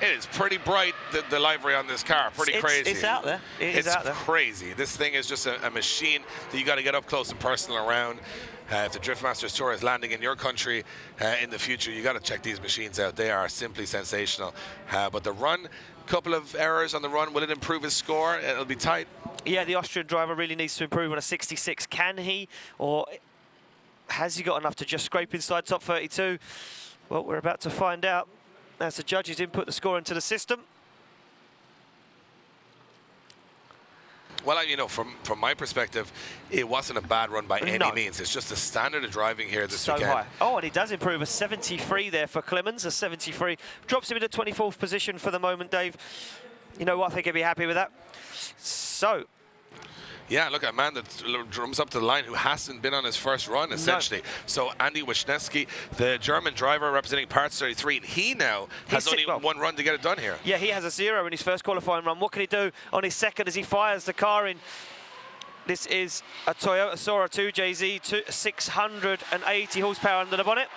It is pretty bright, the livery on this car. Pretty crazy. It's out there. It's out there. Crazy. This thing is just a machine that you got to get up close and personal around. If the Drift Masters Tour is landing in your country in the future, you got to check these machines out. They are simply sensational. But the run, couple of errors on the run. Will it improve his score? It'll be tight. Yeah, the Austrian driver really needs to improve on a 66. Can he? Or has he got enough to just scrape inside top 32? Well, we're about to find out as the judges input the score into the system. Well, you know, from my perspective, it wasn't a bad run by any means. It's just the standard of driving here this weekend. High. Oh, and he does improve a 73 there for Clemens, a 73. Drops him into 24th position for the moment, Dave. You know what, I think he'll be happy with that. So. Yeah, look, a man that drums up to the line who hasn't been on his first run, essentially. No. So Andy Wisniewski, the German driver representing Parts 33, and he now has only one run to get it done here. Yeah, he has a 0 in his first qualifying run. What can he do on his second as he fires the car in? This is a Toyota Sora 2JZ, 680 horsepower under the bonnet.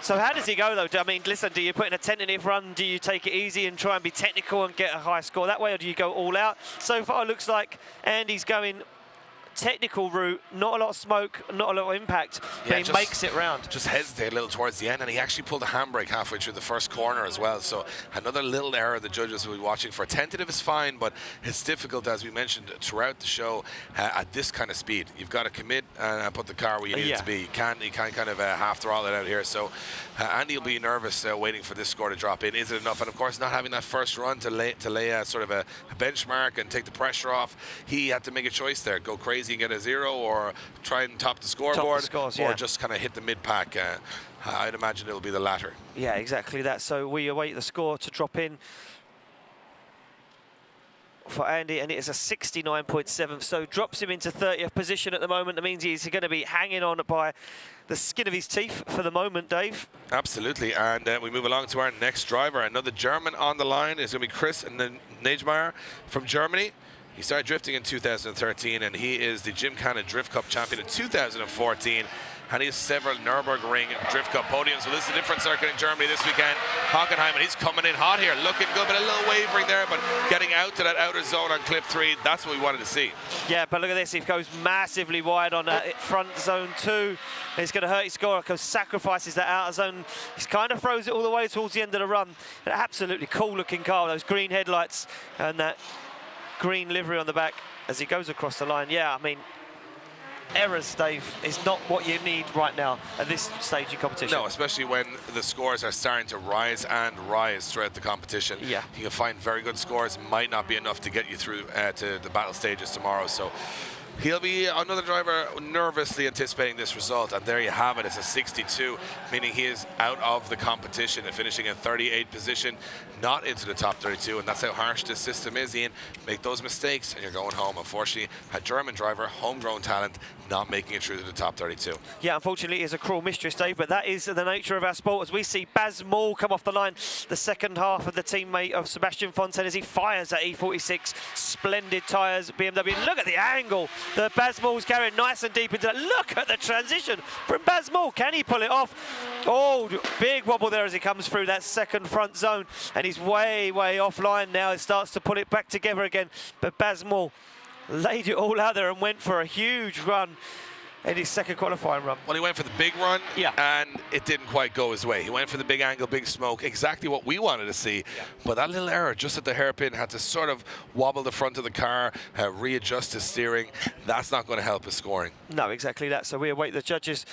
So how does he go, though? I mean, listen, do you put in a tentative run? Do you take it easy and try and be technical and get a high score that way, or do you go all out? So far, it looks like Andy's going technical route, not a lot of smoke, not a lot of impact, but he makes it round. Just hesitated a little towards the end, and he actually pulled a handbrake halfway through the first corner as well. So another little error the judges will be watching for. Tentative is fine, but it's difficult, as we mentioned throughout the show, at this kind of speed. You've got to commit and put the car where you need it to be. You can't kind of half throttle it out here. So Andy will be nervous waiting for this score to drop in. Is it enough? And of course, not having that first run to lay a sort of a benchmark and take the pressure off. He had to make a choice there: go crazy and get a 0, or try and top the scoreboard, or just kind of hit the mid-pack. I'd imagine it'll be the latter. Yeah, exactly that. So we await the score to drop in for Andy, and it is a 69.7, so drops him into 30th position at the moment. That means he's going to be hanging on by the skin of his teeth for the moment, Dave. Absolutely, and we move along to our next driver. Another German on the line is going to be Chris Neijmeyer from Germany. He started drifting in 2013, and he is the Gymkhana Drift Cup champion in 2014. And he has several Nürburgring Drift Cup podiums. So this is a different circuit in Germany this weekend. Hockenheim, and he's coming in hot here, looking good, but a little wavering there, but getting out to that outer zone on clip 3, that's what we wanted to see. Yeah, but look at this, he goes massively wide on front zone 2. He's going to hurt his score because sacrifices that outer zone. He's kind of throws it all the way towards the end of the run. An absolutely cool looking car, those green headlights and that green livery on the back as he goes across the line. Yeah, I mean, errors, Dave, is not what you need right now at this stage in competition. No, especially when the scores are starting to rise and rise throughout the competition. Yeah. You can find very good scores, might not be enough to get you through to the battle stages tomorrow. So he'll be another driver nervously anticipating this result, and there you have it. It's a 62, meaning he is out of the competition and finishing in 38th position, not into the top 32, and that's how harsh this system is, Ian. Make those mistakes and you're going home. Unfortunately, a German driver, homegrown talent, not making it through to the top 32. Yeah, unfortunately, it is a cruel mistress, Dave, but that is the nature of our sport. As we see Baz Maul come off the line, the second half of the teammate of Sebastian Fontaine, as he fires at E46. Splendid tyres, BMW. Look at the angle that Baz Maul's carrying nice and deep into that. Look at the transition from Baz Maul. Can he pull it off? Oh, big wobble there as he comes through that second front zone, and he's way offline now. It starts to pull it back together again, but Baz Maul laid it all out there and went for a huge run. in his second qualifying run. Well, he went for the big run, Yeah. and it didn't quite go his way. He went for the big angle, big smoke, exactly what we wanted to see. Yeah. But that little error just at the hairpin, had to sort of wobble the front of the car, readjust his steering. That's not going to help his scoring. No, exactly that. So we await the judges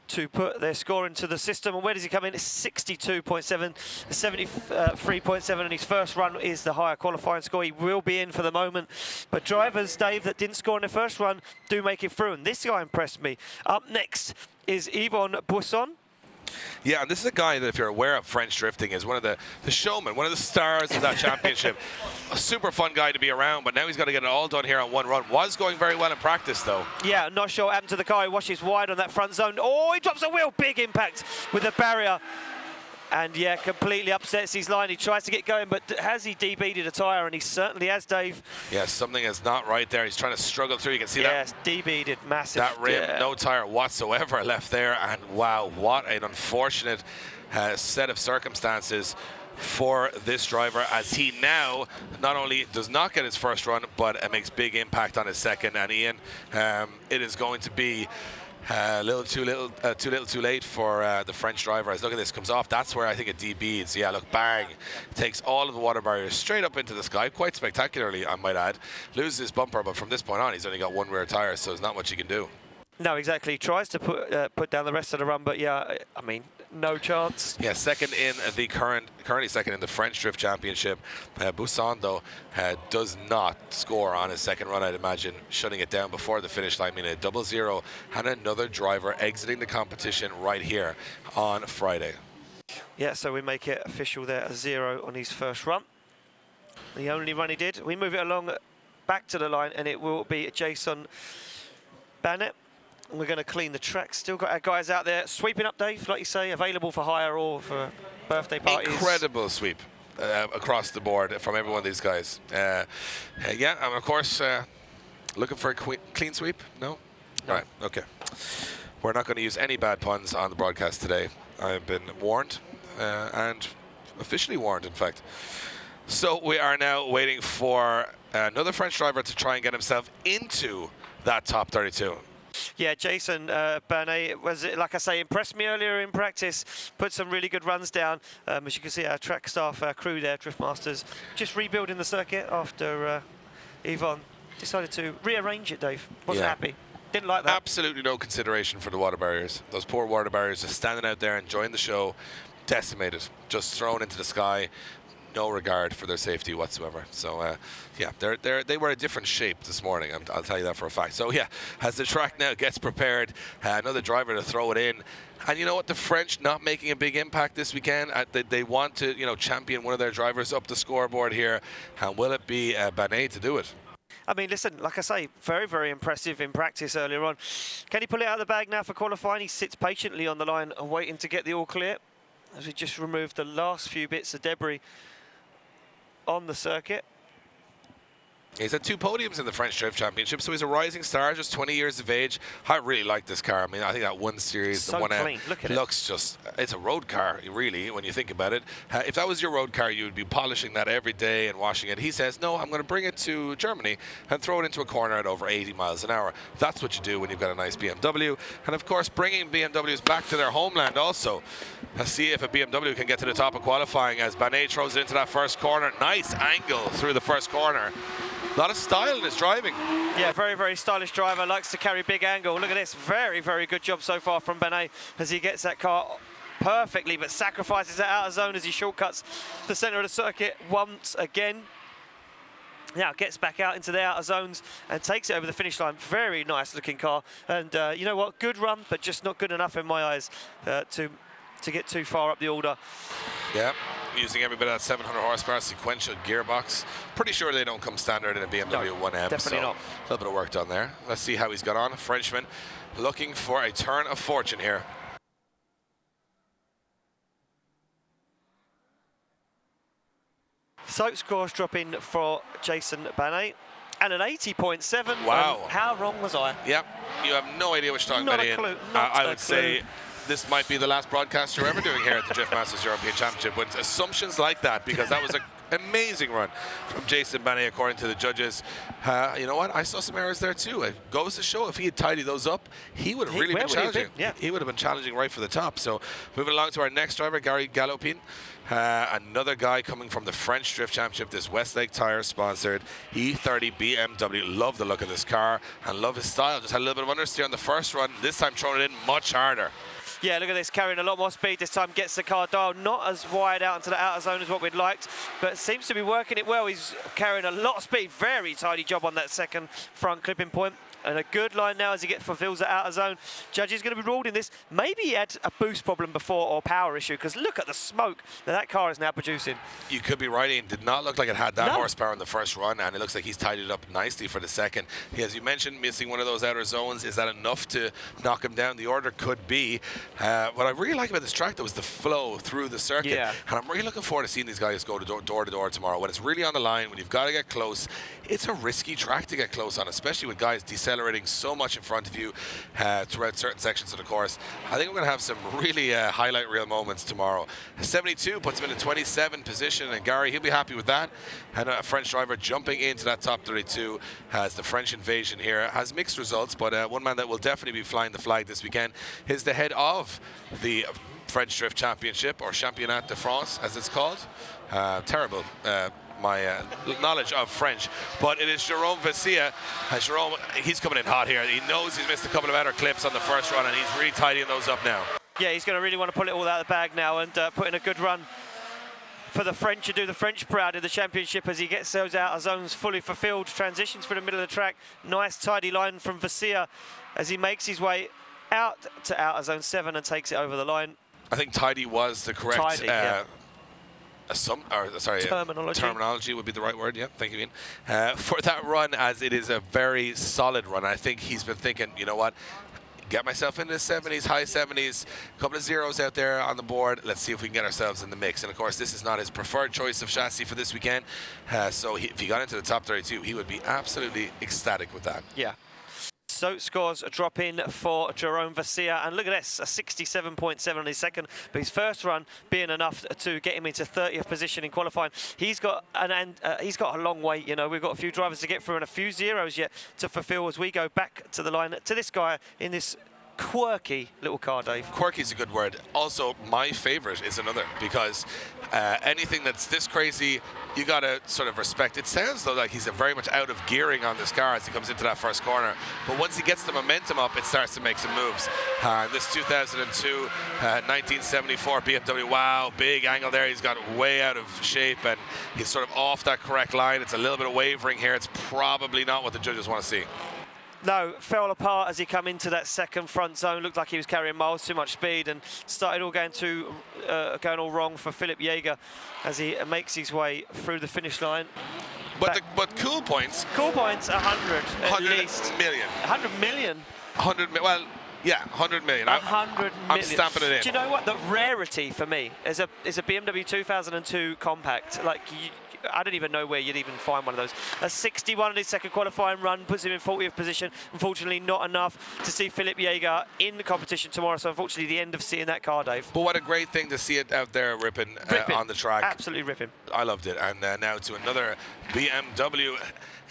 to put their score into the system. And where does he come in? It's 62.7, 73.7, and his first run is the higher qualifying score. He will be in for the moment. But drivers, Dave, that didn't score in their first run do make it through. And this guy impressed me. Up next is Yvon Bousson. Yeah, and this is a guy that, if you're aware of French drifting, is one of the showmen, one of the stars of that championship. A super fun guy to be around, but now he's got to get it all done here on one run. Was going very well in practice, though. Yeah, not sure what happened to the car. He washes wide on that front zone. Oh, he drops a wheel. Big impact with the barrier. And, yeah, completely upsets his line. He tries to get going, but has he DB'd a tyre? And he certainly has, Dave. Yeah, something is not right there. He's trying to struggle through. You can see that. Yes, DB'd it massive. That rim, no tyre whatsoever left there. And, wow, what an unfortunate set of circumstances for this driver, as he now not only does not get his first run, but makes big impact on his second. And, Ian, it is going to be a little too late for the French driver. As look at this, comes off. That's where I think it DBs. Yeah, look, bang. Takes all of the water barriers straight up into the sky, quite spectacularly, I might add. Loses his bumper, but from this point on, he's only got one rear tyre, so there's not much he can do. No, exactly. He tries to put down the rest of the run, but yeah, I mean, no chance. Yeah, second in the currently second in the French Drift Championship. Bousson, though, does not score on his second run, I'd imagine, shutting it down before the finish line, meaning a 0-0, and another driver exiting the competition right here on Friday. Yeah, so we make it official there, a 0 on his first run. The only run he did. We move it along back to the line, and it will be Jason Bannett. We're going to clean the track. Still got our guys out there sweeping up, Dave, like you say, available for hire or for birthday parties. Incredible sweep across the board from every one of these guys. Yeah, and of course, looking for a clean sweep? No? No. Right, okay. We're not going to use any bad puns on the broadcast today. I've been warned, and officially warned, in fact. So we are now waiting for another French driver to try and get himself into that top 32. Yeah, Jason Bernay was, like I say, impressed me earlier in practice. Put some really good runs down. As you can see, our track staff, our crew there, Drift Masters, just rebuilding the circuit after Yvon decided to rearrange it, Dave. Wasn't happy. Didn't like that. Absolutely no consideration for the water barriers. Those poor water barriers just standing out there enjoying the show, decimated, just thrown into the sky. No regard for their safety whatsoever. So yeah, they were a different shape this morning. I'll tell you that for a fact. So yeah, as the track now gets prepared, another driver to throw it in. And you know what? The French not making a big impact this weekend. They want to, champion one of their drivers up the scoreboard here. And will it be Banet to do it? I mean, listen, like I say, very, very impressive in practice earlier on. Can he pull it out of the bag now for qualifying? He sits patiently on the line and waiting to get the all clear, as we just removed the last few bits of debris on the circuit. He's had 2 podiums in the French Drift Championship, so he's a rising star, just 20 years of age. I really like this car. I mean, I think that 1 Series, So the 1M, clean. Look at looks just, it's a road car, really, when you think about it. If that was your road car, you would be polishing that every day and washing it. He says, no, I'm going to bring it to Germany and throw it into a corner at over 80 miles an hour. That's what you do when you've got a nice BMW. And, of course, bringing BMWs back to their homeland also. Let's see if a BMW can get to the top of qualifying as Banet throws it into that first corner. Nice angle through the first corner. A lot of style in his driving. Yeah, very, very stylish driver. Likes to carry big angle. Look at this. Very, very good job so far from Banet as he gets that car perfectly, but sacrifices that outer zone as he shortcuts the centre of the circuit once again. Now gets back out into the outer zones and takes it over the finish line. Very nice looking car. And you know what? Good run, but just not good enough in my eyes to get too far up the order. Yeah, using every bit of that 700 horsepower sequential gearbox. Pretty sure they don't come standard in a BMW 1M. Definitely not. A little bit of work done there. Let's see how he's got on. Frenchman looking for a turn of fortune here. So scores dropping for Jason Banet. And an 80.7. Wow. How wrong was I? Yep, you have no idea what you're talking Not about, a Ian. clue. Not I a would clue. say this might be the last broadcast you're ever doing here at the Drift Masters European Championship with assumptions like that, because that was Amazing run from Jason Banney, according to the judges. You know what? I saw some errors there too. It goes to show if he had tidied those up, he would have really been challenging. He would have been challenging right for the top. So moving along to our next driver, Gary Galopin. Another guy coming from the French Drift Championship, this Westlake Tire sponsored E30 BMW. Love the look of this car and love his style. Just had a little bit of understeer on the first run. This time throwing it in much harder. Yeah, look at this, carrying a lot more speed this time, gets the car dialed, not as wide out into the outer zone as what we'd liked, but seems to be working it well. He's carrying a lot of speed, very tidy job on that second front clipping point. And a good line now as he fulfills the outer zone. Judge is going to be ruled in this. Maybe he had a boost problem before or power issue, because look at the smoke that car is now producing. You could be right. It did not look like it had that horsepower in the first run, and it looks like he's tidied it up nicely for the second. As you mentioned, missing one of those outer zones. Is that enough to knock him down? The order could be. What I really like about this track, though, is the flow through the circuit. Yeah. And I'm really looking forward to seeing these guys go door to door tomorrow. When it's really on the line, when you've got to get close, it's a risky track to get close on, especially with guys decelerating so much in front of you throughout certain sections of the course. I think we're going to have some really highlight reel moments tomorrow. 72 puts him in the 27th position, and Gary, he'll be happy with that. And a French driver jumping into that top 32 as the French invasion here has mixed results, but one man that will definitely be flying the flag this weekend is the head of the French Drift Championship, or Championnat de France as it's called. Terrible my knowledge of French, but it is Jérôme Vassia. Jérôme, he's coming in hot here. He knows he's missed a couple of outer clips on the first run, and he's really tidying those up now. Yeah, he's going to really want to pull it all out of the bag now and put in a good run for the French and do the French proud in the championship as he gets those outer zones fully fulfilled. Transitions for the middle of the track. Nice tidy line from Vassia as he makes his way out to outer zone 7 and takes it over the line. I think tidy was the correct terminology would be the right word. Yeah, thank you, Ian. For that run, as it is a very solid run. I think he's been thinking, you know what, get myself into the 70s, high 70s, a couple of zeros out there on the board. Let's see if we can get ourselves in the mix. And of course, this is not his preferred choice of chassis for this weekend. So if he got into the top 32, he would be absolutely ecstatic with that. Yeah. So scores a drop in for Jérôme Vassia, and look at this, a 67.7 on his second, but his first run being enough to get him into 30th position in qualifying. He's got a long wait, you know. We've got a few drivers to get through and a few zeros yet to fulfill as we go back to the line to this guy in this quirky little car, Dave. Quirky is a good word. Also, my favorite is another, because anything that's this crazy, you got to sort of respect. It sounds though like he's very much out of gearing on this car as he comes into that first corner, but once he gets the momentum up, it starts to make some moves. This 2002 1974 BMW, wow, big angle there. He's got way out of shape and he's sort of off that correct line. It's a little bit of wavering here. It's probably not what the judges want to see. No, fell apart as he come into that second front zone. Looked like he was carrying miles too much speed and started all going all wrong for Philipp Jäger as he makes his way through the finish line. But cool points. Cool points, 100 at least. Million. 100 million. 100 million. Well, yeah, 100 million. 100 million. I'm stamping it in. Do you know what? The rarity for me is a BMW 2002 compact. Like, I don't even know where you'd even find one of those. A 61 in his second qualifying run puts him in 40th position. Unfortunately, not enough to see Philipp Jäger in the competition tomorrow. So, unfortunately, the end of seeing that car, Dave. But what a great thing to see it out there ripping. On the track. Absolutely ripping. I loved it. And now to another BMW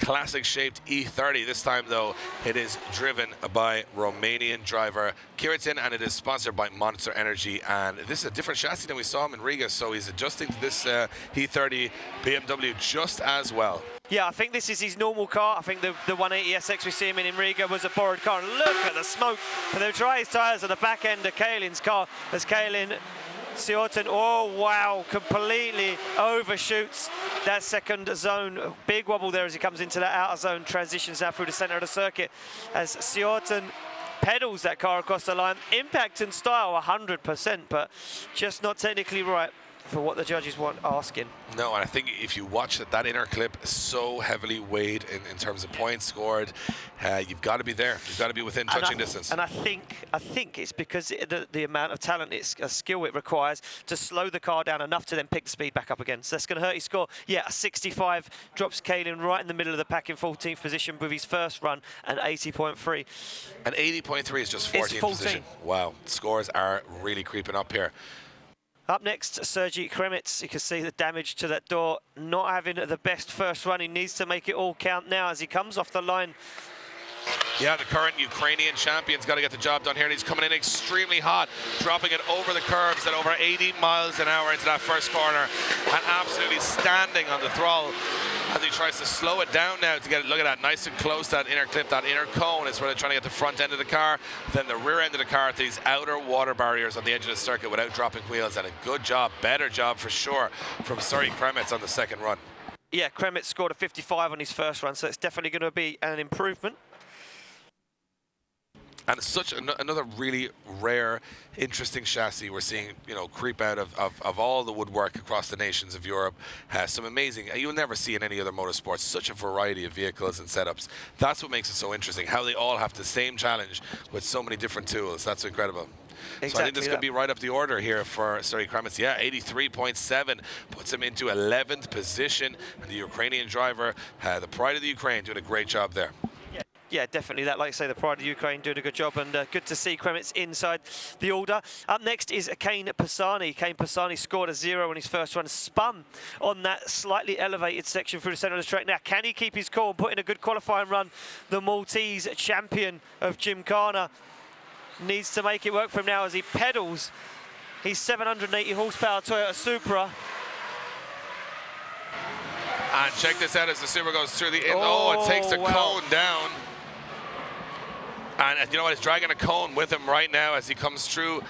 classic-shaped E30. This time, though, it is driven by Romanian driver Kiritin, and it is sponsored by Monster Energy. And this is a different chassis than we saw him in Riga, so he's adjusting to this E30 BMW just as well. Yeah, I think this is his normal car. I think the 180SX we see him in Riga was a borrowed car. And look at the smoke. And they'll dry his tyres at the back end of Kaelin's car as Kaelin Siorten, oh wow, completely overshoots that second zone. Big wobble there as he comes into that outer zone, transitions out through the centre of the circuit as Siorten pedals that car across the line. Impact and style 100%, but just not technically right for what the judges want asking. No, and I think if you watch that inner clip, so heavily weighed in terms of points scored, you've got to be there. You've got to be within touching distance. And I think it's because the amount of talent, skill it requires to slow the car down enough to then pick the speed back up again. So that's going to hurt his score. Yeah, a 65 drops Kaelin right in the middle of the pack in 14th position with his first run, and 80.3. And 80.3 is just 14th position. Wow, scores are really creeping up here. Up next, Sergei Kremitz. You can see the damage to that door. Not having the best first run. He needs to make it all count now as he comes off the line. Yeah, the current Ukrainian champion's got to get the job done here, and he's coming in extremely hot, dropping it over the curbs at over 80 miles an hour into that first corner, and absolutely standing on the throttle as he tries to slow it down now to get it. Look at that, nice and close, that inner clip, that inner cone is where they're trying to get the front end of the car, then the rear end of the car to these outer water barriers on the edge of the circuit without dropping wheels, and a good job, better job for sure, from Sergei Kremitz on the second run. Yeah, Kremitz scored a 55 on his first run, so it's definitely going to be an improvement. And such another really rare, interesting chassis we're seeing, you know, creep out of all the woodwork across the nations of Europe. Some amazing, you'll never see in any other motorsports, such a variety of vehicles and setups. That's what makes it so interesting, how they all have the same challenge with so many different tools. That's incredible. Exactly, so I think this could be right up the order here for Sergei Kremitz. Yeah, 83.7 puts him into 11th position. And the Ukrainian driver, the pride of the Ukraine, doing a great job there. Yeah, definitely that. Like I say, the pride of Ukraine doing a good job, and good to see Kremitz inside the order. Up next is Kane Pisani. Kane Pisani scored a 0 on his first run, spun on that slightly elevated section through the centre of the track. Now, can he keep his cool and put in a good qualifying run? The Maltese champion of Gymkhana needs to make it work for him now as he pedals his 780 horsepower Toyota Supra. And check this out as the Supra goes through the... it takes the cone down. And you know what? He's dragging a cone with him right now as he comes through.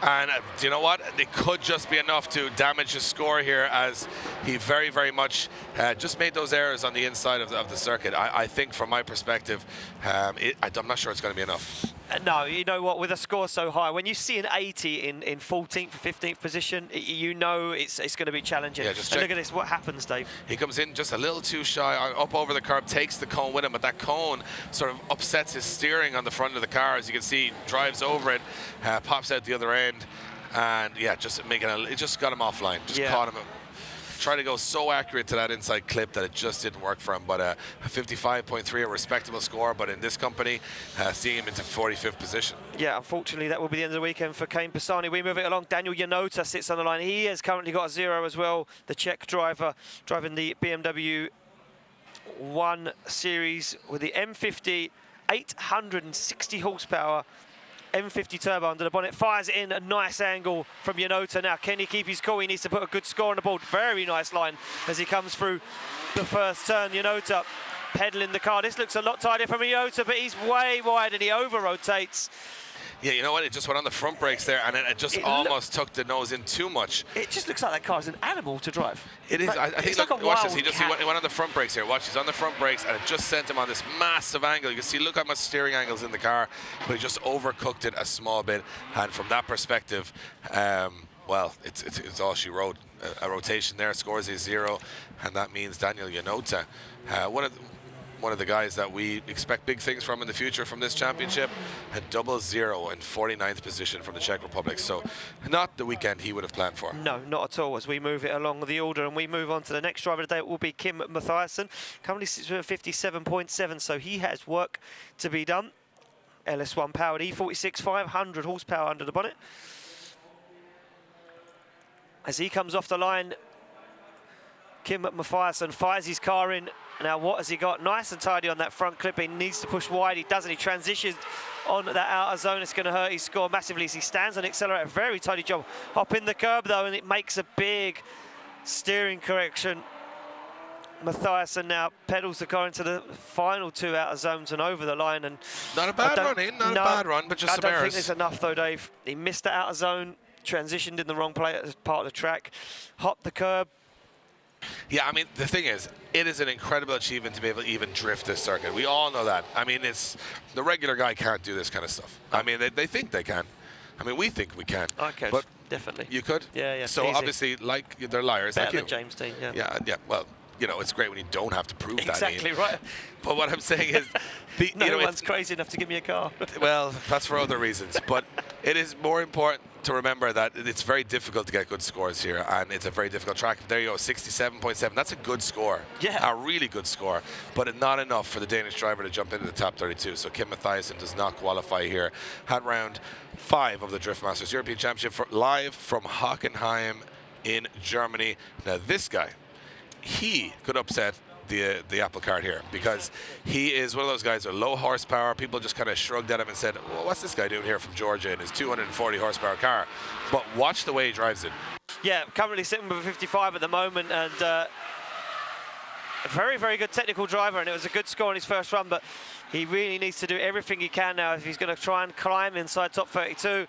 And you know what? It could just be enough to damage his score here, as he very, very much just made those errors on the inside of the circuit. I think, from my perspective, I'm not sure it's going to be enough. No, you know what? With a score so high, when you see an 80 in 14th or 15th position, you know it's going to be challenging. Yeah, and look at this. What happens, Dave? He comes in just a little too shy, up over the curb, takes the cone with him, but that cone sort of upsets his steering on the front of the car. As you can see, drives over it, pops out the other end, and yeah, it just got him offline. Just caught him. Tried to go so accurate to that inside clip that it just didn't work for him. But a 55.3, a respectable score. But in this company, seeing him into 45th position. Yeah, unfortunately, that will be the end of the weekend for Kane Pisani. We move it along. Daniel Janota sits on the line. He has currently got a 0 as well. The Czech driver driving the BMW 1 Series with the M50, 860 horsepower. M50 turbo under the bonnet, fires it in, a nice angle from Janota. Now, can he keep his cool? He needs to put a good score on the board. Very nice line as he comes through the first turn. Janota pedaling the car. This looks a lot tighter from Janota, but he's way wide and he over-rotates. Yeah, you know what? It just went on the front brakes there, and it just almost tucked the nose in too much. It just looks like that car is an animal to drive. It is. I think, like watch this. He went on the front brakes here. Watch, he's on the front brakes, and it just sent him on this massive angle. You can see, look how much steering angle's in the car, but he just overcooked it a small bit. And from that perspective, well, it's all she wrote. A rotation there, scores a 0, and that means Daniel Janota, one of the guys that we expect big things from in the future from this championship, a double 0 in 49th position from the Czech Republic. So not the weekend he would have planned for. No, not at all. As we move it along the order and we move on to the next driver today, it will be Kim Mathiasson. Currently sits with 57.7, so he has work to be done. LS1 powered E46, 500 horsepower under the bonnet. As he comes off the line, Kim Mathiasson fires his car in. Now, what has he got? Nice and tidy on that front clip. He needs to push wide. He doesn't. He transitions on that outer zone. It's going to hurt his score massively as he stands on the accelerator. Very tidy job. Hop in the curb, though, and it makes a big steering correction. Mathiasson now pedals the car into the final 2 outer zones and over the line. And not a bad run in, not a bad run, but just some errors. I don't think there's enough, though, Dave. He missed the outer zone, transitioned in the wrong part of the track, hopped the curb. Yeah, I mean, the thing is, it is an incredible achievement to be able to even drift this circuit. We all know that. I mean, the regular guy can't do this kind of stuff. I mean, they think they can. I mean, we think we can. I could, but definitely. You could? Yeah. So easy. Obviously, like, they're liars. Better like you. than James Dean, Yeah, well, you know, it's great when you don't have to prove that. Exactly right. But what I'm saying is... no one's crazy enough to give me a car. Well, that's for other reasons. But it is more important to remember that it's very difficult to get good scores here, and it's a very difficult track. There you go, 67.7. That's a good score. Yeah. A really good score, but not enough for the Danish driver to jump into the top 32. So Kim Mathiasen does not qualify here at round 5 of the Drift Masters European Championship, live from Hockenheim in Germany. Now this guy, he could upset the apple cart here, because he is one of those guys with low horsepower. People just kind of shrugged at him and said, well, what's this guy doing here from Georgia in his 240 horsepower car? But watch the way he drives it. Yeah, currently sitting with a 55 at the moment, and a very, very good technical driver, and it was a good score in his first run, but he really needs to do everything he can now if he's going to try and climb inside top 32.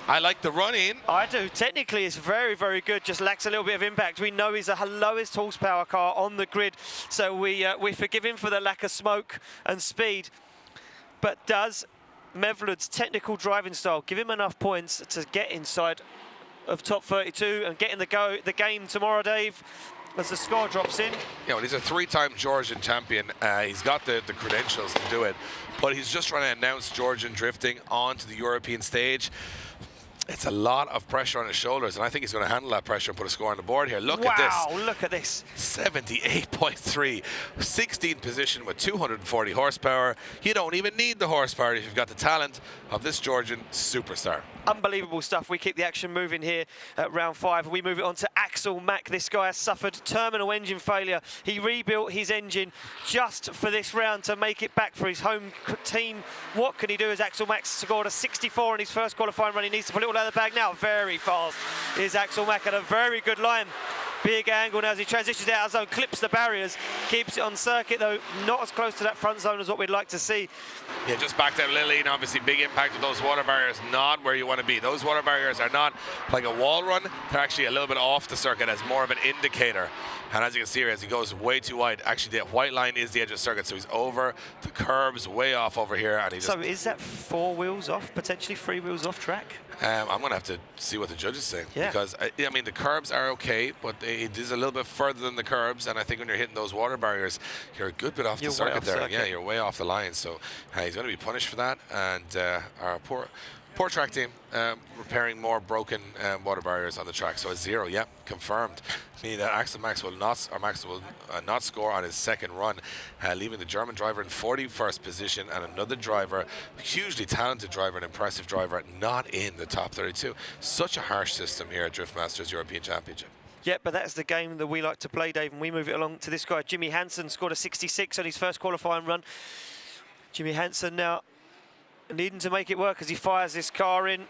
I like the run-in. I do. Technically, it's very, very good. Just lacks a little bit of impact. We know he's the lowest horsepower car on the grid, so we forgive him for the lack of smoke and speed. But does Mevlud's technical driving style give him enough points to get inside of top 32 and get in the game tomorrow, Dave, as the score drops in? Yeah, well, he's a 3-time Georgian champion. He's got the credentials to do it, but he's just trying to announce Georgian drifting onto the European stage. It's a lot of pressure on his shoulders, and I think he's going to handle that pressure and put a score on the board here. Look at this. Wow, look at this. 78.3, 16th position with 240 horsepower. You don't even need the horsepower if you've got the talent of this Georgian superstar. Unbelievable stuff. We keep the action moving here at round 5. We move it on to Axel Mack. This guy has suffered terminal engine failure. He rebuilt his engine just for this round to make it back for his home team. What can he do as Axel Mack scored a 64 in his first qualifying run? He needs to put it all out of the bag now. Very fast is Axel Mack at a very good line. Big angle now as he transitions out of zone, clips the barriers, keeps it on circuit though, not as close to that front zone as what we'd like to see. Yeah, just backed out Lily, and obviously big impact with those water barriers, not where you want to be. Those water barriers are not like a wall run, they're actually a little bit off the circuit as more of an indicator. And as you can see here, as he goes way too wide, actually the white line is the edge of the circuit, so he's over the curbs, way off over here. And he just... So is that 4 wheels off, potentially 3 wheels off track? I'm going to have to see what the judges say. Yeah. Because, I mean, the curbs are okay, but it is a little bit further than the curbs, and I think when you're hitting those water barriers, you're a good bit off the circuit there. Yeah, you're way off the line, so he's going to be punished for that. And our poor track team repairing more broken water barriers on the track. So a 0, yep, confirmed. Meaning that Axel Mack will not score on his second run, leaving the German driver in 41st position and another driver, hugely talented driver, an impressive driver, not in the top 32. Such a harsh system here at Drift Masters European Championship. Yeah, but that's the game that we like to play, Dave, and we move it along to this guy. Jimmy Hansen scored a 66 on his first qualifying run. Jimmy Hansen now needing to make it work as he fires this car in.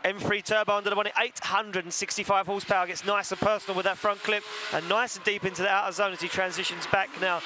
M3 turbo under the bonnet, 865 horsepower, gets nice and personal with that front clip and nice and deep into the outer zone as he transitions back now.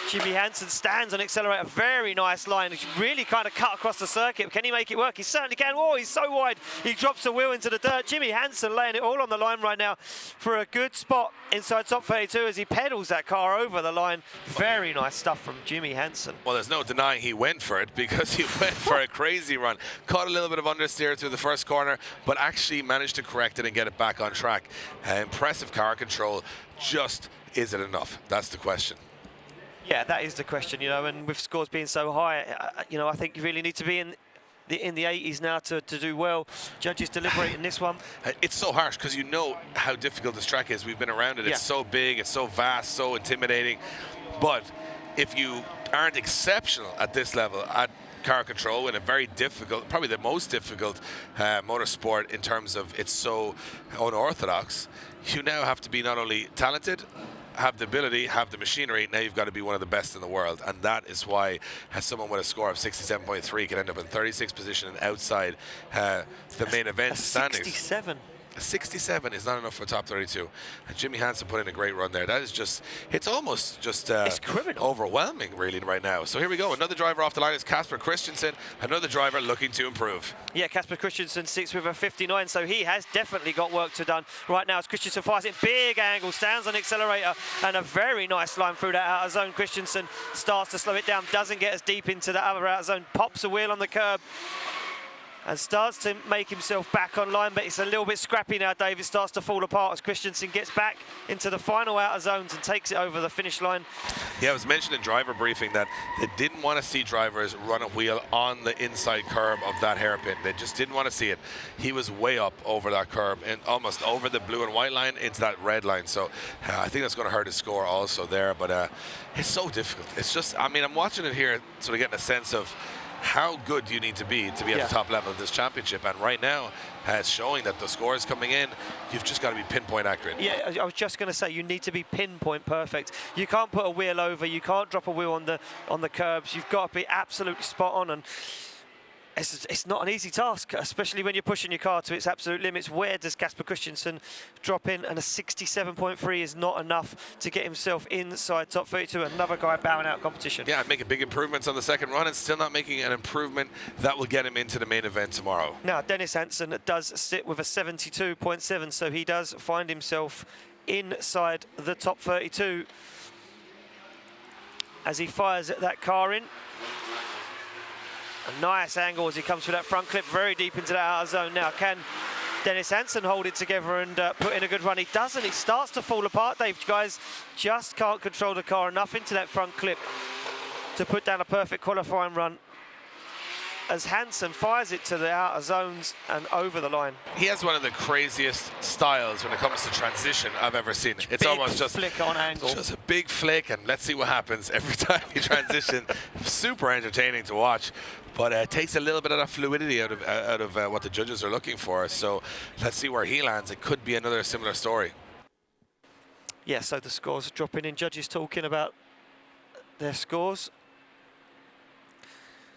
Jimmy Hansen stands on accelerator, very nice line. He's really kind of cut across the circuit. Can he make it work? He certainly can. Oh, he's so wide. He drops the wheel into the dirt. Jimmy Hansen laying it all on the line right now for a good spot inside top 32 as he pedals that car over the line. Very nice stuff from Jimmy Hansen. Well, there's no denying he went for it, because he went for a crazy run. Caught a little bit of understeer through the first corner, but actually managed to correct it and get it back on track. Impressive car control. Just, is it enough? That's the question. Yeah, that is the question, you know, and with scores being so high, you know, I think you really need to be in the 80s now to do well. Judges deliberating this one. It's so harsh because you know how difficult this track is. We've been around it. It's so big, it's so vast, so intimidating. But if you aren't exceptional at this level, at car control in a very difficult, probably the most difficult motorsport in terms of it's so unorthodox, you now have to be not only talented, have the ability, have the machinery, now you've got to be one of the best in the world. And that is why someone with a score of 67.3 can end up in 36th position and outside the main event standings. 67. 67 is not enough for top 32. And Jimmy Hansen put in a great run there. That is just, it's almost just it's criminal, overwhelming really right now. So here we go. Another driver off the line is Kasper Christensen. Another driver looking to improve. Yeah, Kasper Christensen sits with a 59, so he has definitely got work to done right now as Christensen fires it. Big angle, stands on accelerator, and a very nice line through that outer zone. Christensen starts to slow it down, doesn't get as deep into that other outer zone, pops a wheel on the curb. and starts to make himself back online, but it's a little bit scrappy now, Dave. It starts to fall apart as Christensen gets back into the final outer zones and takes it over the finish line. Yeah, it was mentioned in driver briefing that they didn't want to see drivers run a wheel on the inside curb of that hairpin. They just didn't want to see it. He was way up over that curb and almost over the blue and white line into that red line. So I think that's going to hurt his score also there. But it's so difficult. It's just, I mean, I'm watching it here sort of getting a sense of how good do you need to be at the top level of this championship, and right now it's showing that the scores coming in, you've just got to be pinpoint accurate. Yeah, I was just going to say, you need to be pinpoint perfect. You can't put a wheel over, you can't drop a wheel on the curbs. You've got to be absolutely spot on, and it's not an easy task, especially when you're pushing your car to its absolute limits. Where does Casper Christensen drop in? And a 67.3 is not enough to get himself inside top 32. Another guy bowing out competition. Yeah, making big improvements on the second run and still not making an improvement that will get him into the main event tomorrow. Now, Dennis Hansen does sit with a 72.7, so he does find himself inside the top 32 as he fires that car in. A nice angle as he comes through that front clip, very deep into that outer zone. Now, can Dennis Hansen hold it together and put in a good run? He doesn't. It starts to fall apart, Dave. Guys just can't control the car enough into that front clip to put down a perfect qualifying run as Hansen fires it to the outer zones and over the line. He has one of the craziest styles when it comes to transition I've ever seen. It's almost just flick on angle. Just a big flick, and let's see what happens every time he transitions. Super entertaining to watch, but it takes a little bit of that fluidity out of what the judges are looking for. So let's see where he lands. It could be another similar story. Yeah, so the scores are dropping in. Judges talking about their scores.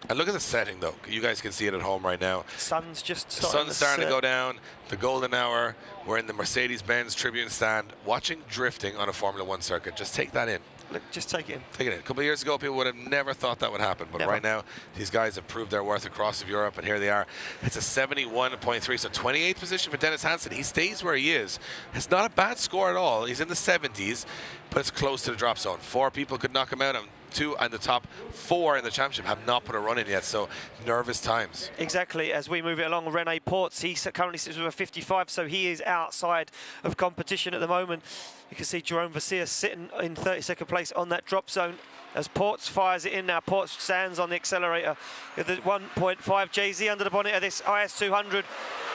And look at the setting, though. You guys can see it at home right now. Sun's just the sun's starting to go down. The golden hour. We're in the Mercedes-Benz Tribune stand watching drifting on a Formula One circuit. Just take that in. Look, just take it in. Take it in. A couple of years ago, people would have never thought that would happen. But right now, these guys have proved their worth across of Europe, and here they are. It's a 71.3, so 28th position for Dennis Hansen. He stays where he is. It's not a bad score at all. He's in the 70s, but it's close to the drop zone. 4 people could knock him out. Two and the top 4 in the championship have not put a run in yet, so nervous times. Exactly. As we move it along, Rene Ports, he currently sits with a 55, so he is outside of competition at the moment. You can see Jerome Vassia sitting in 32nd place on that drop zone as Ports fires it in now. Ports stands on the accelerator with the 1.5 JZ under the bonnet of this IS200.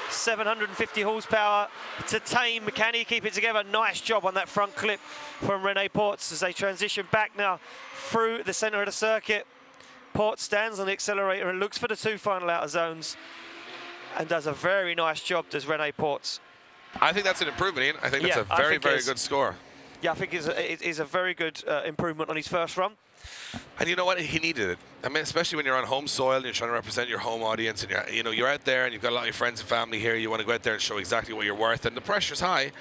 750 horsepower to tame. Can he keep it together? Nice job on that front clip from Rene Ports as they transition back now through the centre of the circuit. Ports stands on the accelerator and looks for the 2 final outer zones and does a very nice job, does Rene Ports. I think that's an improvement, Ian. I think that's a very, very good score. Yeah, I think it is a very good improvement on his first run. And you know what? He needed it. I mean, especially when you're on home soil and you're trying to represent your home audience, and you're out there and you've got a lot of your friends and family here. You want to go out there and show exactly what you're worth, and the pressure's high,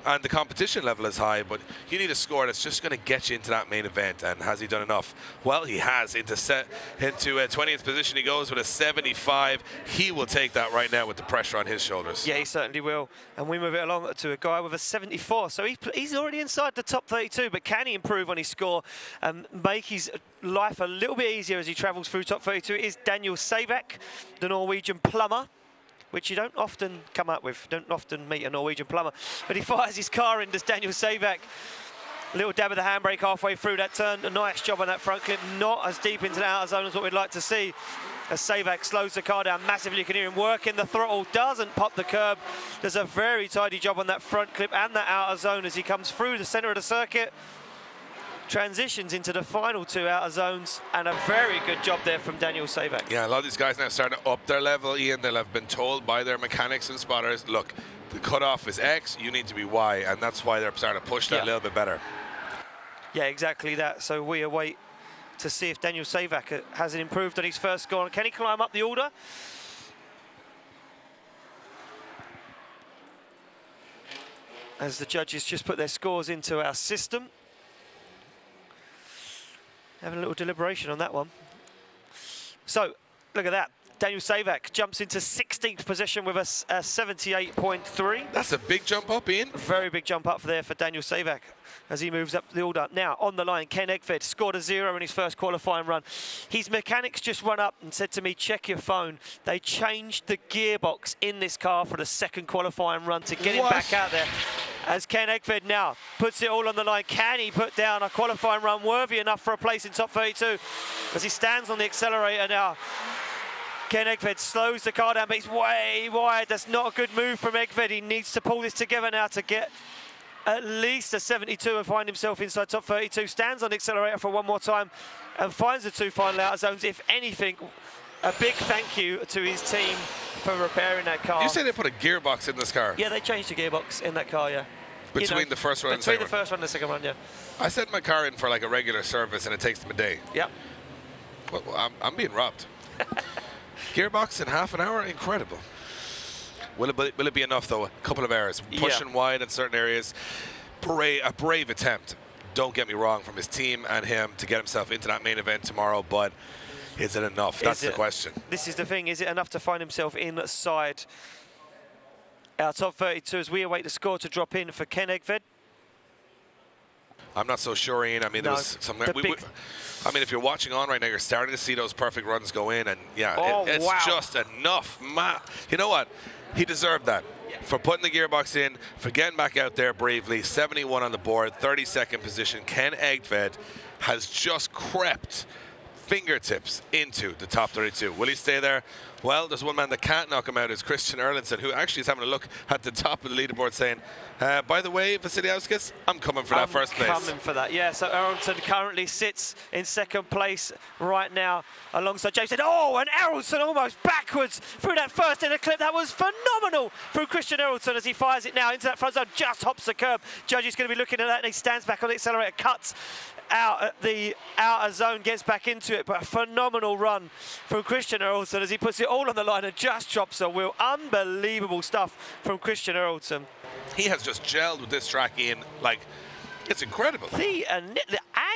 and the competition level is high. But you need a score that's just going to get you into that main event. And has he done enough? Well, he has. Into 20th position, he goes with a 75. He will take that right now with the pressure on his shoulders. Yeah, he certainly will. And we move it along to a guy with a 74. So he's already inside the top 32. But can he improve on his score and make his life a little bit easier as he travels through top 32? It is Daniel Savak, the Norwegian plumber, which you don't often come up with, don't often meet a Norwegian plumber. But he fires his car in, does Daniel Savak. A little dab of the handbrake halfway through that turn. A nice job on that front clip, not as deep into the outer zone as what we'd like to see. As Savak slows the car down massively, you can hear him working the throttle, doesn't pop the curb. Does a very tidy job on that front clip and that outer zone as he comes through the centre of the circuit. Transitions into the final 2 outer zones, and a very good job there from Daniel Savak. Yeah, a lot of these guys now starting to up their level, Ian. They'll have been told by their mechanics and spotters, look, the cutoff is X, you need to be Y, and that's why they're starting to push that a little bit better. Yeah, exactly that. So we await to see if Daniel Savak has improved on his first score. Can he climb up the order? As the judges just put their scores into our system. Having a little deliberation on that one. So, look at that. Daniel Savak jumps into 16th position with a 78.3. That's a big jump up, Ian. Very big jump up there for Daniel Savak as he moves up the order. Now, on the line, Ken Egved scored a 0 in his first qualifying run. His mechanics just run up and said to me, check your phone. They changed the gearbox in this car for the second qualifying run to get him back out there. As Ken Egved now puts it all on the line. Can he put down a qualifying run worthy enough for a place in top 32? As he stands on the accelerator now. Ken Egved slows the car down, but he's way wide. That's not a good move from Egved. He needs to pull this together now to get at least a 72 and find himself inside top 32. Stands on the accelerator for one more time and finds the 2 final outer zones. If anything, a big thank you to his team for repairing that car. You say they put a gearbox in this car? Yeah, they changed the gearbox in that car, yeah. Between the first run and the second run? Between the first run and the second run, yeah. I sent my car in for like a regular service and it takes them a day. Yep. Well, I'm being robbed. Gearbox in half an hour? Incredible. Will it be enough, though? A couple of errors. Pushing wide in certain areas. A brave attempt, don't get me wrong, from his team and him to get himself into that main event tomorrow, but is it enough? That's the question. This is the thing. Is it enough to find himself inside our top 32 as we await the score to drop in for Ken Egved? I'm not so sure, Ian. I mean, there was some. I mean, if you're watching on right now, you're starting to see those perfect runs go in, and yeah, it's just enough. You know what? He deserved that for putting the gearbox in, for getting back out there bravely. 71 on the board, 32nd position. Ken Egved has just crept fingertips into the top 32. Will he stay there? Well, there's one man that can't knock him out. Is Christian Erlandson, who actually is having a look at the top of the leaderboard saying, by the way, Vasiliauskas, I'm coming for that first place. Coming for that, yeah. So Erlandson currently sits in second place right now alongside James. Oh, and Erlandson almost backwards through that first inner clip. That was phenomenal from Christian Erlandson as he fires it now into that front zone, just hops the curb. Judge is going to be looking at that, and he stands back on the accelerator, cuts out at the outer zone, gets back into it, but a phenomenal run from Christian Erlandson as he puts it all on the line and just drops a wheel. Unbelievable stuff from Christian Erlandson. He has just gelled with this track, Ian. Like, it's incredible. The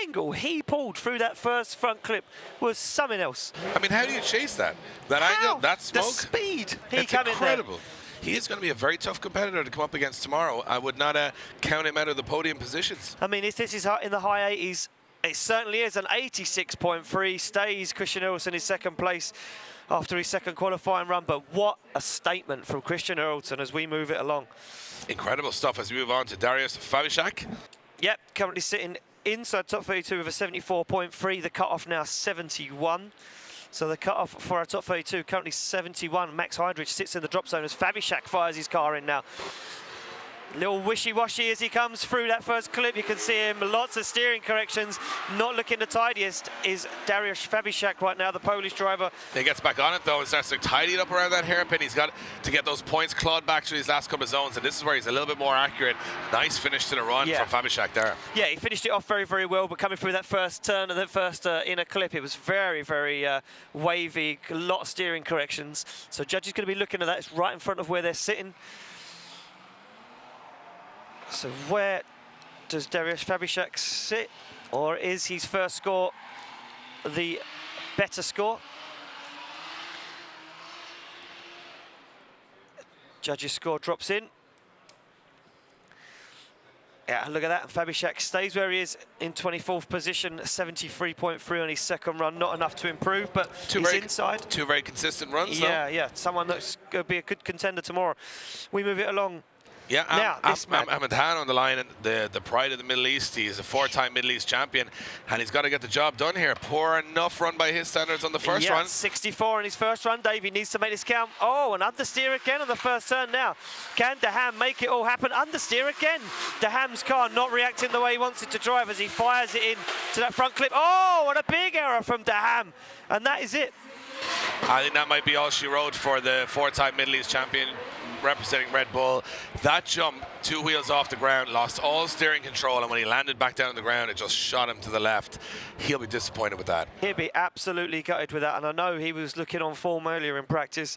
angle he pulled through that first front clip was something else. I mean, how do you chase that? That angle, that smoke? The speed he it's came incredible. in there. He is going to be a very tough competitor to come up against tomorrow. I would not count him out of the podium positions. I mean, if this is in the high 80s, it certainly is. An 86.3 stays Christian Erlandson in second place after his second qualifying run. But what a statement from Christian Erlandson as we move it along. Incredible stuff as we move on to Dariusz Fabishak. Yep, currently sitting inside top 32 with a 74.3. The cut-off now 71. So the cut-off for our top 32 currently 71. Max Heidrich sits in the drop zone as Fabishak fires his car in now. Little wishy-washy as he comes through that first clip. You can see him, lots of steering corrections. Not looking the tidiest is Dariusz Fabishak right now, the Polish driver. He gets back on it, though, and starts to tidy it up around that hairpin. He's got to get those points clawed back through these last couple of zones, and this is where he's a little bit more accurate. Nice finish to the run from Fabishak there. Yeah, he finished it off very, very well, but coming through that first turn and that first inner clip, it was very, very wavy, a lot of steering corrections. So Judge is going to be looking at that. It's right in front of where they're sitting. So where does Dariusz Fabishak sit? Or is his first score the better score? Judge's score drops in. Yeah, look at that. Fabishak stays where he is in 24th position, 73.3 on his second run. Not enough to improve, but he's inside. Two very consistent runs, Yeah, yeah. Someone that's going to be a good contender tomorrow. We move it along. Yeah, Ahmed Han on the line, and the pride of the Middle East. He's a four-time Middle East champion, and he's got to get the job done here. Poor enough run by his standards on the first run. 64 in his first run. Davey needs to make this count. Oh, and understeer again on the first turn now. Can Daham make it all happen? Understeer again. Daham's car not reacting the way he wants it to drive as he fires it in to that front clip. Oh, and a big error from Daham, and that is it. I think that might be all she wrote for the four-time Middle East champion representing Red Bull. That jump, 2 wheels off the ground, lost all steering control, and when he landed back down on the ground, it just shot him to the left. He'll be disappointed with that. He'll be absolutely gutted with that, and I know he was looking on form earlier in practice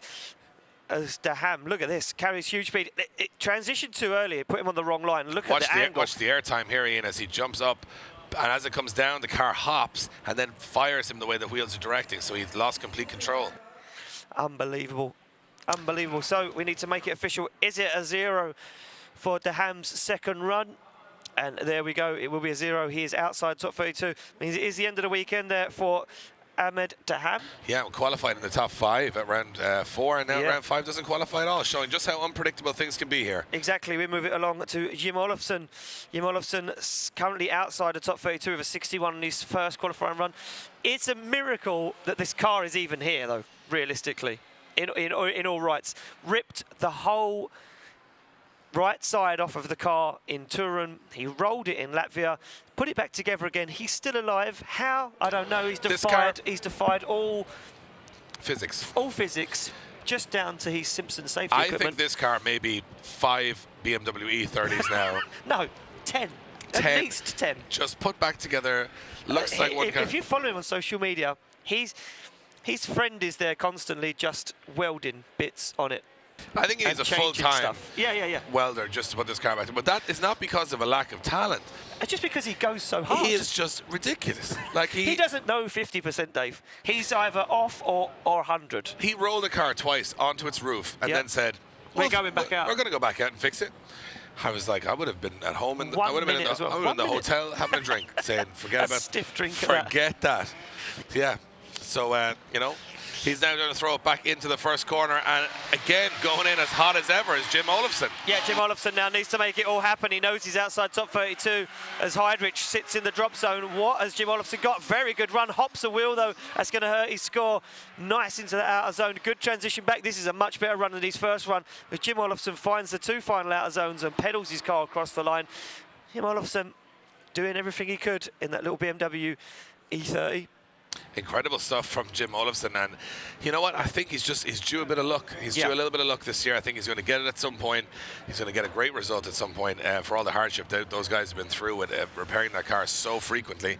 as Daham. Look at this, carries huge speed. It transitioned too early, it put him on the wrong line. Look at the angle. Watch the air time here, Ian, as he jumps up, and as it comes down, the car hops and then fires him the way the wheels are directing, so he's lost complete control. Unbelievable. Unbelievable. So we need to make it official. Is it a 0 for De Ham's second run? And there we go. It will be a 0. He is outside top 32. Means it is the end of the weekend there for Ahmed De Ham. Yeah, we qualified in the top 5 at round 4, and now round 5 doesn't qualify at all, showing just how unpredictable things can be here. Exactly. We move it along to Jim Olofsson. Jim Olofsson currently outside the top 32 with a 61 in his first qualifying run. It's a miracle that this car is even here, though, realistically, in all rights. Ripped the whole right side off of the car in Turin. He rolled it in Latvia, put it back together again. He's still alive. How? I don't know. He's defied all physics. All physics, just down to his Simpson safety I equipment. think this car may be 5 BMW E30s now. No, 10. 10. At least 10. Just put back together. Looks like one car. If you follow him on social media, his friend is there constantly just welding bits on it. I think he's a full-time welder just to put this car back. But that is not because of a lack of talent. It's just because he goes so hard. He is just ridiculous. Like he doesn't know 50%, Dave. He's either off or 100. He rolled the car twice onto its roof and then said, "We're going back out. We're going to go back out and fix it." I was like, I would have been at home in I would have been in the hotel having a drink, saying, "Forget about stiff drink. Forget that." Yeah. So you know. He's now going to throw it back into the first corner, and again going in as hot as ever is Jim Olofsson. Yeah, Jim Olofsson now needs to make it all happen. He knows he's outside top 32 as Heidrich sits in the drop zone. What has Jim Olofsson got? Very good run. Hops a wheel, though. That's going to hurt his score. Nice into the outer zone. Good transition back. This is a much better run than his first run. But Jim Olofsson finds the 2 final outer zones and pedals his car across the line. Jim Olofsson doing everything he could in that little BMW E30. Incredible stuff from Jim Olofsson, and you know what? I think he's due a bit of luck. He's due a little bit of luck this year. I think he's going to get it at some point. He's going to get a great result at some point for all the hardship that those guys have been through with repairing that car so frequently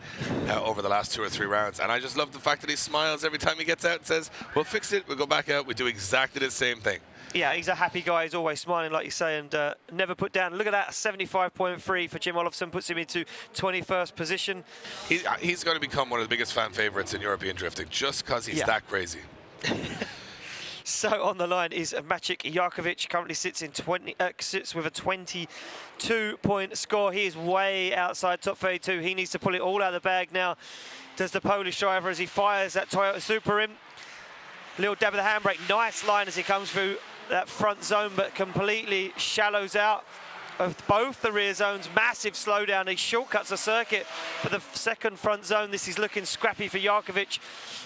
over the last 2 or 3 rounds. And I just love the fact that he smiles every time he gets out and says, "We'll fix it. We'll go back out. We do exactly the same thing." Yeah, he's a happy guy. He's always smiling, like you say, and never put down. Look at that, 75.3 for Jim Olofsson, puts him into 21st position. He's going to become one of the biggest fan favourites in European drifting, just because he's that crazy. So on the line is Maciej Jarkovic, currently sits with a 22-point score. He is way outside top 32. He needs to pull it all out of the bag now. Does the Polish driver as he fires that Toyota Supra in. Little dab of the handbrake, nice line as he comes through that front zone, but completely shallows out of both the rear zones. Massive slowdown. He shortcuts the circuit for the second front zone. This is looking scrappy for Jarkovic.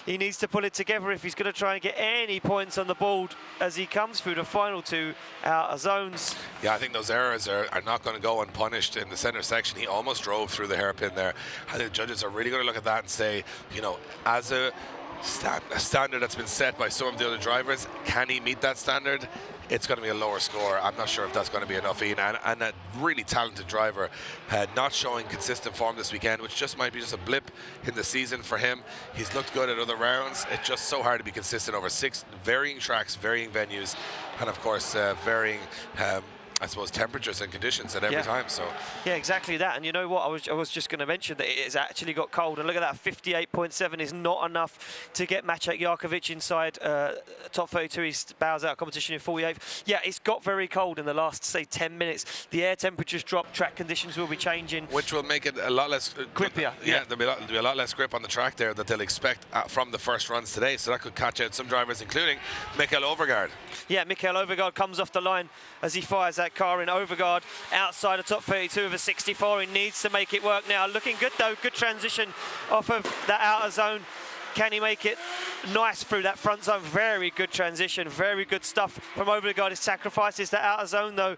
He needs to pull it together if he's going to try and get any points on the board as he comes through the final 2 outer zones. Yeah, I think those errors are not going to go unpunished in the center section. He almost drove through the hairpin there. I think the judges are really going to look at that and say, you know, as a standard that's been set by some of the other drivers, can he meet that standard? It's going to be a lower score. I'm not sure if that's going to be enough, Ian. And a really talented driver not showing consistent form this weekend, which just might be just a blip in the season for him. He's looked good at other rounds. It's just so hard to be consistent over 6 varying tracks, varying venues, and of course varying I suppose temperatures and conditions at every time. So yeah, exactly that. And you know what, I was just going to mention that it has actually got cold, and look at that, 58.7 is not enough to get Maciej Jarkovic inside top 32. He bows out competition in 48th. Yeah, it's got very cold in the last, say, 10 minutes. The air temperatures drop, track conditions will be changing, which will make it a lot less grippier. Yeah, there'll be a lot less grip on the track there that they'll expect from the first runs today, so that could catch out some drivers, including Mikael Overgaard. Yeah, Mikael Overgaard comes off the line as he fires that car in. Overgaard outside of top 32 of a 64. He needs to make it work now. Looking good though, good transition off of that outer zone. Can he make it nice through that front zone? Very good transition, very good stuff from Overgaard. He sacrifices that outer zone though.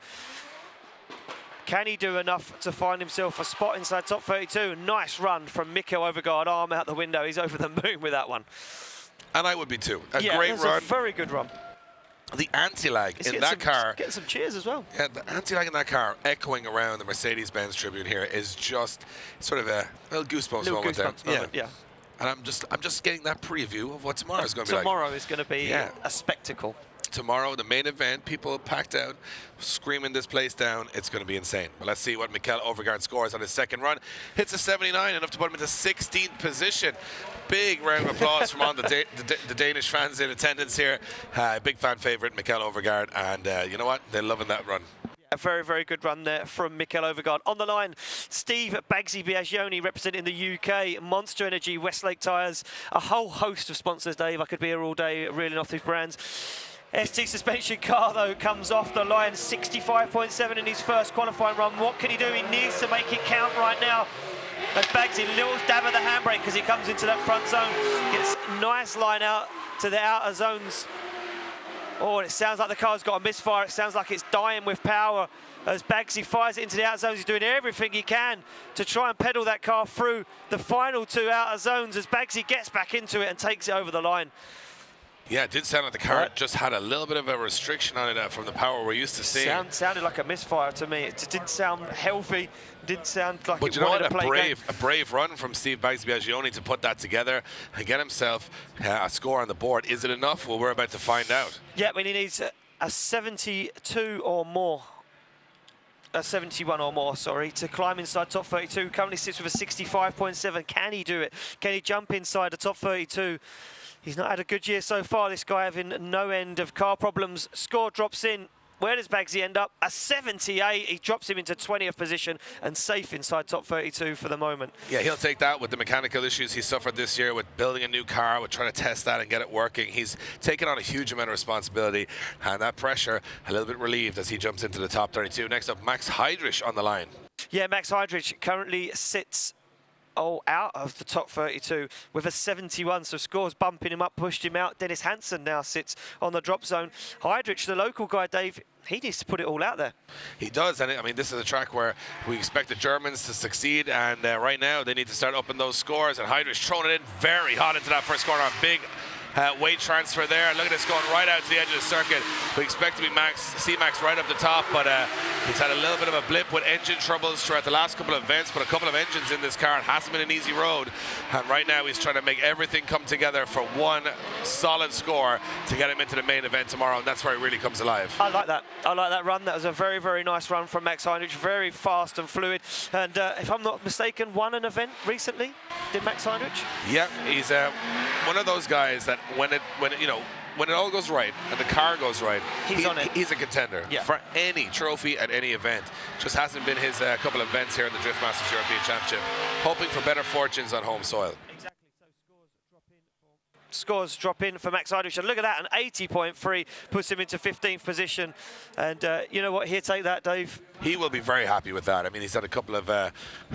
Can he do enough to find himself a spot inside top 32? Nice run from Mikael Overgaard, arm out the window. He's over the moon with that one. And I would be too. A great A run. very good run. The anti-lag in that car. Getting some cheers as well. Yeah, the anti-lag in that car echoing around the Mercedes-Benz tribune here is just sort of a little goosebumps moment there. Yeah. And I'm just getting that preview of what tomorrow's going to be like. Tomorrow is going to be a spectacle. tomorrow, the main event, people packed out, screaming this place down. It's going to be insane. But let's see what Mikkel Overgaard scores on his second run. Hits a 79, enough to put him into 16th position. Big round of applause from all the Danish fans in attendance here. Big fan favorite, Mikkel Overgaard, and you know what? They're loving that run. A very, very good run there from Mikkel Overgaard. On the line, Steve Bagsy Biagioni representing the UK, Monster Energy, Westlake Tyres, a whole host of sponsors, Dave. I could be here all day reeling off these brands. ST suspension car, though, comes off the line, 65.7 in his first qualifying run. What can he do? He needs to make it count right now. As Bagsy, little dab of the handbrake as he comes into that front zone. Gets a nice line out to the outer zones. Oh, and it sounds like the car's got a misfire. It sounds like it's dying with power as Bagsy fires it into the outer zones. He's doing everything he can to try and pedal that car through the final two outer zones as Bagsy gets back into it and takes it over the line. Yeah, it did sound like the car just had a little bit of a restriction on it from the power we're used to seeing. Sounded like a misfire to me. It just didn't sound healthy. Didn't sound like but it wanted to play a brave run from Steve Bagsy Biagioni to put that together and get himself a score on the board. Is it enough? Well, we're about to find out. Yeah, he needs a 72 or more. A 71 or more, sorry, to climb inside top 32. Currently sits with a 65.7. Can he do it? Can he jump inside the top 32? He's not had a good year so far, this guy, having no end of car problems. Score drops in. Where does Bagsy end up? A 78. He drops him into 20th position and safe inside top 32 for the moment. Yeah, he'll take that with the mechanical issues he suffered this year with building a new car, with trying to test that and get it working. He's taken on a huge amount of responsibility, and that pressure a little bit relieved as he jumps into the top 32. Next up, Max Heidrich on the line. Yeah, Max Heidrich currently sits out of the top 32 with a 71, so Score's bumping him up, pushed him out. Dennis Hansen now sits on the drop zone. Heidrich, the local guy, Dave, he needs to put it all out there. He does, and I mean, this is a track where we expect the Germans to succeed, and right now they need to start upping those scores, and Heidrich throwing it in very hot into that first corner. Big weight transfer there. Look at this going right out to the edge of the circuit. We expect to be see Max right up the top, but he's had a little bit of a blip with engine troubles throughout the last couple of events, but a couple of engines in this car. It hasn't been an easy road, and right now he's trying to make everything come together for one solid score to get him into the main event tomorrow, and that's where he really comes alive. I like that. I like that run. That was a very, very nice run from Max Heidrich. Very fast and fluid, and if I'm not mistaken, won an event recently. Did Max Heidrich? Yeah, he's one of those guys that when it all goes right and the car goes right, he's a contender for any trophy at any event. Just hasn't been his couple of events here in the Drift Masters European Championship. Hoping for better fortunes on home soil. Scores drop in for Max Heidrich, and look at that, an 80.3 puts him into 15th position, and you know what, he'll take that, Dave. He will be very happy with that. I mean, he's had a couple of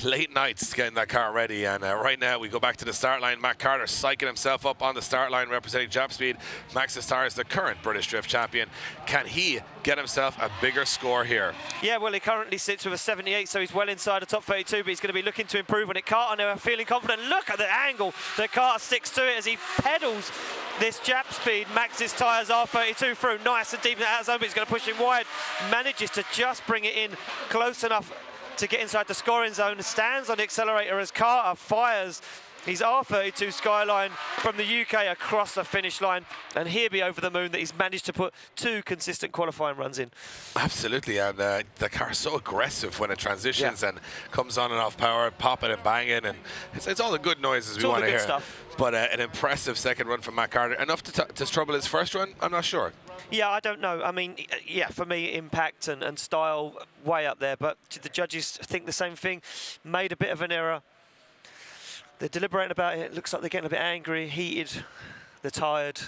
late nights getting that car ready, and right now we go back to the start line. Matt Carter psyching himself up on the start line, representing Jap Speed. Max's Tires, the current British Drift champion. Can he get himself a bigger score here? Yeah, well, he currently sits with a 78, so he's well inside the top 32, but he's going to be looking to improve on it. Carter now feeling confident. Look at the angle that Carter sticks to it as he pedals this Jap Speed. Max's Tires R32 through, nice and deep in the outer zone, but he's going to push him wide. Manages to just bring it in close enough to get inside the scoring zone. Stands on the accelerator as Carter fires his R32 Skyline from the UK across the finish line, and he'll be over the moon that he's managed to put 2 consistent qualifying runs in. Absolutely, and the car's so aggressive when it transitions and comes on and off power, popping and banging, and it's all the good noises we want to hear. Stuff. But an impressive second run from Matt Carter. Enough to trouble his first run? I'm not sure. Yeah, I don't know. I mean, yeah, for me, impact and style way up there, but the judges think the same thing. Made a bit of an error. They're deliberating about it. It looks like they're getting a bit angry, heated, they're tired.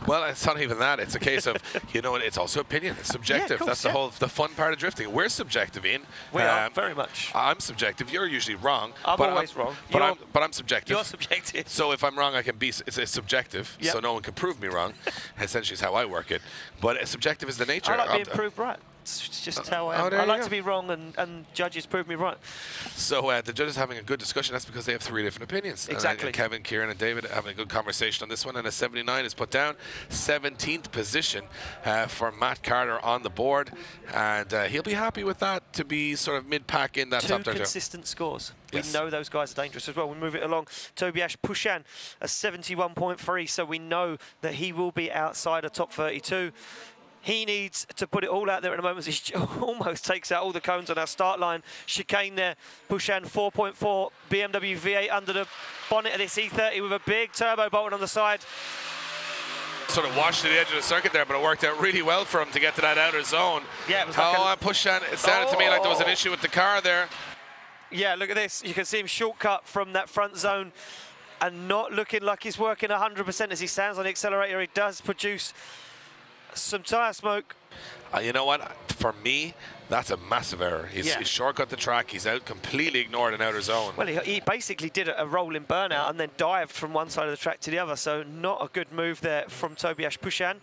Well, it's not even that. It's a case of, it's also opinion. It's subjective. Yeah, that's the fun part of drifting. We're subjective, Ian. We are, very much. I'm subjective. You're usually wrong. I'm always wrong. But I'm subjective. You're subjective. So if I'm wrong, I can be. It's subjective. Yep. So no one can prove me wrong. Essentially, is how I work it. But subjective is the nature. I like being proved right. It's just how I am. there I you like go. to be wrong, and judges prove me right. So the judges having a good discussion. That's because they have 3 different opinions. Exactly. And Kevin, Kieran, and David having a good conversation on this one. And a 79 is put down. 17th position for Matt Carter on the board, and he'll be happy with that to be sort of mid-pack in that top 2 30. consistent scores. Yes. We know those guys are dangerous as well. We move it along. Tobias Pushan, a 71.3, so we know that he will be outside of top 32. He needs to put it all out there at the moment. He almost takes out all the cones on our start line. Chicane there. Pushan 4.4 BMW V8 under the bonnet of this E30 with a big turbo bolted on the side. Sort of washed to the edge of the circuit there, but it worked out really well for him to get to that outer zone. Yeah, it was like Pushan, it sounded to me like there was an issue with the car there. Yeah, look at this. You can see him shortcut from that front zone and not looking like he's working 100% as he stands on the accelerator. He does produce some tyre smoke. You know what? For me, that's a massive error. He's shortcut the track. He's out completely ignored an outer zone. Well, he basically did a rolling burnout and then dived from one side of the track to the other. So not a good move there from Tobias Pushan.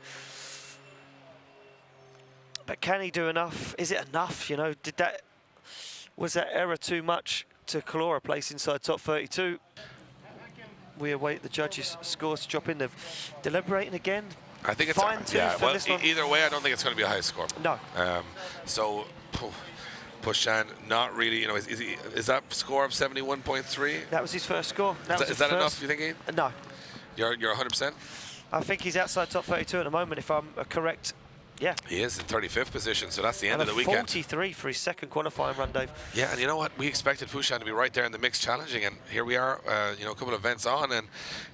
But can he do enough? Is it enough? You know, was that error too much to claw a place inside top 32? We await the judges' scores to drop in. They're deliberating again. I think it's either way, I don't think it's going to be a high score. No. So Pushan, not really. You know, is that score of 71.3? That was his first score. Is that enough? You think? No. You're 100%. I think he's outside top 32 at the moment, if I'm correct. Yeah. He is in 35th position, so that's the end of the weekend. 43 for his second qualifying run, Dave. Yeah, and you know what? We expected Pushan to be right there in the mix challenging, and here we are, you know, a couple of events on, and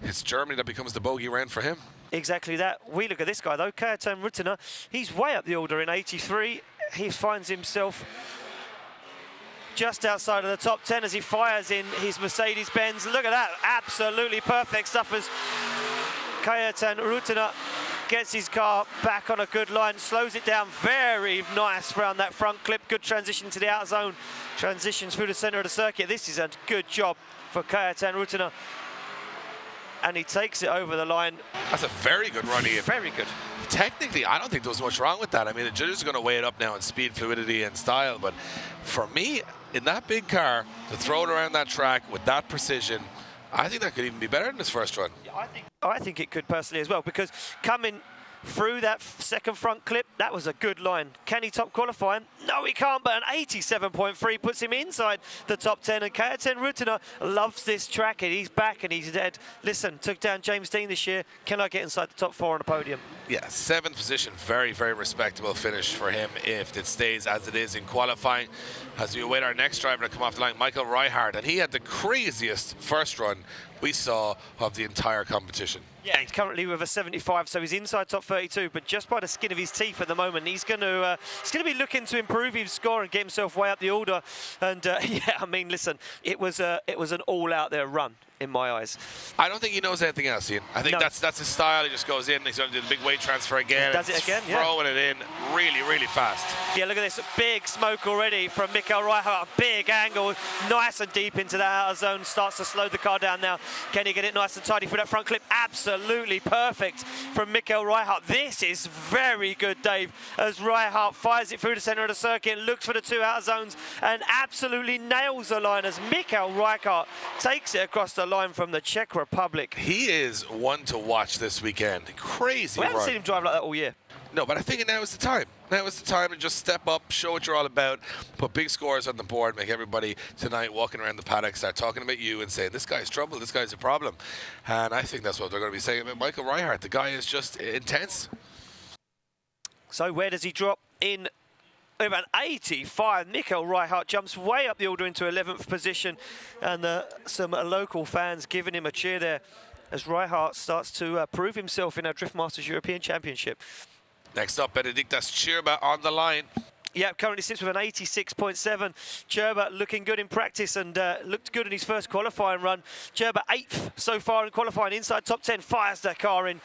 it's Germany that becomes the bogey round for him. Exactly that. We look at this guy, though, Kajetan Ruttner. He's way up the order in 83. He finds himself just outside of the top 10 as he fires in his Mercedes-Benz. Look at that. Absolutely perfect stuff as Kajetan Ruttner gets his car back on a good line, slows it down. Very nice around that front clip. Good transition to the outer zone. Transitions through the centre of the circuit. This is a good job for Kajetan Ruttner. And he takes it over the line. That's a very good run, Ian. Very good. Technically, I don't think there was much wrong with that. I mean, the judges are going to weigh it up now in speed, fluidity, and style. But for me, in that big car, to throw it around that track with that precision, I think that could even be better than his first run. Yeah, I think it could personally as well, because coming through that second front clip, that was a good line. Can he top qualifying? No, he can't, but an 87.3 puts him inside the top 10, and Kajetan Ruttner loves this track, and he's back and he's dead. Listen, took down James Dean this year. Can I get inside the top 4 on the podium? Yeah, 7th position, very, very respectable finish for him if it stays as it is in qualifying. As we await our next driver to come off the line, Michael Reichardt, and he had the craziest first run we saw of the entire competition. Yeah, he's currently with a 75, so he's inside top 32, but just by the skin of his teeth at the moment. He's going to be looking to improve his score and get himself way up the order. And yeah, I mean, listen, it was an all-out there run in my eyes. I don't think he knows anything else, Ian. I think that's his style. He just goes in, he's going to do the big weight transfer again. Does it again, yeah. Throwing it in really, really fast. Yeah, look at this. Big smoke already from Michael Reichardt. Big angle, nice and deep into that outer zone. Starts to slow the car down now. Can he get it nice and tidy through that front clip? Absolutely perfect from Michael Reichardt. This is very good, Dave, as Reichardt fires it through the centre of the circuit, looks for the 2 outer zones, and absolutely nails the line as Michael Reichardt takes it across the line from the Czech Republic. He is one to watch this weekend. Crazy We haven't run. seen him drive like that all year. No, but I think now is the time. Now is the time to just step up, show what you're all about, put big scores on the board, make everybody tonight walking around the paddock start talking about you and saying, this guy's trouble, this guy's a problem. And I think that's what they're going to be saying about Michael Reichardt. The guy is just intense. So where does he drop in? With an 85, Michael Reichardt jumps way up the order into 11th position, and some local fans giving him a cheer there as Reichardt starts to prove himself in our Drift Masters European Championship. Next up, Benediktas Čirba on the line. Yeah, currently sits with an 86.7. Čirba looking good in practice and looked good in his first qualifying run. Čirba 8th so far in qualifying, inside top 10, fires the car in.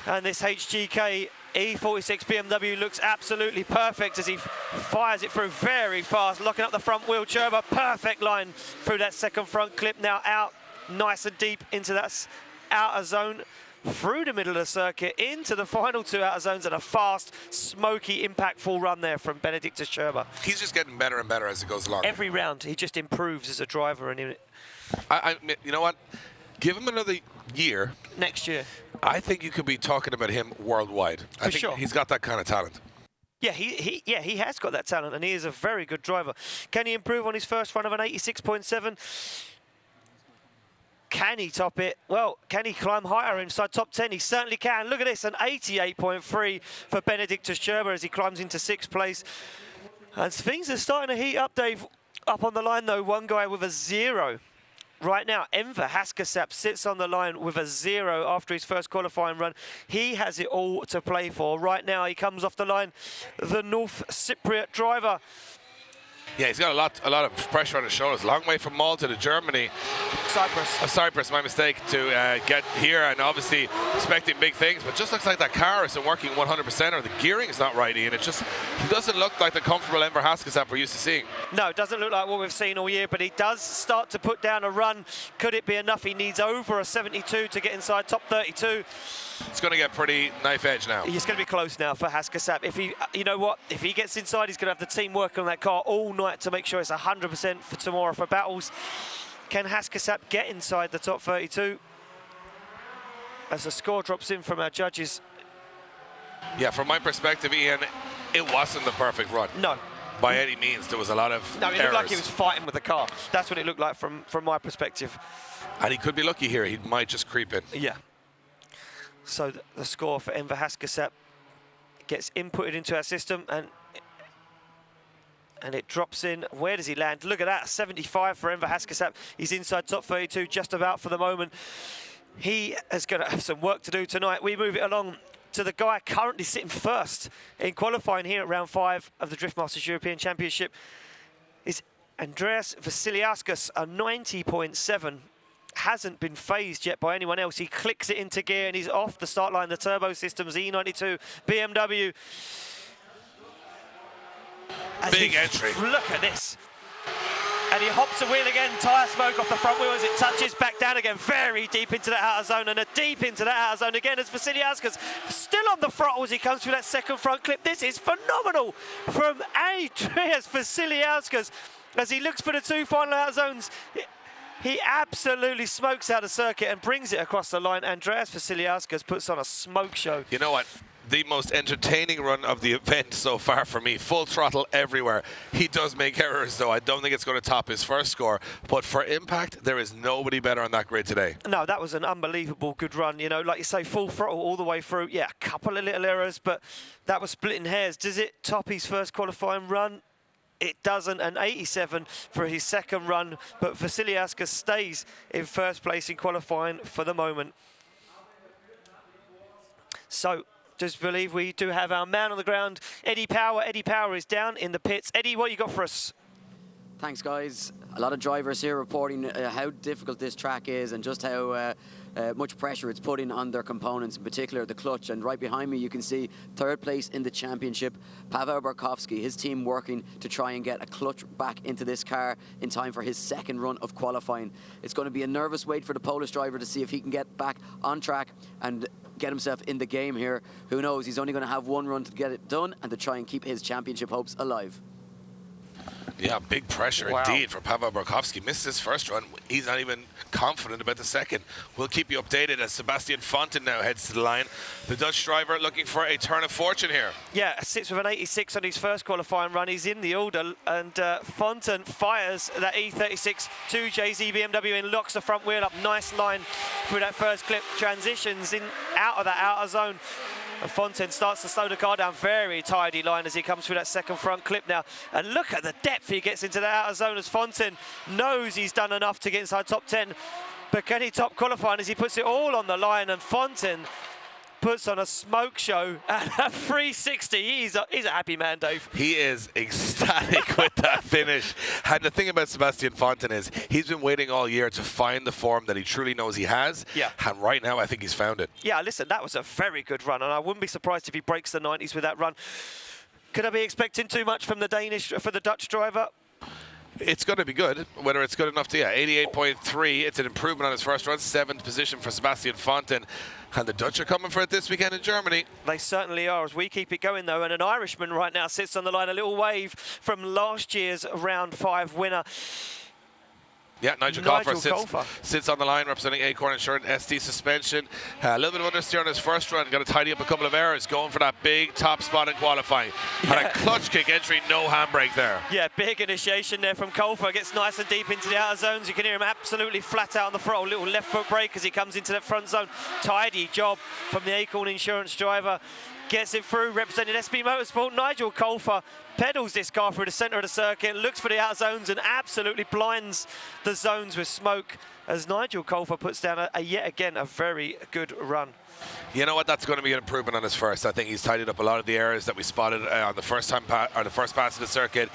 And this HGK E46 BMW looks absolutely perfect as he fires it through very fast, locking up the front wheel. Čirba, perfect line through that second front clip, now out nice and deep into that outer zone. through the middle of the circuit into the final 2 outer zones, and a fast, smoky, impactful run there from Benediktus Scherber. He's just getting better and better as it goes along. Every round, he just improves as a driver. And you know what? Give him another year. Next year. I think you could be talking about him worldwide. I think sure. He's got that kind of talent. Yeah, he has got that talent, and he is a very good driver. Can he improve on his first run of an 86.7? Can he top it? Well, can he climb higher inside top 10? He certainly can. Look at this, an 88.3 for Benediktus Scherber as he climbs into 6th place. And things are starting to heat up, Dave. Up on the line, though, one guy with a 0. Right now, Enver Haskasap sits on the line with a 0 after his first qualifying run. He has it all to play for. Right now, he comes off the line, the North Cypriot driver. Yeah, he's got a lot of pressure on his shoulders. Long way from Malta to Germany. Cyprus, my mistake, to get here, and obviously expecting big things, but just looks like that car isn't working 100%, or the gearing is not right, Ian. It doesn't look like the comfortable Enver Haskasap we're used to seeing. No, it doesn't look like what we've seen all year, but he does start to put down a run. Could it be enough? He needs over a 72 to get inside top 32. It's going to get pretty knife edge now. It's going to be close now for Haskasap. If he, you know what, if he gets inside, he's going to have the team working on that car all night to make sure it's 100% for tomorrow for battles. Can Haskasap get inside the top 32? As the score drops in from our judges. Yeah, from my perspective, Ian, it wasn't the perfect run. No. By any means, there was a lot of errors. It looked like he was fighting with the car. That's what it looked like from my perspective. And he could be lucky here. He might just creep in. Yeah. So the score for Enver Haskasap gets inputted into our system, and it drops in. Where does he land? Look at that, 75 for Enver Haskasap. He's inside top 32 just about for the moment. He is going to have some work to do tonight. We move it along to the guy currently sitting first in qualifying here at round 5 of the Drift Masters European Championship. Is Andreas Vasiliauskas, a 90.7. Hasn't been phased yet by anyone else. He clicks it into gear and he's off the start line. The turbo systems, E92 BMW. Big entry. Look at this. And he hops a wheel again. Tyre smoke off the front wheel as it touches back down again. Very deep into the outer zone, and a deep into the outer zone again as Vasiliauskas still on the throttle as he comes through that second front clip. This is phenomenal from Andreas Vasiliauskas as he looks for the 2 final outer zones. He absolutely smokes out the circuit and brings it across the line. Andreas Vasiliauskas puts on a smoke show. You know what? The most entertaining run of the event so far for me. Full throttle everywhere. He does make errors, though. I don't think it's going to top his first score. But for impact, there is nobody better on that grid today. No, that was an unbelievable good run. You know, like you say, full throttle all the way through. Yeah, a couple of little errors, but that was splitting hairs. Does it top his first qualifying run? It doesn't, an 87 for his second run, but Vasiliauskas stays in first place in qualifying for the moment. So, just believe we do have our man on the ground, Eddie Power. Eddie Power is down in the pits. Eddie, what you got for us? Thanks, guys. A lot of drivers here reporting how difficult this track is and just how much pressure it's putting on their components, in particular the clutch. And right behind me, you can see 3rd place in the championship, Paweł Barkowski, his team working to try and get a clutch back into this car in time for his second run of qualifying. It's going to be a nervous wait for the Polish driver to see if he can get back on track and get himself in the game here. Who knows? He's only going to have one run to get it done and to try and keep his championship hopes alive. Yeah, big pressure indeed for Paweł Barkowski. Missed his first run. He's not even confident about the second. We'll keep you updated as Sebastian Fonten now heads to the line. The Dutch driver looking for a turn of fortune here. Yeah, sits with an 86 on his first qualifying run. He's in the order, and Fonten fires that E36 to JZ BMW and locks the front wheel up. Nice line through that first clip. Transitions in out of that outer zone. And Fonten starts to slow the car down. Very tidy line as he comes through that second front clip now. And look at the depth he gets into the outer zone as Fonten knows he's done enough to get inside top 10. But can he top qualifying as he puts it all on the line? And Fonten puts on a smoke show at a 360. He's a happy man, Dave. He is ecstatic with that finish. And the thing about Sebastian Fonten is he's been waiting all year to find the form that he truly knows he has. Yeah. And right now, I think he's found it. Yeah, listen, that was a very good run, and I wouldn't be surprised if he breaks the 90s with that run. Could I be expecting too much from the Dutch driver? It's going to be good. Whether it's good enough to, 88.3. It's an improvement on his first run. 7th position for Sebastian Fonten. And the Dutch are coming for it this weekend in Germany. They certainly are, as we keep it going, though. And an Irishman right now sits on the line. A little wave from last year's round 5 winner. Yeah, Nigel Colfer sits on the line representing Acorn Insurance ST suspension. A little bit of understeer on his first run. Got to tidy up a couple of errors. Going for that big top spot in qualifying. And a clutch kick entry, no handbrake there. Yeah, big initiation there from Colfer. Gets nice and deep into the outer zones. You can hear him absolutely flat out on the throttle. Little left foot brake as he comes into that front zone. Tidy job from the Acorn Insurance driver. Gets it through, representing SB Motorsport. Nigel Colfer pedals this car through the centre of the circuit, looks for the out zones and absolutely blinds the zones with smoke as Nigel Colfer puts down yet again a very good run. You know what? That's going to be an improvement on his first. I think he's tidied up a lot of the errors that we spotted on the first pass of the circuit.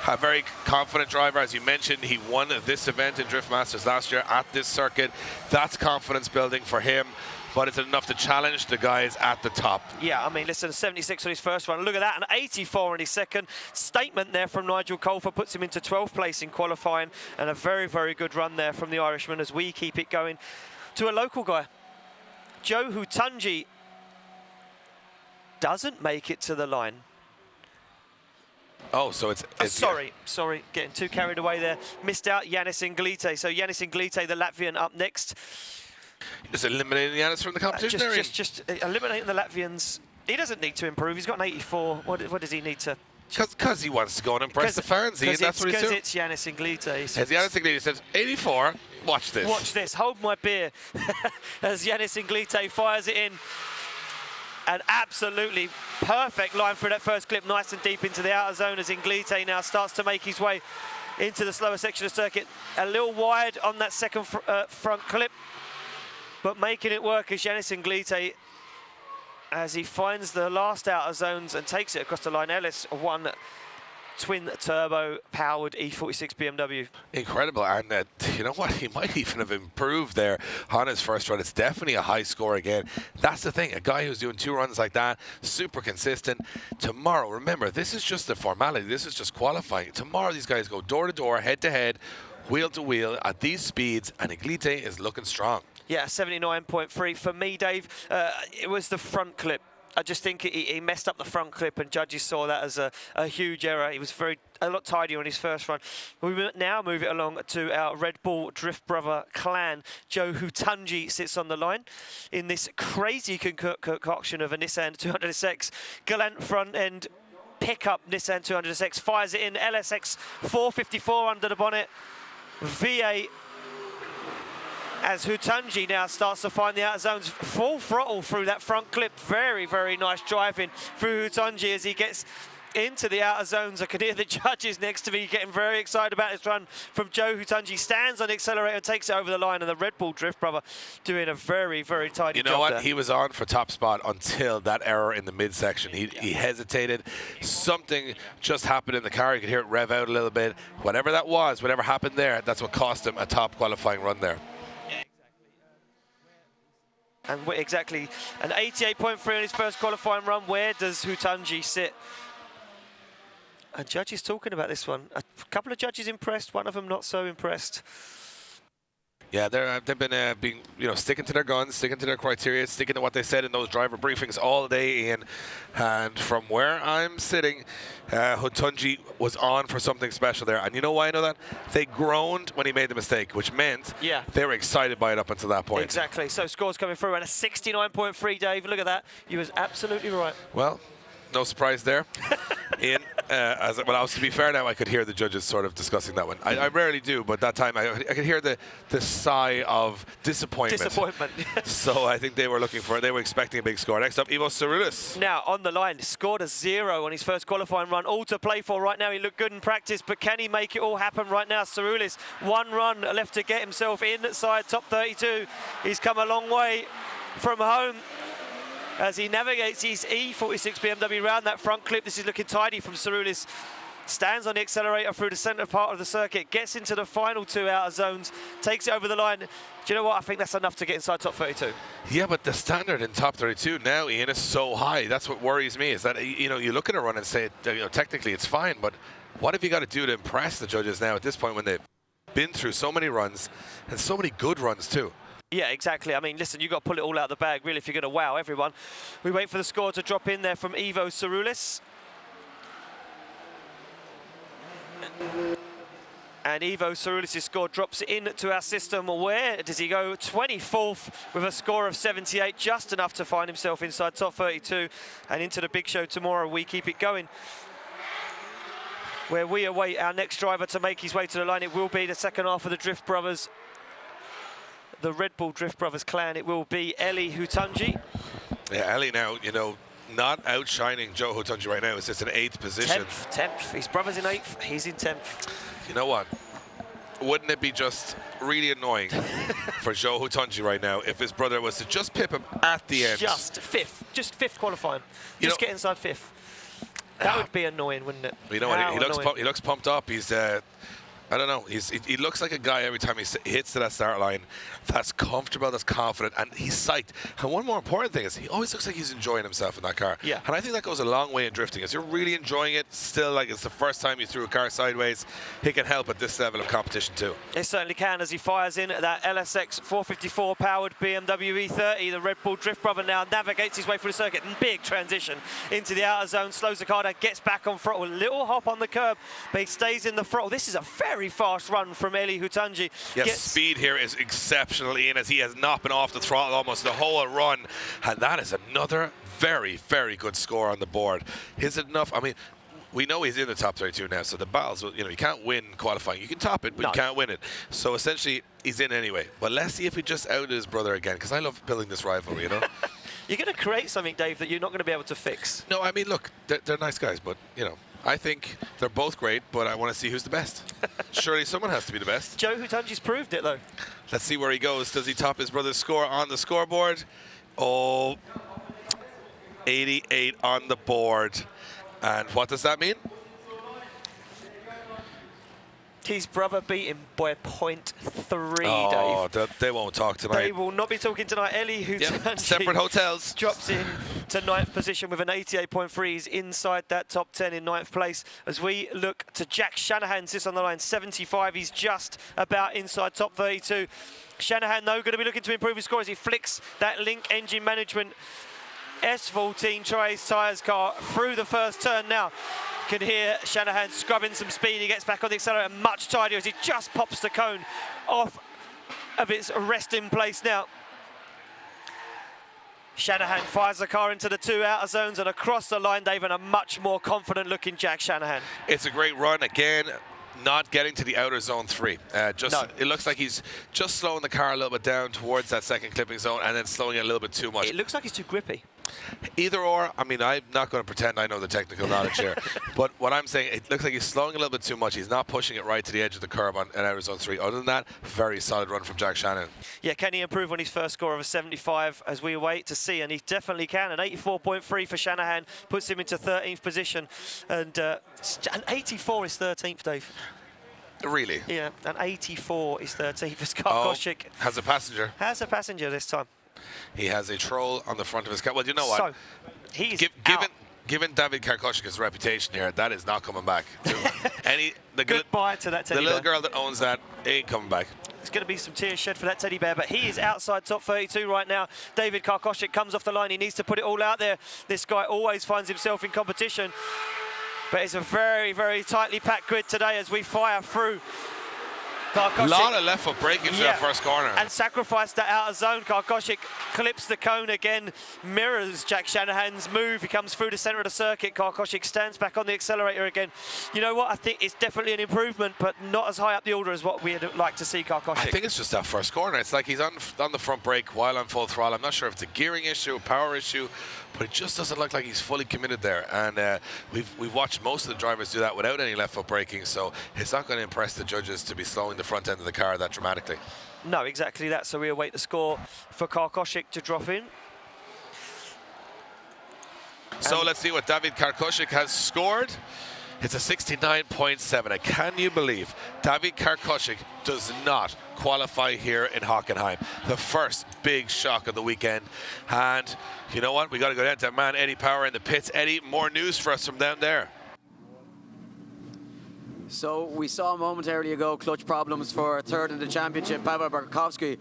A very confident driver, as you mentioned. He won this event in Drift Masters last year at this circuit. That's confidence building for him. But it's enough to challenge the guys at the top. Yeah, I mean, listen, 76 on his first run. Look at that, an 84 on his second. Statement there from Nigel Colfer puts him into 12th place in qualifying. And a very, very good run there from the Irishman as we keep it going to a local guy. Joe Hutunji doesn't make it to the line. Oh, so it's sorry, getting too carried away there. Missed out Yanis Inglite. So Yanis Inglite, the Latvian, up next. Just eliminating Yanis from the competition area. Just eliminating the Latvians. He doesn't need to improve. He's got an 84. What does he need to? Because he wants to go and impress the fans. That's what he's doing. Because it's Yanis Inglite. As Yanis Inglite says, 84. Watch this. Watch this. Hold my beer. As Yanis Inglite fires it in. An absolutely perfect line through that first clip, nice and deep into the outer zone as Inglite now starts to make his way into the slower section of the circuit. A little wide on that second front clip. But making it work is Yanis Inglite as he finds the last outer zones and takes it across the line. LS1 twin turbo powered E46 BMW. Incredible, and you know what? He might even have improved there on his first run. It's definitely a high score again. That's the thing, a guy who's doing 2 runs like that, super consistent. Tomorrow, remember, this is just a formality. This is just qualifying. Tomorrow, these guys go door to door, head to head, wheel to wheel at these speeds, and Inglite is looking strong. Yeah, 79.3 for me, Dave. It was the front clip. I just think he messed up the front clip, and judges saw that as a huge error. He was a lot tidier on his first run. We now move it along to our Red Bull Drift Brother clan. Joe Hutunji sits on the line in this crazy concoction of a Nissan 200SX Galant front end pickup Nissan 200SX. Fires it in, LSX 454 under the bonnet. V8. As Hutunji now starts to find the outer zones, full throttle through that front clip. Very, very nice driving through Hutunji as he gets into the outer zones. I can hear the judges next to me getting very excited about this run from Joe Hutunji. Stands on the accelerator, takes it over the line, and the Red Bull Drift Brother doing a very, very tidy job. You know what? There. He was on for top spot until that error in the midsection. He hesitated. Something just happened in the car. You could hear it rev out a little bit. Whatever that was, whatever happened there, that's what cost him a top qualifying run there. And exactly, an 88.3 on his first qualifying run. Where does Hutunji sit? And judges talking about this one. A couple of judges impressed, one of them not so impressed. Yeah, they've been sticking to their guns, sticking to their criteria, sticking to what they said in those driver briefings all day, Ian. And from where I'm sitting, Hutunji was on for something special there. And you know why I know that? They groaned when he made the mistake, which meant they were excited by it up until that point. Exactly. So scores coming through, and a 69.3, Dave. Look at that. You was absolutely right. Well, no surprise there. Ian, to be fair now, I could hear the judges sort of discussing that one. I rarely do, but that time I could hear the sigh of disappointment. So I think they were expecting a big score. Next up, Ivo Cerulis. Now on the line, scored a 0 on his first qualifying run. All to play for right now. He looked good in practice, but can he make it all happen right now? Cerulis, 1 run left to get himself inside top 32. He's come a long way from home as he navigates his E46 BMW round that front clip. This is looking tidy from Cerulis. Stands on the accelerator through the centre part of the circuit, gets into the final 2 outer zones, takes it over the line. Do you know what? I think that's enough to get inside top 32. Yeah, but the standard in top 32 now, Ian, is so high. That's what worries me, is that, you look at a run and say, technically it's fine, but what have you got to do to impress the judges now at this point when they've been through so many runs and so many good runs too? Yeah, exactly. I mean, listen, you've got to pull it all out of the bag, really, if you're going to wow everyone. We wait for the score to drop in there from Ivo Saroulis. And Ivo Saroulis' score drops into our system. Where does he go? 24th with a score of 78, just enough to find himself inside top 32. And into the big show tomorrow, we keep it going, where we await our next driver to make his way to the line. It will be the second half of the Drift Brothers, the Red Bull Drift Brothers clan. It will be Eli Hutunji. Yeah, Eli now, you know, not outshining Joe Hutunji right now. It's just in 8th position. 10th. His brother's in 8th. He's in 10th. You know what? Wouldn't it be just really annoying for Joe Hutunji right now if his brother was to just pip him at the end? Just 5th. Just 5th qualifying. Just get inside 5th. That would be annoying, wouldn't it? You know what? He looks pumped up. He's I don't know. He looks like a guy every time he hits to that start line that's comfortable, that's confident, and he's psyched. And one more important thing is he always looks like he's enjoying himself in that car. Yeah. And I think that goes a long way in drifting. As you're really enjoying it, still like it's the first time you threw a car sideways, he can help at this level of competition too. It certainly can, as he fires in that LSX 454 powered BMW E30. The Red Bull Drift Brother now navigates his way through the circuit. Big transition into the outer zone, slows the car down, gets back on throttle. A little hop on the curb, but he stays in the throttle. This is a very fast run from Eli Hutunji. Yes, speed here is exceptional, Ian, as he has not been off the throttle almost the whole run. And that is another very, very good score on the board. Is it enough? I mean, we know he's in the top 32 now, so the battles, you know, you can't win qualifying. You can top it, but you can't win it. So essentially, he's in anyway. But let's see if he just outed his brother again, because I love building this rivalry, you know? You're going to create something, Dave, that you're not going to be able to fix. No, I mean, look, they're nice guys, but, you know, I think they're both great, but I want to see who's the best. Surely someone has to be the best. Joe Hutunji's proved it, though. Let's see where he goes. Does he top his brother's score on the scoreboard? Oh, 88 on the board. And what does that mean? His brother beat him by 0.3, oh, Dave. They won't talk tonight. They will not be talking tonight. Eli Hutunji separate hotels. Drops in to 9th position with an 88.3. He's inside that top 10 in 9th place. As we look to Jack Shanahan, sits on the line, 75. He's just about inside top 32. Shanahan, though, going to be looking to improve his score as he flicks that Link engine management S14 Trace tyres car through the first turn now. Can hear Shanahan scrubbing some speed. He gets back on the accelerator much tidier as he just pops the cone off of its resting place now. Shanahan fires the car into the 2 outer zones and across the line, Dave, and a much more confident looking Jack Shanahan. It's a great run again. Not getting to the outer zone 3. It looks like he's just slowing the car a little bit down towards that second clipping zone and then slowing it a little bit too much. It looks like he's too grippy. Either or, I mean, I'm not going to pretend I know the technical knowledge here, but what I'm saying, it looks like he's slowing a little bit too much. He's not pushing it right to the edge of the curb on outer zone 3. Other than that, very solid run from Jack Shanahan. Yeah, can he improve on his first score of a 75 as we wait to see? And he definitely can. An 84.3 for Shanahan puts him into 13th position, and an 84 is 13th, Dave. Really? Yeah, an 84 is 13th for Karkoshik. Has a passenger. Has a passenger this time. He has a troll on the front of his car. Well, you know what? So, he's given David Karkoshik's reputation here, that is not coming back. Goodbye to that teddy bear. The little girl that owns that ain't coming back. There's going to be some tears shed for that teddy bear, but he is outside top 32 right now. David Karkoshik comes off the line. He needs to put it all out there. This guy always finds himself in competition. But it's a very, very tightly packed grid today as we fire through. Karkoshik, a lot of left foot braking to that first corner. And sacrificed that outer zone. Karkoshik clips the cone again, mirrors Jack Shanahan's move. He comes through the centre of the circuit. Karkoshik stands back on the accelerator again. You know what? I think it's definitely an improvement, but not as high up the order as what we'd like to see Karkoshik. I think it's just that first corner. It's like he's on the front brake while on full throttle. I'm not sure if it's a gearing issue, power issue, but it just doesn't look like he's fully committed there. And we've watched most of the drivers do that without any left foot braking, so it's not going to impress the judges to be slowing the front end of the car that dramatically. No, exactly that. So we await the score for Karkoshik to drop in. So let's see what David Karkoshik has scored. It's a 69.7. Can you believe David Karkoshik does not qualify here in Hockenheim? The first big shock of the weekend. And you know what? We got to go down to man Eddie Power in the pits. Eddie, more news for us from down there. So we saw momentarily ago clutch problems for third in the championship, Pavel Barkovsky.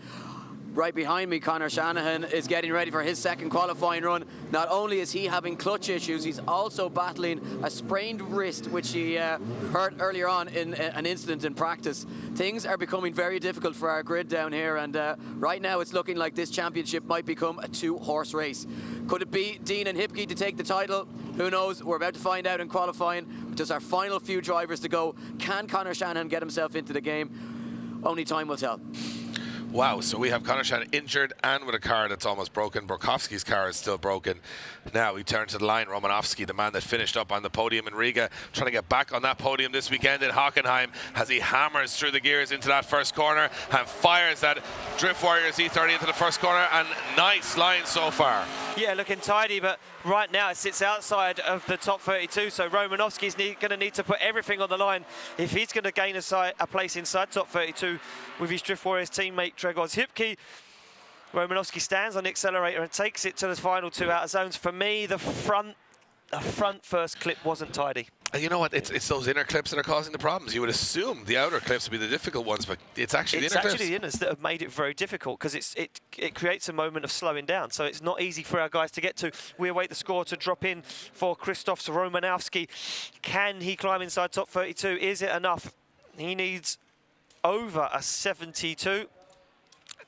Right behind me, Conor Shanahan is getting ready for his second qualifying run. Not only is he having clutch issues, he's also battling a sprained wrist, which he hurt earlier on in an incident in practice. Things are becoming very difficult for our grid down here, and right now it's looking like this championship might become a two-horse race. Could it be Dean and Hipke to take the title? Who knows? We're about to find out in qualifying. Just our final few drivers to go. Can Conor Shanahan get himself into the game? Only time will tell. Wow, so we have Conor Shanahan injured and with a car that's almost broken. Borkowski's car is still broken. Now we turn to the line. Romanovsky, the man that finished up on the podium in Riga, trying to get back on that podium this weekend in Hockenheim as he hammers through the gears into that first corner and fires that Drift Warriors E30 into the first corner. And nice line so far. Yeah, looking tidy, but right now it sits outside of the top 32, so Romanovsky's going to need to put everything on the line if he's going to gain a place inside top 32 with his Drift Warriors teammate Grzegorz Hipke. Romanovsky stands on the accelerator and takes it to the final two outer zones. For me, the front first clip wasn't tidy. And you know what? It's those inner clips that are causing the problems. You would assume the outer clips would be the difficult ones, but it's actually the inner clips. It's actually the inners that have made it very difficult because it creates a moment of slowing down. So it's not easy for our guys to get to. We await the score to drop in for Krzysztof Romanowski. Can he climb inside top 32? Is it enough? He needs over a 72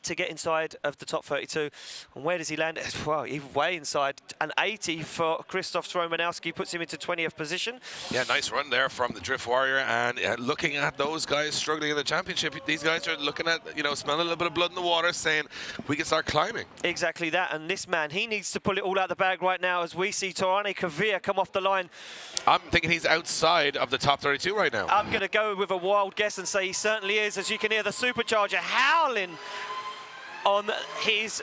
to get inside of the top 32. And where does he land? Well, he's way inside. An 80 for Krzysztof Romanowski puts him into 20th position. Yeah, nice run there from the Drift Warrior. And looking at those guys struggling in the championship, these guys are looking at, smelling a little bit of blood in the water, saying we can start climbing. Exactly that. And this man, he needs to pull it all out the bag right now as we see Torane Kavir come off the line. I'm thinking he's outside of the top 32 right now. I'm going to go with a wild guess and say he certainly is, as you can hear the supercharger howling on his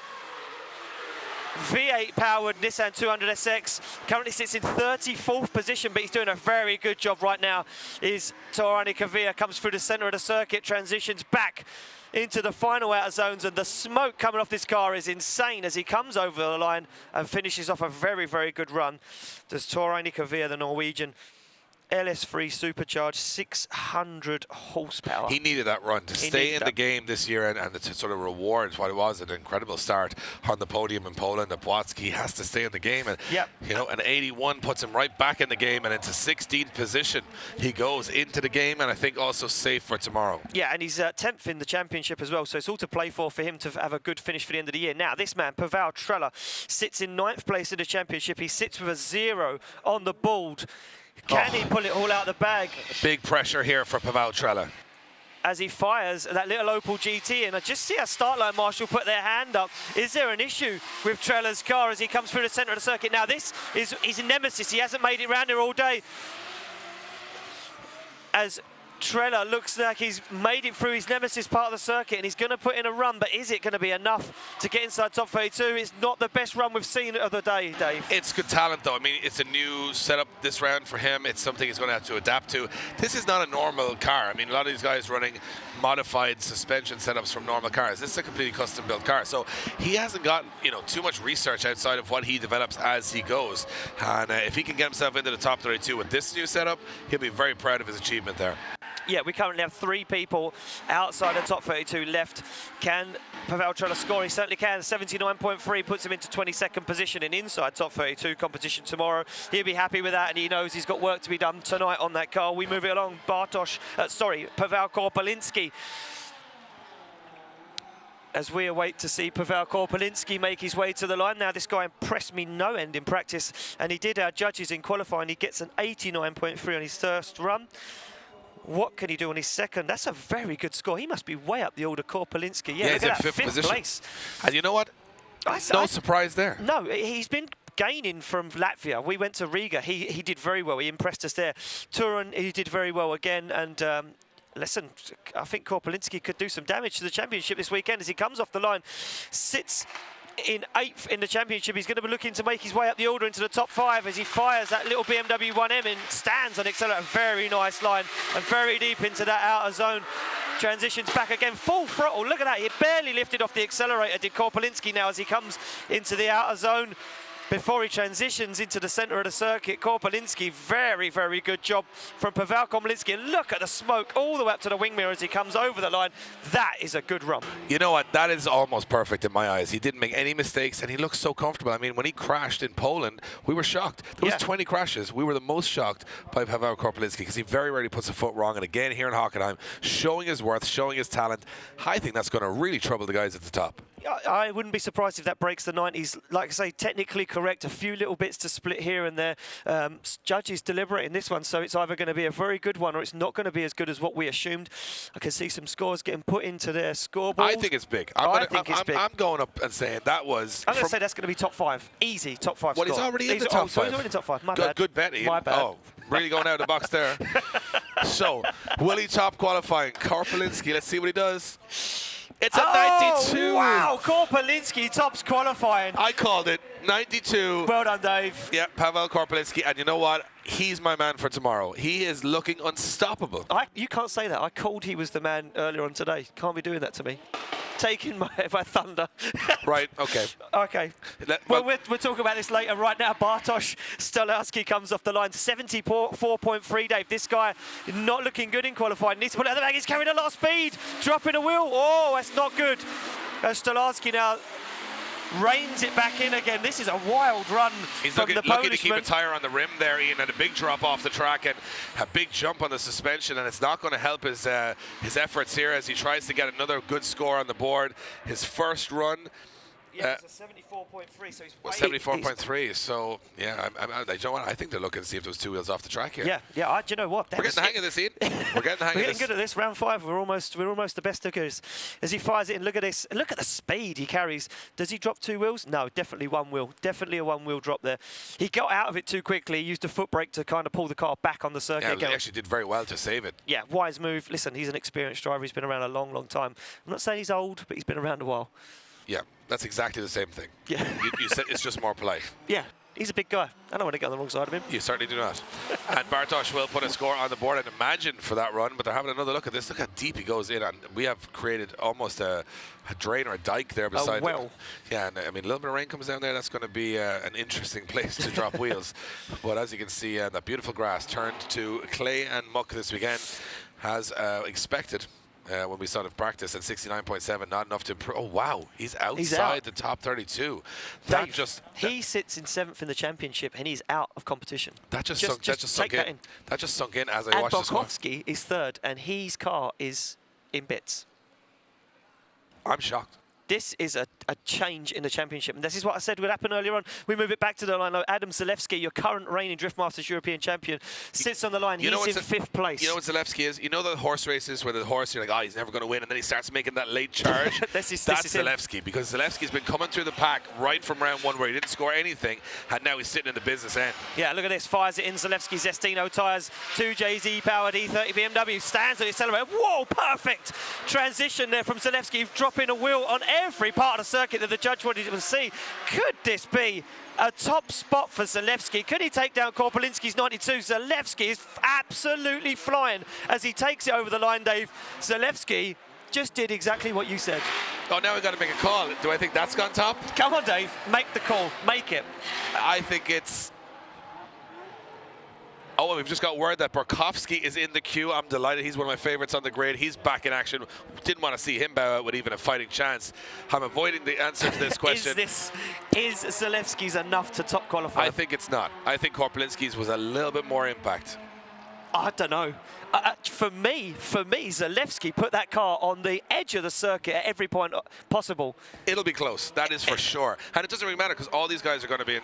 V8-powered Nissan 200SX. Currently sits in 34th position, but he's doing a very good job right now. Is Torane Kavir, comes through the centre of the circuit, transitions back into the final outer zones, and the smoke coming off this car is insane as he comes over the line and finishes off a very, very good run. Does Torane Kavir, the Norwegian, LS3 supercharged, 600 horsepower. He needed that run to stay in the game this year and to sort of reward what it was an incredible start on the podium in Poland. Błocki has to stay in the game, and an 81 puts him right back in the game and into 16th position. He goes into the game, and I think also safe for tomorrow. Yeah, and he's 10th in the championship as well, so it's all to play for him to have a good finish for the end of the year. Now, this man, Pavel Trela, sits in 9th place in the championship. He sits with a 0 on the board. Can he pull it all out of the bag? Big pressure here for Pavel Trela. As he fires that little Opel GT, and I just see our start line marshal put their hand up. Is there an issue with Trela's car as he comes through the centre of the circuit? Now, this is his nemesis. He hasn't made it round here all day. As Trela looks like he's made it through his nemesis part of the circuit, and he's going to put in a run, but is it going to be enough to get inside top 32? It's not the best run we've seen of the day, Dave. It's good talent, though. I mean, it's a new setup this round for him. It's something he's going to have to adapt to. This is not a normal car. I mean, a lot of these guys running modified suspension setups from normal cars. This is a completely custom-built car, so he hasn't got too much research outside of what he develops as he goes. And if he can get himself into the top 32 with this new setup, he'll be very proud of his achievement there. Yeah, we currently have 3 people outside the top 32 left. Can Pavel Trela score? He certainly can. 79.3 puts him into 22nd position in inside top 32 competition tomorrow. He'll be happy with that, and he knows he's got work to be done tonight on that car. We move it along. Pavel Korpelinski. As we await to see Pavel Korpelinski make his way to the line. Now, this guy impressed me no end in practice, and he did our judges in qualifying. He gets an 89.3 on his first run. What can he do on his second? That's a very good score. He must be way up the order, Korpelinski. Yeah, he's in 5th position. Place. And you know what? No surprise there. No, he's been gaining from Latvia. We went to Riga. He did very well. He impressed us there. Turin, he did very well again. And listen, I think Korpelinski could do some damage to the championship this weekend as he comes off the line. Sits in 8th in the championship. He's going to be looking to make his way up the order into the top 5 as he fires that little BMW 1M and stands on accelerator. Very nice line and very deep into that outer zone. Transitions back again, full throttle. Look at that, he barely lifted off the accelerator, did Korpelinski now as he comes into the outer zone. before he transitions into the centre of the circuit. Korpelinski, very, very good job from Pavel Korpelinski. And look at the smoke all the way up to the wing mirror as he comes over the line. That is a good run. You know what? That is almost perfect in my eyes. He didn't make any mistakes, and he looks so comfortable. I mean, when he crashed in Poland, we were shocked. There was 20 crashes. We were the most shocked by Pavel Korpelinski because he very rarely puts a foot wrong. And again, here in Hockenheim, showing his worth, showing his talent. I think that's going to really trouble the guys at the top. I wouldn't be surprised if that breaks the 90s. Like I say, technically correct, a few little bits to split here and there. Judges deliberating this one, so it's either going to be a very good one or it's not going to be as good as what we assumed. I can see some scores getting put into their scoreboard. I think it's big. I think it's big. I'm going up and saying that was... I'm going to say that's going to be top 5. Easy, top 5 Well, score. he's already in the top 5. So he's already in the top 5. My bad. Good bet, Ian. My bad. Oh, really going out of the box there. So, will he top qualifying? Korpelinski, let's see what he does. It's a 92. Wow, Korpelinski tops qualifying. I called it. 92. Well done, Dave. Yeah, Pavel Korpelinski. And you know what? He's my man for tomorrow. He is looking unstoppable. You can't say that. I called he was the man earlier on today. Can't be doing that to me. Taking my thunder. Right, okay. Okay. Well, we'll talk about this later. Right now, Bartosz Stolarski comes off the line. 74.3, Dave. This guy not looking good in qualifying. Needs to put it out the bag. He's carrying a lot of speed. Dropping a wheel. Oh, that's not good. Stolarski now reins it back in again. This is a wild run He's from looking the to keep a Polishman. tyre on the rim there, Ian, and a big drop off the track and a big jump on the suspension, and it's not going to help his efforts here as he tries to get another good score on the board. His first run. Yeah, it's a 74.3, so he's way... 74.3, so, yeah, I don't want. I think they're looking to see if there was 2 wheels off the track here. Yeah, do you know what? We're getting the hang of this, Ian. We're getting the hang of this. We're getting good at this. Round 5, we're almost the best lookers. As he fires it in, look at this. Look at the speed he carries. Does he drop 2 wheels? No, definitely 1 wheel. Definitely a 1 wheel drop there. He got out of it too quickly. He used a foot brake to kind of pull the car back on the circuit Yeah, again. he actually did very well to save it. Yeah, wise move. Listen, he's an experienced driver. He's been around a long, long time. I'm not saying he's old, but he's been around a while. Yeah, that's exactly the same thing. Yeah. You said it's just more polite. Yeah, he's a big guy. I don't want to get on the wrong side of him. You certainly do not. And Bartosz will put a score on the board, I'd imagine, for that run, but they're having another look at this. Look how deep he goes in, and we have created almost a drain or a dike there beside well. him. Yeah, and I mean, a little bit of rain comes down there, that's going to be an interesting place to drop wheels. But as you can see, that beautiful grass turned to clay and muck this weekend, as expected. When we started practice at 69.7, not enough to improve. Oh, wow. He's outside the top 32. Dave, he sits in 7th in the championship, and he's out of competition. That just sunk in. That just sunk in as I watched this one. And Borkowski is 3rd, and his car is in bits. I'm shocked. This is a change in the championship, and this is what I said would happen earlier on. We move it back to the line. Adam Zalewski, your current reigning Drift Masters European champion, sits on the line. He's in 5th place. You know what Zalewski is? You know the horse races where the horse, you're like, oh, he's never going to win, and then he starts making that late charge? That's Zalewski, because Zalewski's been coming through the pack right from round 1 where he didn't score anything, and now he's sitting in the business end. Yeah, look at this. Fires it in. Zalewski Zestino tyres, 2JZ powered E30 BMW, stands on the accelerator. Whoa, perfect transition there from Zalewski, dropping a wheel on every part of the circuit that the judge wanted to see. Could this be a top spot for Zalewski? Could he take down Korpelinski's 92? Zalewski is absolutely flying as he takes it over the line, Dave. Zalewski just did exactly what you said. Oh, now we've got to make a call. Do I think that's gone top? Come on, Dave. Make the call. Make it. I think it's... Oh, we've just got word that Borkowski is in the queue. I'm delighted. He's one of my favorites on the grid. He's back in action. Didn't want to see him bow out with even a fighting chance. I'm avoiding the answer to this question. Is Zalewski's enough to top qualify? I think it's not. I think Korpelinski's was a little bit more impact. I don't know. For me, Zalewski put that car on the edge of the circuit at every point possible. It'll be close. That is for sure. And it doesn't really matter because all these guys are going to be in.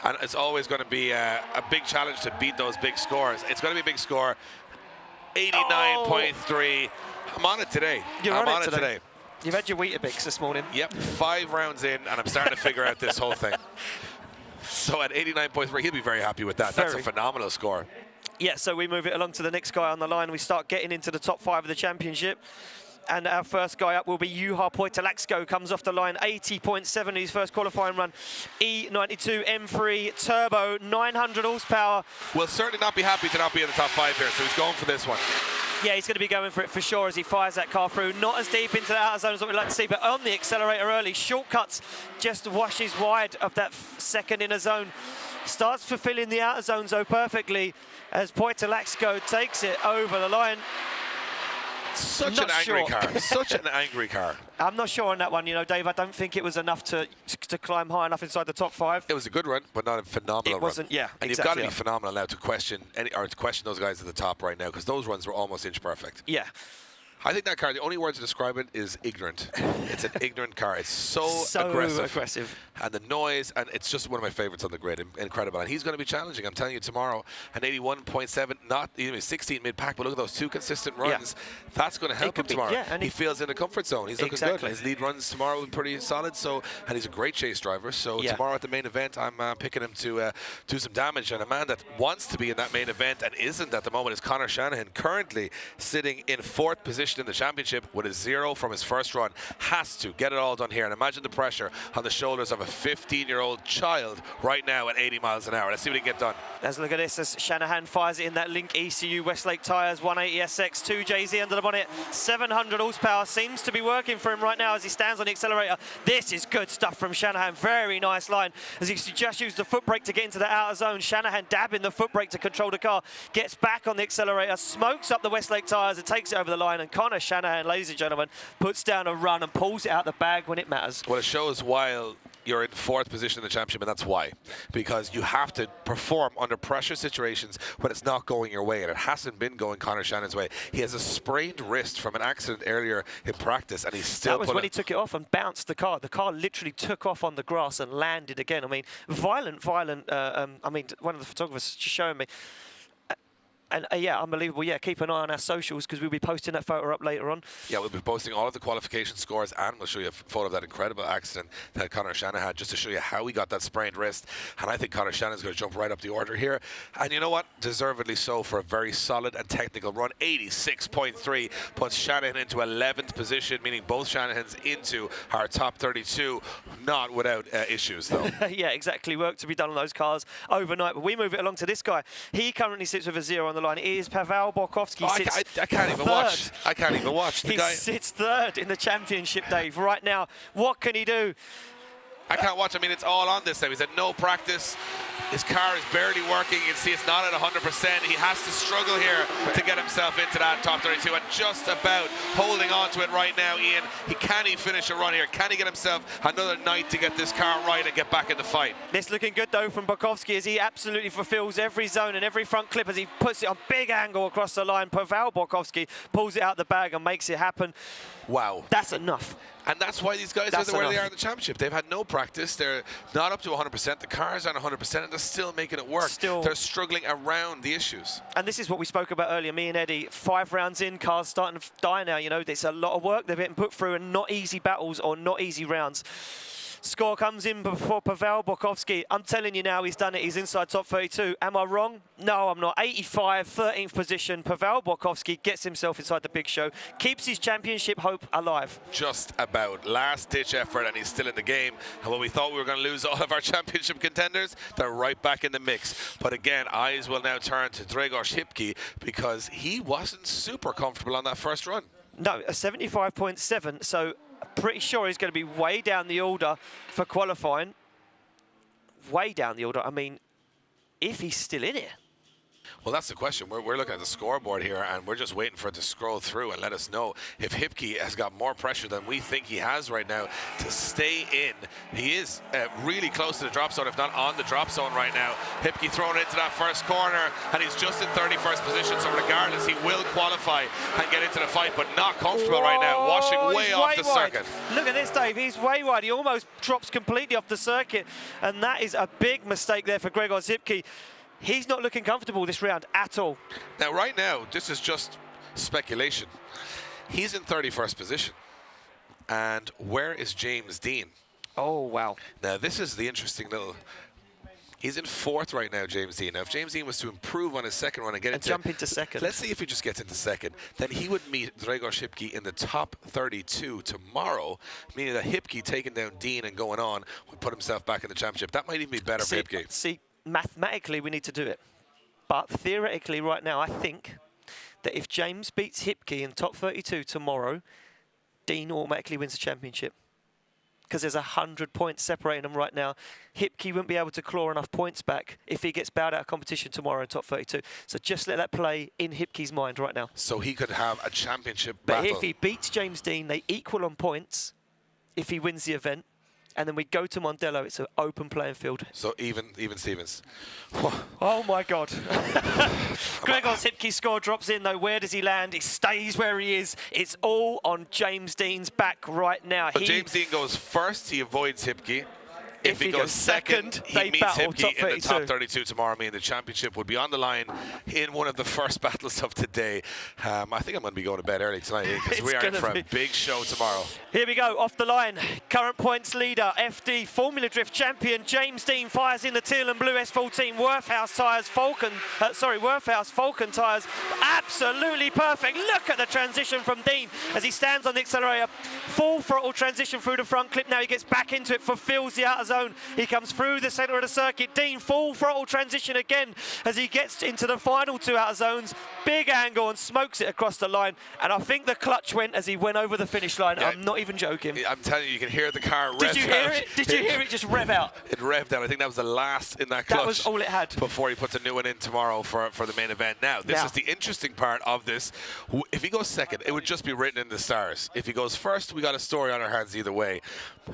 And it's always going to be a big challenge to beat those big scores. It's going to be a big score. 89.3. I'm on it today. I'm on it today. You've had your Weetabix this morning. Yep, 5 rounds in, and I'm starting to figure out this whole thing. So at 89.3, he'll be very happy with that. That's a phenomenal score. Yeah, so we move it along to the next guy on the line. We start getting into the top 5 of the championship. And our first guy up will be Juha Poitalaksko, comes off the line, 80.7 in his first qualifying run. E92 M3 Turbo, 900 horsepower. Will certainly not be happy to not be in the top 5 here, so he's going for this one. Yeah, he's going to be going for it for sure as he fires that car through. Not as deep into the outer zone as what we'd like to see, but on the accelerator early. Shortcuts, just washes wide of that second inner zone. Starts fulfilling the outer zones, though, perfectly as Poitalaxco takes it over the line. Such an angry car. Such an angry car. I'm not sure on that one, you know, Dave. I don't think it was enough to climb high enough inside the top 5. It was a good run, but not a phenomenal run. It wasn't, yeah, and exactly. You've got to be phenomenal now to question those guys at the top right now, because those runs were almost inch perfect. Yeah. I think that car, the only word to describe it is ignorant. It's an ignorant car. It's so aggressive. And the noise, and it's just one of my favorites on the grid. Incredible. And he's going to be challenging. I'm telling you, tomorrow, an 81.7, not even 16 mid-pack, but look at those 2 consistent runs. Yeah. That's going to help him tomorrow. Yeah, and he feels in the comfort zone. He's looking good. His lead runs tomorrow are pretty solid, and he's a great chase driver. So tomorrow at the main event, I'm picking him to do some damage. And a man that wants to be in that main event and isn't at the moment is Conor Shanahan, currently sitting in 4th position in the championship with a 0 from his first run. Has to get it all done here. And imagine the pressure on the shoulders of a 15-year-old child right now at 80 miles an hour. Let's see what he can get done. Let's look at this as Shanahan fires it in that Link ECU Westlake tyres, 180 SX, 2JZ under the bonnet, 700 horsepower. Seems to be working for him right now as he stands on the accelerator. This is good stuff from Shanahan. Very nice line as he just used the foot brake to get into the outer zone. Shanahan dabbing the foot brake to control the car, gets back on the accelerator, smokes up the Westlake tyres and takes it over the line. And Conor Shanahan, ladies and gentlemen, puts down a run and pulls it out the bag when it matters. Well, it shows while you're in 4th position in the championship, and that's why. Because you have to perform under pressure situations when it's not going your way, and it hasn't been going Conor Shannon's way. He has a sprained wrist from an accident earlier in practice, and he's still... That was when he took it off and bounced the car. The car literally took off on the grass and landed again. I mean, violent. I mean, one of the photographers just showing me. And yeah, unbelievable. Yeah, keep an eye on our socials because we'll be posting that photo up later on. Yeah, we'll be posting all of the qualification scores, and we'll show you a photo of that incredible accident that Conor Shanahan had, just to show you how he got that sprained wrist. And I think Conor Shannon's going to jump right up the order here. And you know what? Deservedly so for a very solid and technical run. 86.3 puts Shanahan into 11th position, meaning both Shanahans into our top 32. Not without issues, though. Yeah, exactly. Work to be done on those cars overnight. But we move it along to this guy. He currently sits with a 0 on the line. It is Pavel Borkowski. I can't even watch. I can't even watch. He sits 3rd in the championship, Dave, right now. What can he do? I can't watch. I mean, it's all on this time. He's had no practice. His car is barely working. You can see it's not at 100%. He has to struggle here to get himself into that top 32, and just about holding on to it right now, Ian. Can he finish a run here? Can he get himself another night to get this car right and get back in the fight? This looking good, though, from Borkowski as he absolutely fulfills every zone and every front clip as he puts it on big angle across the line. Pavel Borkowski pulls it out the bag and makes it happen. Wow. That's enough. And that's why these guys are where they are in the championship. They've had no practice. They're not up to 100%. The cars aren't 100%, and they're still making it work. They're struggling around the issues. And this is what we spoke about earlier, me and Eddie. 5 rounds in, cars starting to die now. You know, it's a lot of work they're getting put through, and not easy battles or not easy rounds. Score comes in before Pavel Borkowski. I'm telling you now, he's done it. He's inside top 32. Am I wrong? No, I'm not. 85, 13th position. Pavel Borkowski gets himself inside the big show, keeps his championship hope alive. Just about. Last-ditch effort, and he's still in the game. And when we thought we were going to lose all of our championship contenders, they're right back in the mix. But again, eyes will now turn to Grzegorz Hipki because he wasn't super comfortable on that first run. No, a 75.7, so pretty sure he's going to be way down the order for qualifying. Way down the order. I mean, if he's still in it. Well, that's the question. We're looking at the scoreboard here, and we're just waiting for it to scroll through and let us know if Hipki has got more pressure than we think he has right now to stay in. He is really close to the drop zone, if not on the drop zone right now. Hipki thrown into that first corner, and he's just in 31st position, so regardless, he will qualify and get into the fight, but not comfortable right now, washing way off the circuit. Look at this, Dave. He's way wide. He almost drops completely off the circuit, and that is a big mistake there for Grzegorz Hipki. He's not looking comfortable this round at all. Now, right now, this is just speculation. He's in 31st position. And where is James Dean? Oh, wow. Now, this is the interesting little... He's in 4th right now, James Dean. Now, if James Dean was to improve on his second run and get jump into 2nd. Let's see if he just gets into 2nd. Then he would meet Grzegorz Hipki in the top 32 tomorrow, meaning that Hipki taking down Dean and going on would put himself back in the championship. That might even be better for Hipki. See, mathematically, we need to do it. But theoretically, right now, I think that if James beats Hipke in top 32 tomorrow, Dean automatically wins the championship. Because there's 100 points separating them right now. Hipke won't be able to claw enough points back if he gets bowed out of competition tomorrow in top 32. So just let that play in Hipke's mind right now. So he could have a championship But battle. if he beats James Dean, they equal on points if he wins the event. And then we go to Mondello. It's an open playing field. So even Stevens. Oh, my God. Gregor's Hipke score drops in, though. Where does he land? He stays where he is. It's all on James Dean's back right now. But James Dean goes first. He avoids Hipke. If he goes second, he they meets battle Hipke in the top 32. 32 tomorrow. I mean, the championship would be on the line in one of the first battles of today. I think I'm going to be going to bed early tonight because we are in for a big show tomorrow. Here we go, off the line. Current points leader, FD Formula Drift champion James Dean fires in the teal and blue S14 Worfhouse tyres. Worfhouse Falcon tyres, absolutely perfect. Look at the transition from Dean as he stands on the accelerator. Full throttle transition through the front clip. Now he gets back into it, fulfills the outer zone. He comes through the centre of the circuit. Dean, full throttle transition again as he gets into the final two outer zones. Big angle and smokes it across the line. And I think the clutch went as he went over the finish line. Yeah, I'm not even joking. I'm telling you, you can hear the car rev out. Did you hear it? Did you hear it just rev out? It revved out. I think that was the last in that clutch. That was all it had. Before he puts a new one in tomorrow for the main event. Now, this is the interesting part of this. If he goes second, it would just be written in the stars. If he goes first, we got a story on our hands either way.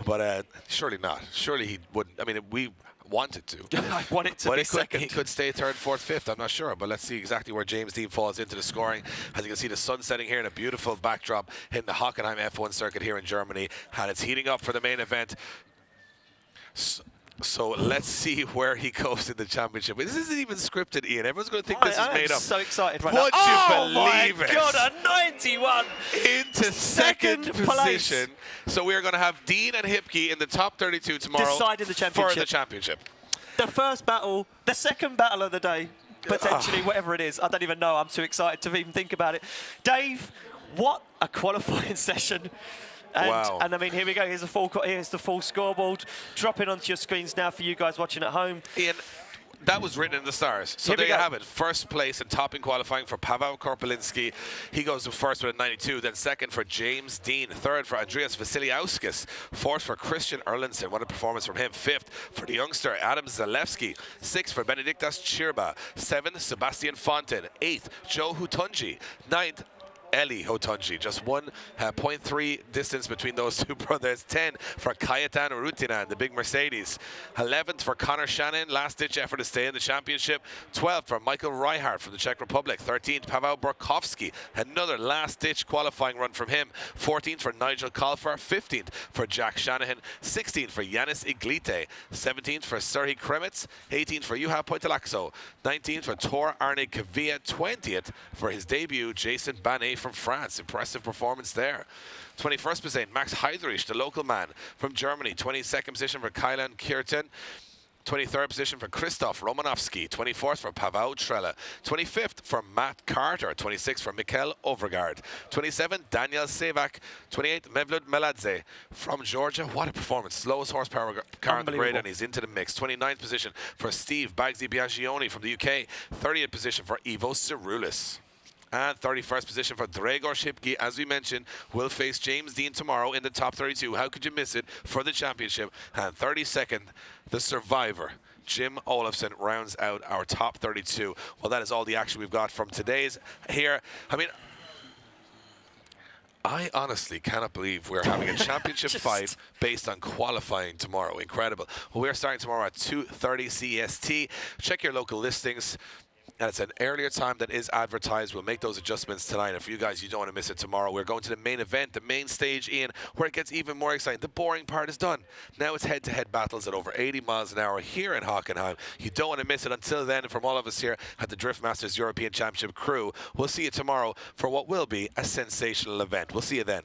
But surely not. Surely he wouldn't. I mean, we wanted to. I want it to be second. He could stay third, fourth, fifth. I'm not sure. But let's see exactly where James Dean falls into the scoring. As you can see, the sun setting here in a beautiful backdrop in the Hockenheim F1 circuit here in Germany. And it's heating up for the main event. So let's see where he goes in the championship. This isn't even scripted, Ian. Everyone's going to think this is made up. I'm so excited right now. Would you believe it? Oh, my God, a 91. Into second position. So we are going to have Dean and Hipke in the top 32 tomorrow. Deciding the championship. For the championship. The first battle, the second battle of the day, potentially, whatever it is. I don't even know. I'm too excited to even think about it. Dave, what a qualifying session. And, wow. And I mean, here we go. Here's the full scoreboard dropping onto your screens now for you guys watching at home. Ian, that was written in the stars. So there you have it. First place and topping qualifying for Paweł Korpolinski. He goes to first with a 92. Then second for James Dean. Third for Andreas Vasiliauskas. Fourth for Christian Erlandsen. What a performance from him. Fifth for the youngster Adam Zalewski. Sixth for Benediktas Chirba. Seventh, Sebastian Fonten. Eighth, Joe Hutonji. Ninth, Eli Hotonji, just 1.3 distance between those two brothers. 10 for Kajetan Rutinan, the big Mercedes. 11th for Connor Shannon, last-ditch effort to stay in the championship. 12th for Michael Reichardt from the Czech Republic. 13th, Paweł Borkowski, another last-ditch qualifying run from him. 14th for Nigel Colfer. 15th for Jack Shanahan. 16th for Yanis Iglite. 17th for Serhii Kremitz. 18th for Juha Poitalaxo. 19th for Tor Arne Kavia. 20th for his debut, Jason Banet from France. Impressive performance there. 21st position, Max Heidrich, the local man from Germany. 22nd position for Kylan Kirten. 23rd position for Krzysztof Romanowski. 24th for Paweł Trela. 25th for Matt Carter. 26th for Mikhail Overgaard. 27th, Daniel Sevak. 28th, Mevlud Meladze from Georgia. What a performance. Slowest horsepower car on the grid, and he's into the mix. 29th position for Steve Bagsy Biagioni from the UK. 30th position for Ivo Cirulis. And 31st position for Dregor Shipke, as we mentioned, will face James Dean tomorrow in the top 32. How could you miss it for the championship? And 32nd, the survivor, Jim Olafsson, rounds out our top 32. Well, that is all the action we've got from today's here. I mean, I honestly cannot believe we're having a championship fight based on qualifying tomorrow. Incredible. Well, we're starting tomorrow at 2:30 CST. Check your local listings. And it's an earlier time that is advertised. We'll make those adjustments tonight. And for you guys, you don't want to miss it tomorrow. We're going to the main event, the main stage, Ian, where it gets even more exciting. The boring part is done. Now it's head-to-head battles at over 80 miles an hour here in Hockenheim. You don't want to miss it. Until then, from all of us here at the Drift Masters European Championship crew, we'll see you tomorrow for what will be a sensational event. We'll see you then.